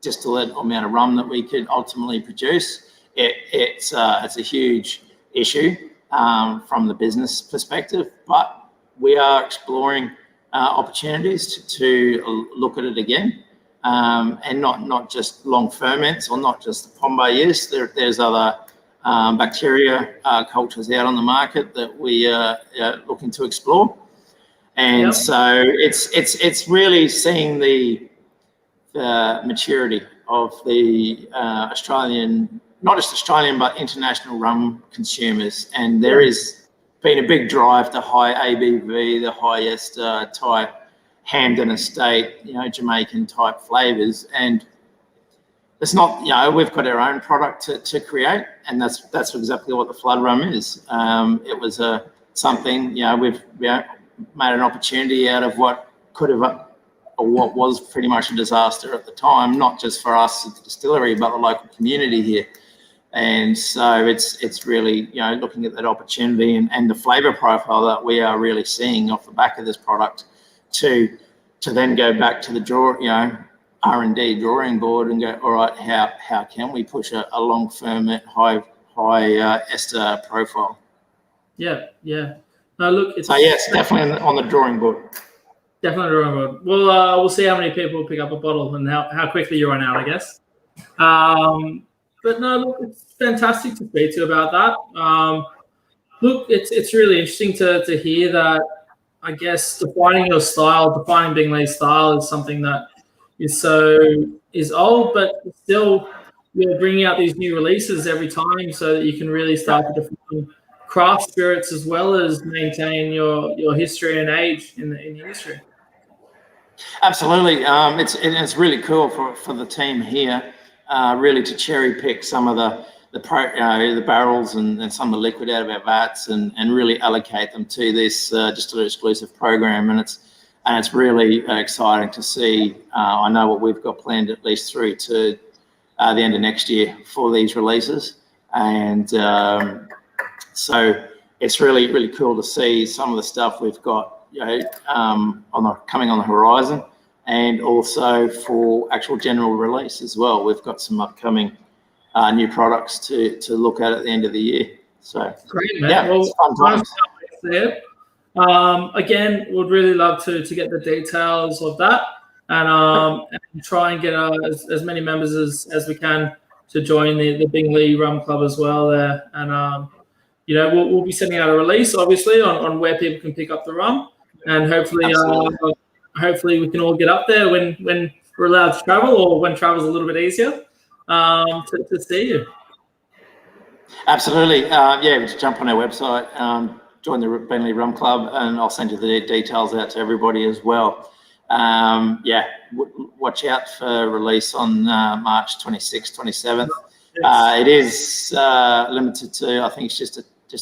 S5: distillate, or amount of rum that we could ultimately produce, it's a huge issue from the business perspective. But we are exploring opportunities to look at it again, and not just long ferments or not just the Pombo yeast. There's other bacteria cultures out on the market that we are looking to explore. And so it's really seeing the maturity of the Australian, not just Australian, but international rum consumers. And there is been a big drive to high ABV, the highest type Hampden estate, Jamaican type flavors. And it's not, we've got our own product to create, and that's exactly what the Flood Rum is. It was something, we've made an opportunity out of what could have, or what was pretty much a disaster at the time, not just for us at the distillery, but the local community here. And so it's really, looking at that opportunity and the flavour profile that we are really seeing off the back of this product to then go back to the R&D drawing board and go, all right, how can we push a long ferment, high ester profile?
S1: Yeah. No, look, it's
S5: it's definitely on the drawing board.
S1: Definitely the drawing board. We'll see how many people pick up a bottle and how quickly you run out, I guess. But no, look, it's fantastic to speak to you about that. Look, it's really interesting to hear that. I guess defining your style, defining Bing Lee's style is something that is old, but still you're bringing out these new releases every time so that you can really start to define craft spirits as well as maintain your history and age in the industry.
S5: Absolutely. It's really cool for the team here, really to cherry pick some of the barrels and some of the liquid out of our vats and really allocate them to this distiller exclusive program. And it's really exciting to see. I know what we've got planned at least through to the end of next year for these releases. And so it's really, really cool to see some of the stuff we've got coming on the horizon, and also for actual general release as well. We've got some upcoming new products to look at the end of the year. So
S1: great, man. Well,
S5: it's fun times.
S1: Again, would really love to get the details of that and try and get as many members as we can to join the Bing Lee Rum Club as well there. And we'll be sending out a release obviously on where people can pick up the rum, and hopefully we can all get up there when we're allowed to travel, or when travel's a little bit easier, to see you.
S5: Absolutely. Just jump on our website, join the Bing Lee Rum Club, and I'll send you the details out to everybody as well. Watch out for release on March 26th, 27th. It is limited to, I think it's just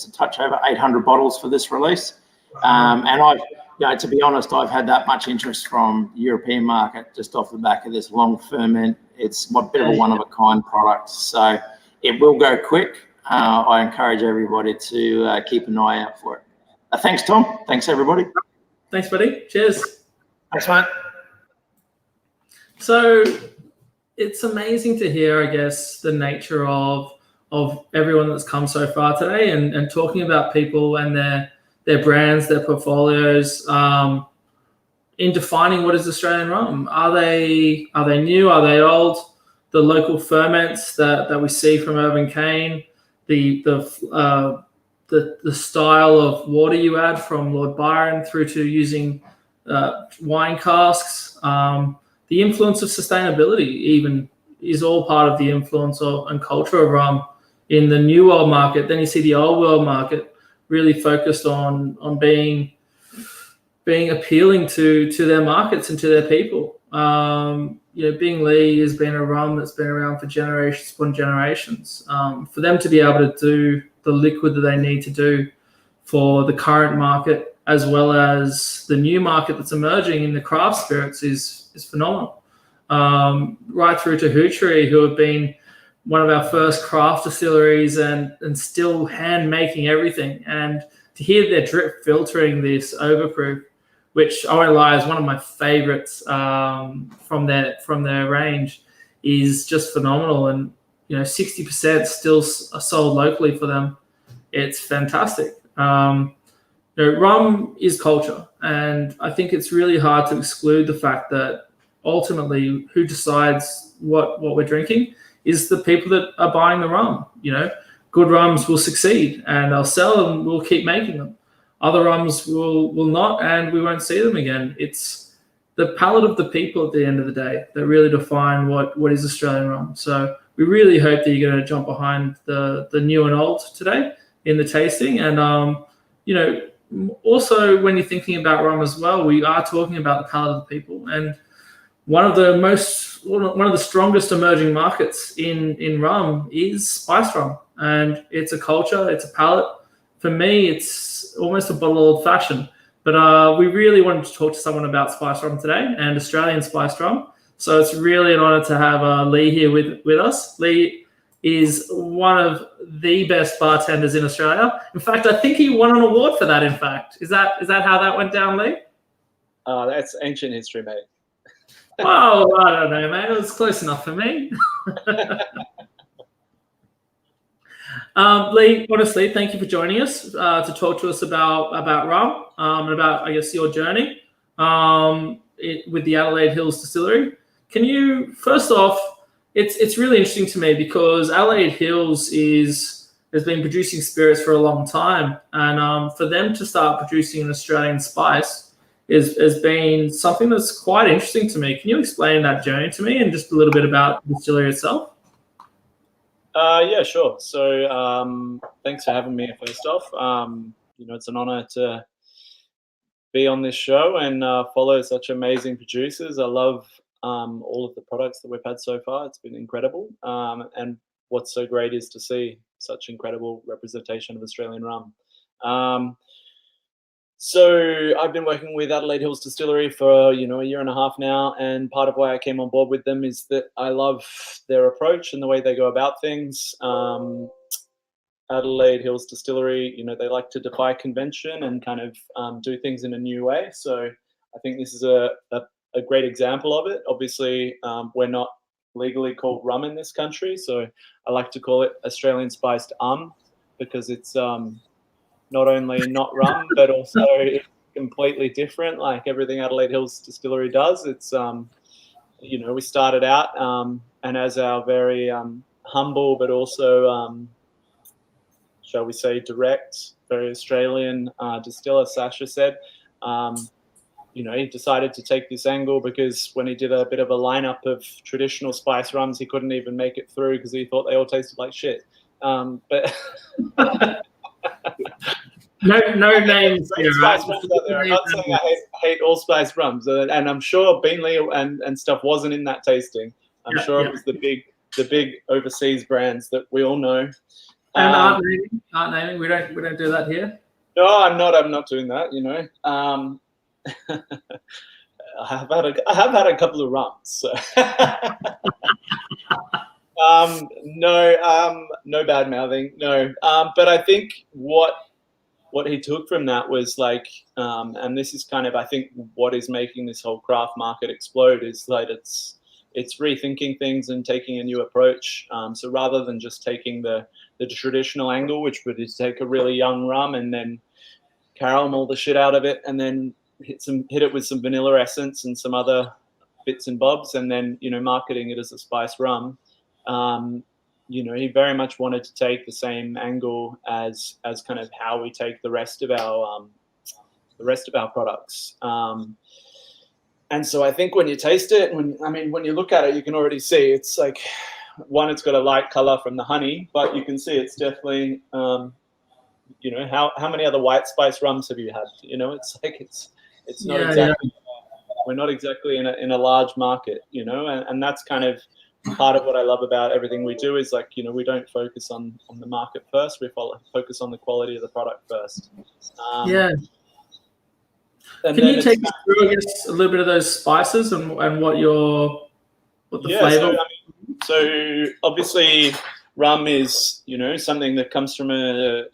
S5: a touch over 800 bottles for this release. And to be honest, I've had that much interest from the European market just off the back of this long ferment. It's a bit of a one-of-a-kind product, so it will go quick. I encourage everybody to keep an eye out for it. Thanks, Tom. Thanks, everybody.
S1: Thanks, buddy. Cheers.
S5: Thanks, mate.
S1: So it's amazing to hear, I guess, the nature of everyone that's come so far today, and talking about people and their brands, their portfolios, in defining what is Australian rum. Are they new? Are they old? The local ferments that we see from Urban Cane, the style of water you add from Lord Byron through to using wine casks, the influence of sustainability even is all part of the influence and culture of rum in the new world market. Then you see the old world market really focused on being appealing to their markets and to their people. Bing Lee has been a rum that's been around for generations upon generations. For them to be able to do the liquid that they need to do for the current market, as well as the new market that's emerging in the craft spirits, is phenomenal. Right through to Hoochery, who have been one of our first craft distilleries and still hand making everything. And to hear their drip filtering this overproof, which I won't lie is one of my favorites from their range, is just phenomenal. And 60% still are sold locally for them. It's fantastic. Rum is culture, and I think it's really hard to exclude the fact that ultimately who decides what we're drinking is the people that are buying the rum. Good rums will succeed and they'll sell and we'll keep making them. Other rums will not, and we won't see them again. It's the palate of the people at the end of the day that really define what is Australian rum. So we really hope that you're going to jump behind the new and old today in the tasting. And also when you're thinking about rum as well, we are talking about the palate of the people. And one of the strongest emerging markets in rum is spice rum, and it's a culture, it's a palate. For me, it's almost a bottle of old fashioned. But we really wanted to talk to someone about spice rum today and Australian spiced rum. So it's really an honor to have Lee here with us. Lee is one of the best bartenders in Australia. In fact, I think he won an award for that, in fact. Is that how that went down, Lee?
S2: That's ancient history, mate.
S1: Oh, I don't know, man. It was close enough for me. Lee, honestly, thank you for joining us to talk to us about rum and about, I guess, your journey with the Adelaide Hills Distillery. Can you, first off, it's really interesting to me because Adelaide Hills has been producing spirits for a long time, and for them to start producing an Australian spice has been something that's quite interesting to me. Can you explain that journey to me and just a little bit about the distillery itself?
S2: Yeah, sure. So thanks for having me first off. It's an honor to be on this show and follow such amazing producers. I love all of the products that we've had so far. It's been incredible. And what's so great is to see such incredible representation of Australian rum. So I've been working with Adelaide Hills Distillery for a year and a half now, and part of why I came on board with them is that I love their approach and the way they go about things. Adelaide Hills Distillery, they like to defy convention and kind of do things in a new way. So I think this is a great example of it. Obviously, we're not legally called rum in this country, so I like to call it Australian spiced because it's not only not rum, but also completely different, like everything Adelaide Hills Distillery does. It's, we started out and as our very humble, but also, shall we say, direct, very Australian distiller, Sasha said, he decided to take this angle because when he did a bit of a lineup of traditional spice rums, he couldn't even make it through because he thought they all tasted like shit. But
S1: no names here, right?
S2: I'm not saying I hate all spice rums, and I'm sure Beanley and stuff wasn't in that tasting. I'm sure it was the big overseas brands that we all know.
S1: And aren't naming. We don't do that here.
S2: No, I'm not doing that. I have had a couple of rums. So. No bad mouthing, no. But I think what he took from that was like, and this is kind of, I think, what is making this whole craft market explode is that it's rethinking things and taking a new approach. So rather than just taking the traditional angle, which would take a really young rum and then caramel the shit out of it, and then hit it with some vanilla essence and some other bits and bobs, and then marketing it as a spice rum. He very much wanted to take the same angle as kind of how we take the rest of our products. And so I think when you taste it, when you look at it, you can already see it's like, one, it's got a light color from the honey, but you can see it's definitely, how many other white spice rums have you had? It's like it's not exactly. We're not exactly in a large market, and that's kind of part of what I love about everything we do is like, we don't focus on the market first. We focus on the quality of the product first.
S1: Can you take us through, I guess, a little bit of those spices and what the flavor?
S2: So obviously, rum is something that comes from a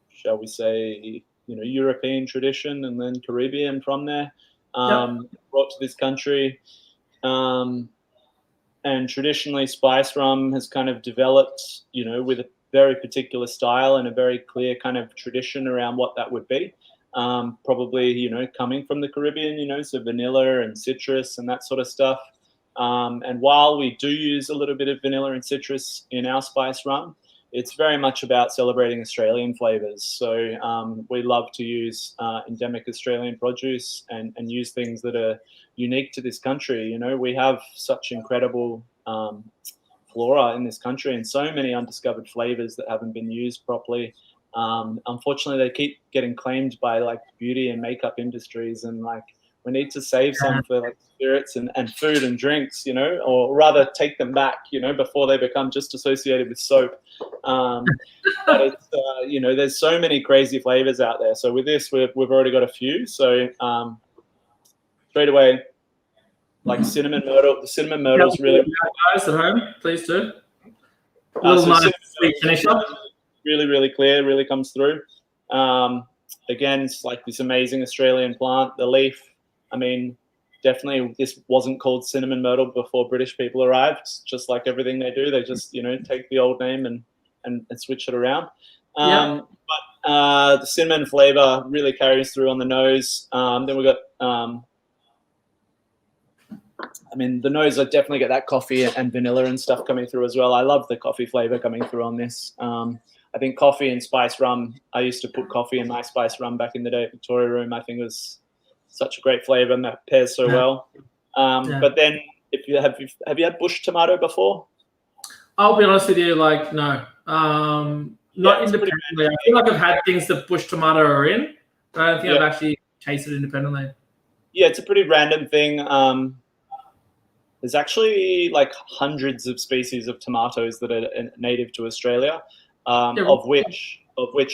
S2: shall we say European tradition, and then Caribbean from there, brought to this country. And traditionally, spice rum has kind of developed, with a very particular style and a very clear kind of tradition around what that would be. Probably, coming from the Caribbean, so vanilla and citrus and that sort of stuff. And while we do use a little bit of vanilla and citrus in our spice rum, it's very much about celebrating Australian flavors. So we love to use endemic Australian produce and use things that are unique to this country. We have such incredible flora in this country and so many undiscovered flavors that haven't been used properly. Unfortunately, they keep getting claimed by like beauty and makeup industries, and like we need to save some for like spirits and food and drinks, or rather take them back, before they become just associated with soap. But it's, there's so many crazy flavors out there. So with this, we've already got a few. So straight away, like cinnamon myrtle. The cinnamon myrtle is really
S1: guys at home, please do.
S2: so nice sweet finisher. Really, really clear. Really comes through. Again, it's like this amazing Australian plant. The leaf. I mean, definitely this wasn't called cinnamon myrtle before British people arrived. Just like everything they do, they just take the old name and switch it around. But the cinnamon flavor really carries through on the nose. Then we've got. The nose, I definitely get that coffee and vanilla and stuff coming through as well. I love the coffee flavor coming through on this. I think coffee and spice rum. I used to put coffee in my spice rum back in the day at Victoria Room. I think it was such a great flavor and that pairs so well. But then, if you have you had bush tomato before?
S1: I'll be honest with you, like no, not independently. I feel like I've had things that bush tomato are in, but I don't think I've actually tasted independently. Yeah,
S2: it's a pretty random thing. There's actually like hundreds of species of tomatoes that are native to Australia, of which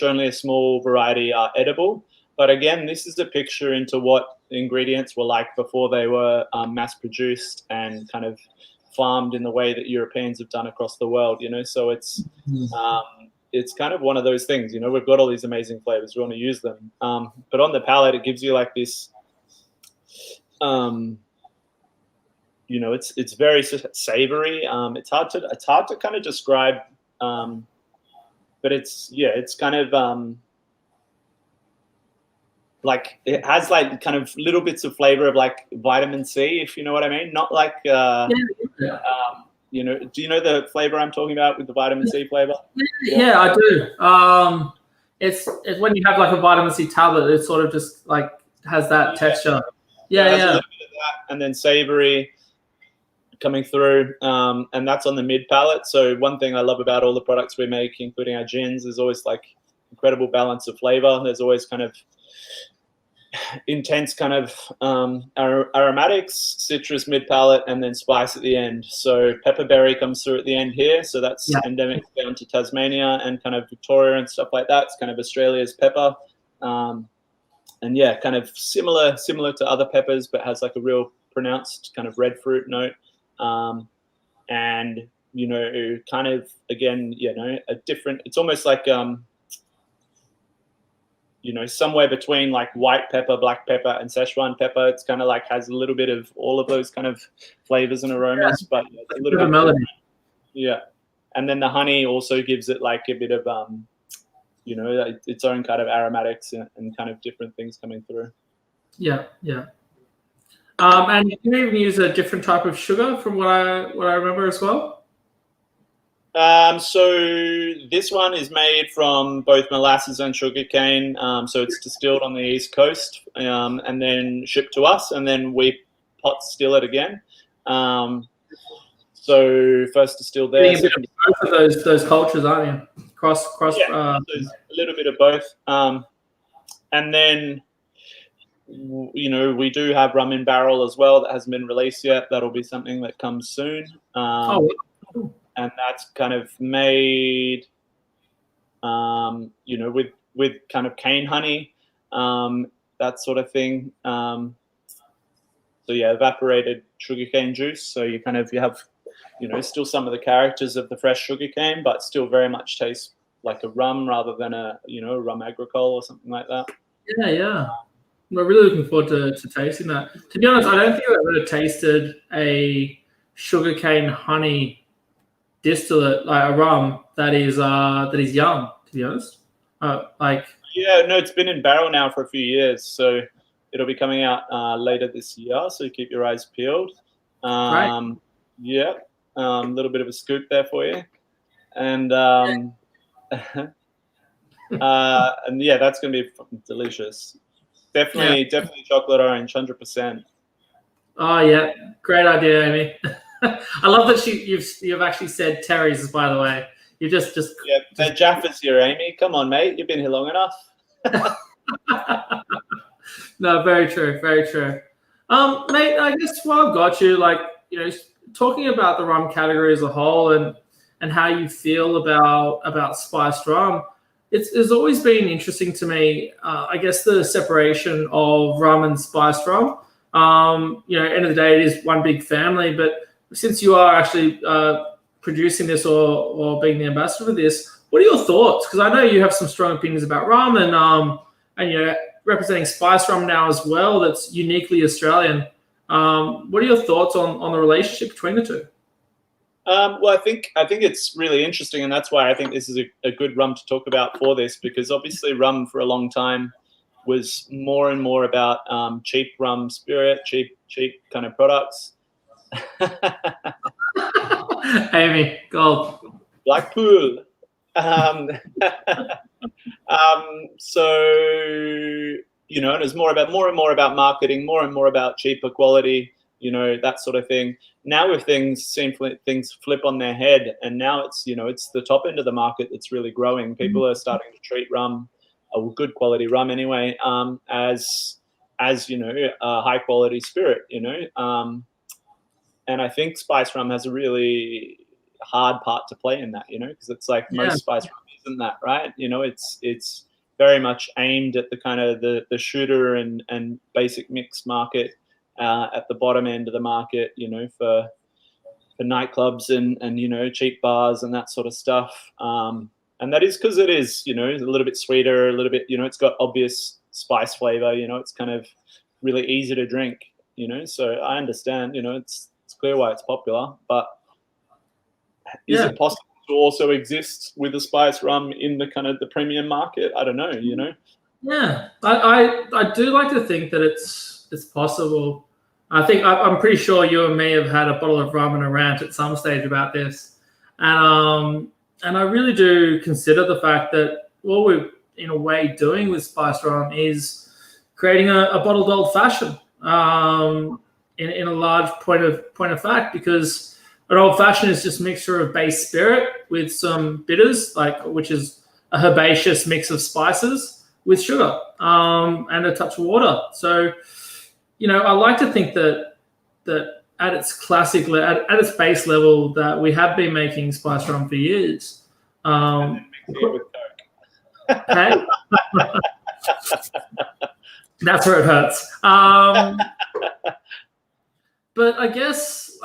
S2: only a small variety are edible. But again, this is a picture into what the ingredients were like before they were mass produced and kind of farmed in the way that Europeans have done across the world. So it's kind of one of those things. We've got all these amazing flavors. We want to use them, but on the palate, it gives you like this. It's very savory. It's hard to kind of describe, but it's kind of like it has like kind of little bits of flavor of like vitamin C, if you know what I mean. Not like do you know the flavor I'm talking about with the vitamin C flavor?
S1: Yeah, I do. It's when you have like a vitamin C tablet, it sort of just like has that texture. Yeah,
S2: it has a little bit of that, and then savory coming through, and that's on the mid palate. So one thing I love about all the products we make, including our gins, is always like incredible balance of flavor. There's always kind of intense kind of aromatics, citrus mid palate, and then spice at the end. So pepperberry comes through at the end here. So that's endemic down to Tasmania and kind of Victoria and stuff like that. It's kind of Australia's pepper. And yeah, kind of similar to other peppers, but has like a real pronounced kind of red fruit note. And kind of again, a different. It's almost like somewhere between like white pepper, black pepper, and Szechuan pepper. It's kind of like has a little bit of all of those kind of flavors and aromas, but it's a little bit melody. Yeah, and then the honey also gives it like a bit of its own kind of aromatics and kind of different things coming through.
S1: Yeah. And you can even use a different type of sugar from what I remember as well.
S2: So this one is made from both molasses and sugarcane. So it's distilled on the East Coast and then shipped to us, and then we pot still it again. So first distilled there.
S1: Both of those cultures, aren't you? Cross.
S2: Yeah, so a little bit of both. And then we do have rum in barrel as well that hasn't been released yet. That'll be something that comes soon. And that's kind of made, with kind of cane honey, that sort of thing. So yeah, evaporated sugarcane juice. So you have, still some of the characters of the fresh sugarcane, but still very much tastes like a rum rather than a rum agricole or something like that.
S1: Yeah. We're really looking forward to tasting that. To be honest, I don't think I've ever tasted a sugarcane honey distillate, like a rum that is young. To be honest,
S2: it's been in barrel now for a few years, so it'll be coming out later this year. So keep your eyes peeled.
S1: Right.
S2: Yeah, a little bit of a scoop there for you, and and yeah, that's gonna be delicious. Definitely chocolate orange, 100%.
S1: Oh yeah, great idea, Amy. I love that you've actually said Terry's, by the way. You just
S2: they're Jaffas here, Amy. Come on, mate. You've been here long enough.
S1: No, very true, very true. Mate, I guess while I've got you, talking about the rum category as a whole and how you feel about spiced rum, it's always been interesting to me. I guess the separation of rum and spiced rum. End of the day, it is one big family. But since you are actually producing this or being the ambassador for this, what are your thoughts? Because I know you have some strong opinions about rum and representing spice rum now as well. That's uniquely Australian. What are your thoughts on the relationship between the two?
S2: Well, I think it's really interesting, and that's why I think this is a good rum to talk about for this, because obviously rum for a long time was more and more about cheap rum spirit, cheap kind of products.
S1: Amy, gold.
S2: Blackpool. So it was more and more about marketing, more and more about cheaper quality, that sort of thing. Now with things flip on their head, and now it's the top end of the market that's really growing. People are starting to treat rum, good quality rum anyway, as a high quality spirit, and I think spice rum has a really hard part to play in that, because it's like most spice rum isn't that, right? It's very much aimed at the kind of the shooter and basic mix market, at the bottom end of the market, for nightclubs and cheap bars and that sort of stuff. And that is because it is, a little bit sweeter, a little bit, it's got obvious spice flavor, it's kind of really easy to drink, so I understand, it's clear why it's popular, but is it possible to also exist with a spice rum in the kind of the premium market? I don't know,
S1: Yeah, I do like to think that it's possible. I'm pretty sure you and me have had a bottle of rum and a rant at some stage about this, and I really do consider the fact that what we're in a way doing with spiced rum is creating a bottled old fashioned. In a large point of fact, because an old fashioned is just a mixture of base spirit with some bitters, which is a herbaceous mix of spices with sugar and a touch of water. So, I like to think that at its classic, at its base level, that we have been making spice rum for years.
S2: And then mix it with Coke.
S1: Okay? That's where it hurts. But I guess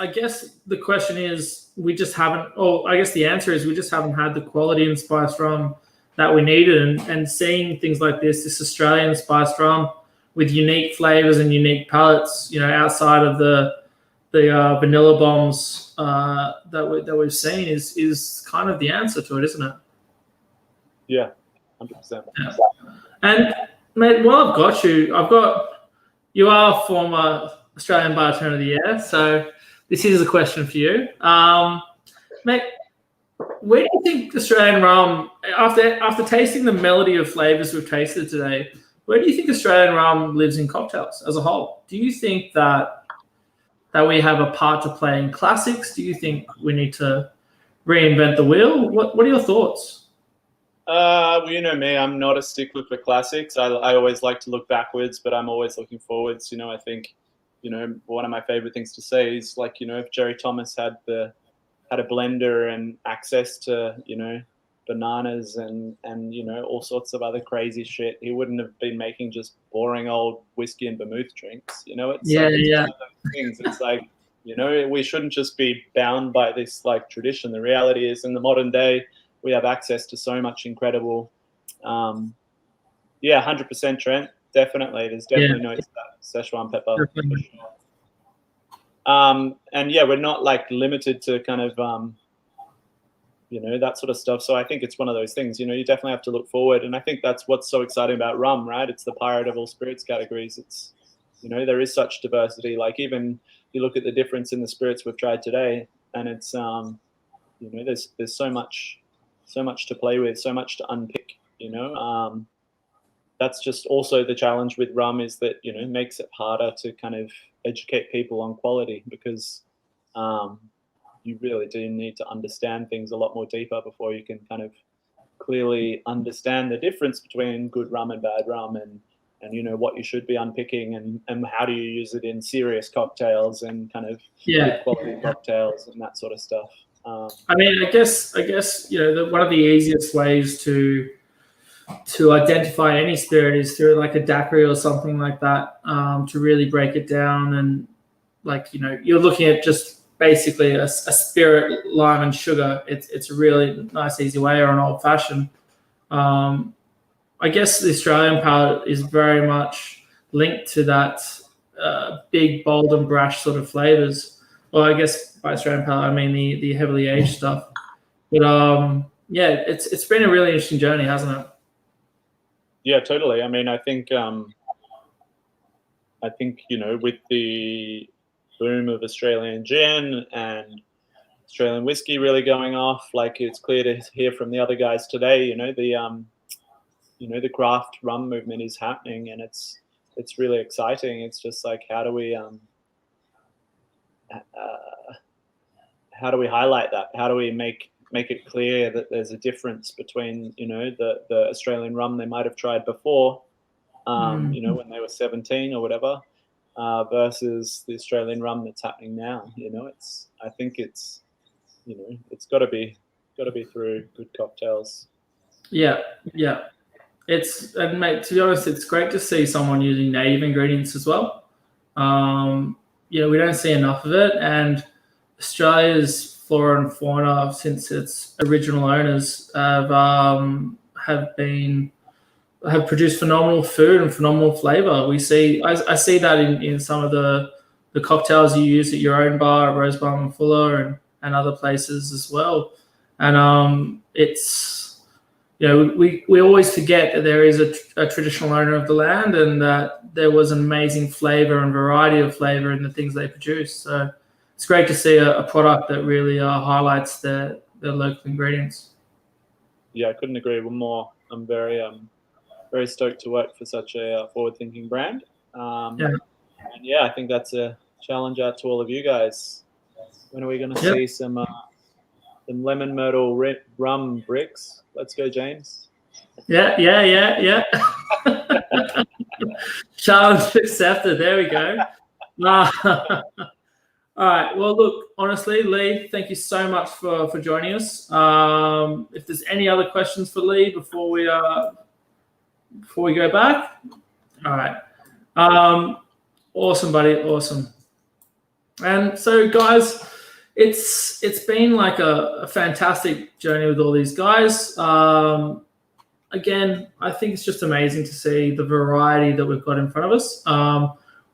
S1: the question is, we just haven't, or I guess the answer is we just haven't had the quality in spiced rum that we needed, and seeing things like this Australian spiced rum with unique flavors and unique palates, outside of the vanilla bombs that we've seen is kind of the answer to it, isn't it?
S2: Yeah, 100%.
S1: Yeah. And mate, while I've got you are former Australian Bartender of the Year, so this is a question for you, mate. Where do you think Australian rum, after tasting the melody of flavors we've tasted today, where do you think Australian rum lives in cocktails as a whole? Do you think that we have a part to play in classics? Do you think we need to reinvent the wheel? What are your thoughts?
S2: Well, you know me, I'm not a stickler for classics. I always like to look backwards, but I'm always looking forwards. I think, one of my favorite things to say is if Jerry Thomas had a blender and access to, bananas and all sorts of other crazy shit, he wouldn't have been making just boring old whiskey and vermouth drinks. It's
S1: yeah.
S2: It's one of those things. It's like You know, we shouldn't just be bound by this like tradition. The reality is, in the modern day, we have access to so much incredible. Yeah, 100% Trent. Definitely, there's definitely notes of that Szechuan pepper. For sure. And yeah, we're not like limited to kind of you know, that sort of stuff. So I think it's one of those things. You know, you definitely have to look forward, and I think that's what's so exciting about rum, right? It's the pirate of all spirits categories. It's, you know, there is such diversity. Like, even you look at the difference in the spirits we've tried today, and it's you know, there's so much to play with, so much to unpick. You know, that's just also the challenge with rum, is that, you know, it makes it harder to kind of educate people on quality, because you really do need to understand things a lot more deeper before you can kind of clearly understand the difference between good rum and bad rum, and you know, what you should be unpicking, and how do you use it in serious cocktails and kind of good quality cocktails and that sort of stuff.
S1: I mean, I guess you know, one of the easiest ways to identify any spirit is through like a daiquiri or something like that, to really break it down. And like, you know, you're looking at just basically a spirit, lime and sugar. It's a really nice, easy way, or an old fashioned. I guess the Australian palate is very much linked to that big, bold and brash sort of flavors. Well, I guess by Australian palate, I mean the heavily aged stuff. But yeah, it's been a really interesting journey, hasn't it?
S2: Yeah, totally. I mean, I think you know, with the boom of Australian gin and Australian whiskey really going off, like, it's clear to hear from the other guys today, you know, the craft rum movement is happening, and it's really exciting. It's just like, how do we highlight that? How do we make it clear that there's a difference between, you know, the Australian rum they might have tried before, you know, when they were 17 or whatever, versus the Australian rum that's happening now. You know, I think it's, you know, it's got to be through good cocktails.
S1: Yeah. And mate, to be honest, it's great to see someone using native ingredients as well. You know, we don't see enough of it, and Australia's flora and fauna, since its original owners, have produced phenomenal food and phenomenal flavor. I see that in some of the cocktails you use at your own bar at Rosebarn and Fuller and other places as well. And it's, you know, we always forget that there is a traditional owner of the land, and that there was an amazing flavor and variety of flavor in the things they produce. So it's great to see a product that really highlights the local ingredients.
S2: Yeah, I couldn't agree more. I'm very stoked to work for such a forward-thinking brand. And yeah, I think that's a challenge out to all of you guys. When are we going to see some lemon myrtle rum bricks? Let's go, James.
S1: Yeah. Challenge accepted. There we go. All right. Well, look, honestly, Lee, thank you so much for joining us. If there's any other questions for Lee before we go back. All right. Awesome, buddy. Awesome. And so, guys, it's been like a fantastic journey with all these guys. Again, I think it's just amazing to see the variety that we've got in front of us.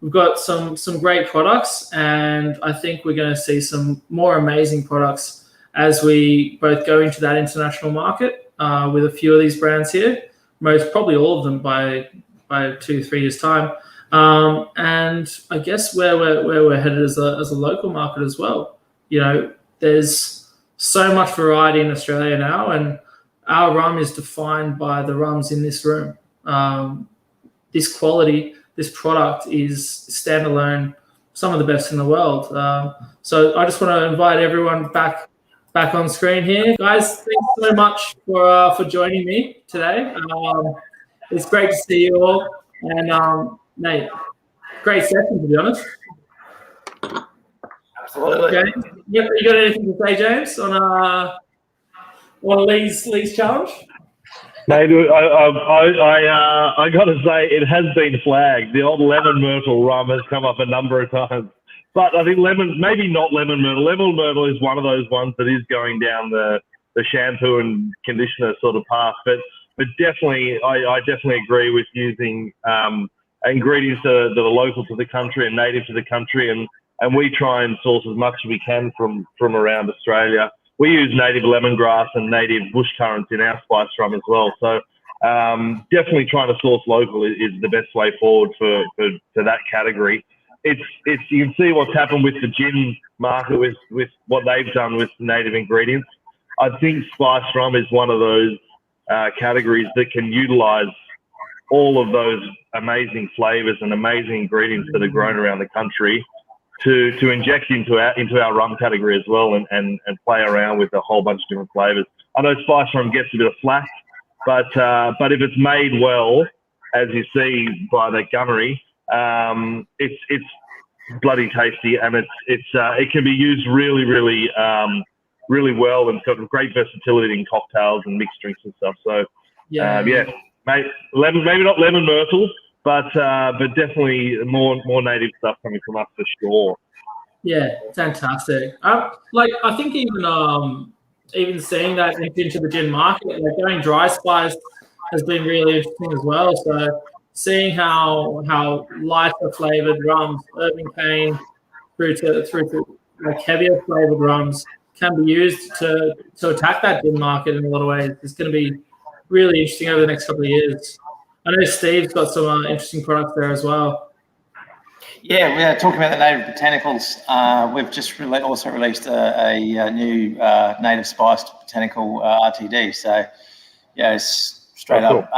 S1: We've got some great products, and I think we're going to see some more amazing products as we both go into that international market with a few of these brands here. Probably all of them by 2-3 years time, and I guess where we're headed as a local market as well. You know, there's so much variety in Australia now, and our rum is defined by the rums in this room. This quality, this product is standalone, some of the best in the world. So I just want to invite everyone back on screen here, guys. Thanks so much for joining me today. It's great to see you all, and mate, great session, to be honest.
S5: Absolutely.
S1: Okay. You got anything to say, James, on Lee's challenge?
S3: Mate, I got to say, it has been flagged. The old lemon myrtle rum has come up a number of times. But I think lemon, maybe not lemon myrtle. Lemon myrtle is one of those ones that is going down the shampoo and conditioner sort of path. But definitely, I definitely agree with using ingredients that are local to the country and native to the country. And we try and source as much as we can from around Australia. We use native lemongrass and native bush currants in our spice rum as well. So definitely trying to source local is the best way forward for that category. It's you can see what's happened with the gin market with what they've done with native ingredients. I think spice rum is one of those categories that can utilize all of those amazing flavors and amazing ingredients that are grown around the country to inject into our rum category as well and play around with a whole bunch of different flavors. I know spice rum gets a bit of flack, but if it's made well, as you see by the gunnery, it's bloody tasty, and it can be used really well, and it's got great versatility in cocktails and mixed drinks and stuff. So mate, maybe not lemon myrtle, but definitely more native stuff coming from us for sure.
S1: Yeah, fantastic. I think even seeing that into the gin market, like going dry spice has been really interesting as well. So seeing how lighter flavored rums, urban cane, through to like heavier flavored rums can be used to attack that gin market in a lot of ways. It's going to be really interesting over the next couple of years. I know Steve's got some interesting products there as well.
S5: Yeah, we're talking about the native botanicals. We've just also released a new native spiced botanical RTD. So, yeah, it's straight up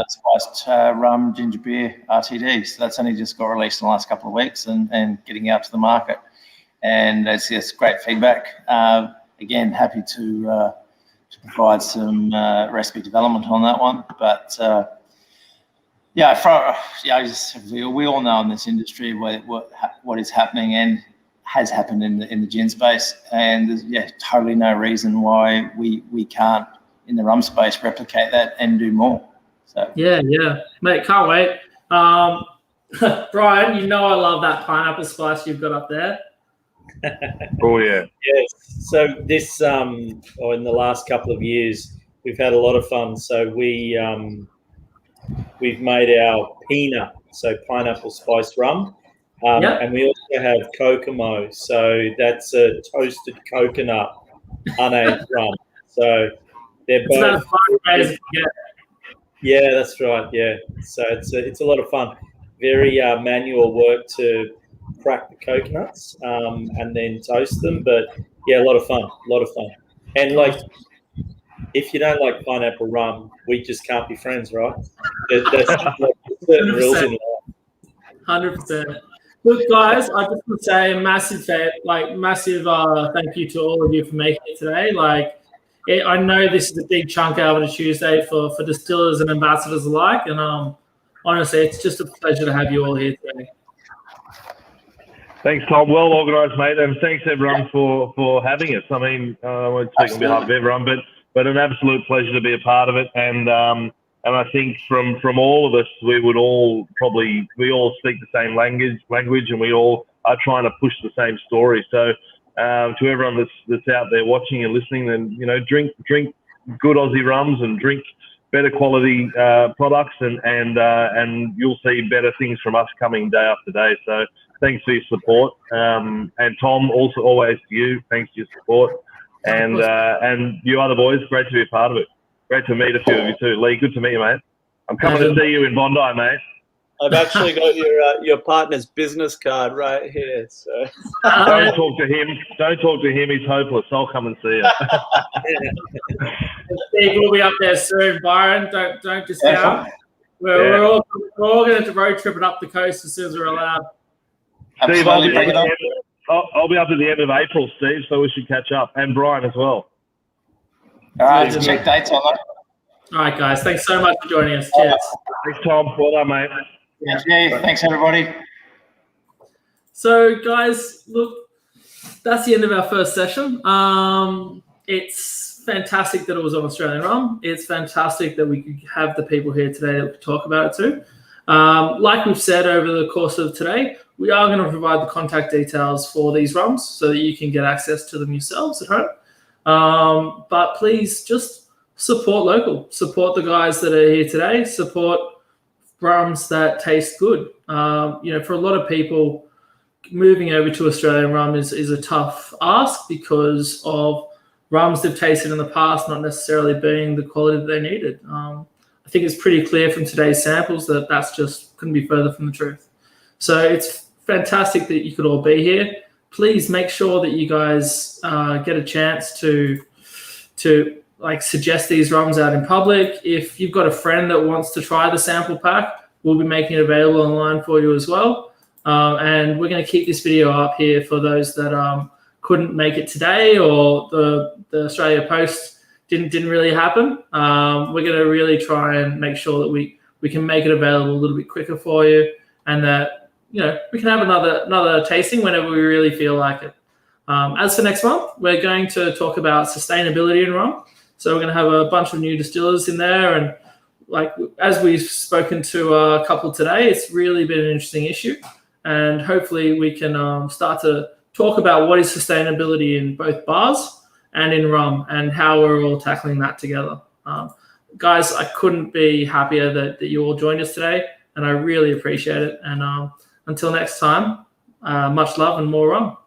S5: spiced rum, ginger beer RTD. So that's only just got released in the last couple of weeks and getting out to the market. And it's great feedback. Again, happy to provide some recipe development on that one. But we all know in this industry what is happening and has happened in the gin space, and there's totally no reason why we can't in the rum space replicate that and do more. So
S1: yeah, mate, can't wait. Brian, you know I love that pineapple spice you've got up there.
S3: Oh yeah.
S4: Yes. So this in the last couple of years we've had a lot of fun. So we've made our Pina, so pineapple spiced rum, and we also have Kokomo. So that's a toasted coconut unaged rum. So they're both. Yeah, that's right. Yeah. So it's a lot of fun. Very manual work to crack the coconuts and then toast them, but yeah, a lot of fun. And like, if you don't like pineapple rum, we just can't be friends, right? There's certain rules in life.
S1: 100%. Look, guys, I just want to say a massive thank you to all of you for making it today. I know this is a big chunk out of a Tuesday for distillers and ambassadors alike, and honestly, it's just a pleasure to have you all here today.
S3: Thanks, Tom. Well organised, mate, and thanks everyone for having us. I mean, I won't speak on behalf of everyone, but an absolute pleasure to be a part of it. And I think from all of us, we all speak the same language, and we all are trying to push the same story. So to everyone that's out there watching and listening, then drink good Aussie rums and drink better quality products, and you'll see better things from us coming day after day. So thanks for your support, and Tom, also always to you. Thanks for your support, and you other boys. Great to be a part of it. Great to meet a few of you too, Lee. Good to meet you, mate. I'm coming to see you in Bondi, mate.
S2: I've actually got your partner's business card right here. So
S3: don't talk to him. Don't talk to him. He's hopeless. I'll come and see you.
S1: Steve will be up there soon, Byron. Don't discount. We're all going to road trip it up the coast as soon as we're allowed.
S3: Steve, I'll be up at the end of April, Steve, so we should catch up, and Brian as well.
S5: All right, check dates on that.
S1: All right, guys. Thanks so much for joining us. Cheers.
S3: Thanks, Tom. Well done, mate.
S5: Yeah, thanks, everybody.
S1: So, guys, look, that's the end of our first session. It's fantastic that it was on Australian Rum. It's fantastic that we could have the people here today that we could talk about it too. Like we've said over the course of today, we are going to provide the contact details for these rums so that you can get access to them yourselves at home. But please just support local, support the guys that are here today, support rums that taste good. For a lot of people, moving over to Australian rum is a tough ask because of rums they've tasted in the past not necessarily being the quality that they needed. I think it's pretty clear from today's samples that that's just couldn't be further from the truth. So it's fantastic that you could all be here. Please make sure that you guys get a chance to suggest these rums out in public. If you've got a friend that wants to try the sample pack, we'll be making it available online for you as well. And we're going to keep this video up here for those that couldn't make it today or the Australia Post didn't really happen. We're going to really try and make sure that we can make it available a little bit quicker for you, and that we can have another tasting whenever we really feel like it. As for next month, we're going to talk about sustainability in rum. So we're going to have a bunch of new distillers in there, and as we've spoken to a couple today, it's really been an interesting issue, and hopefully we can start to talk about what is sustainability in both bars and in rum and how we're all tackling that together. Guys, I couldn't be happier that you all joined us today, and I really appreciate it. And until next time, much love and more rum.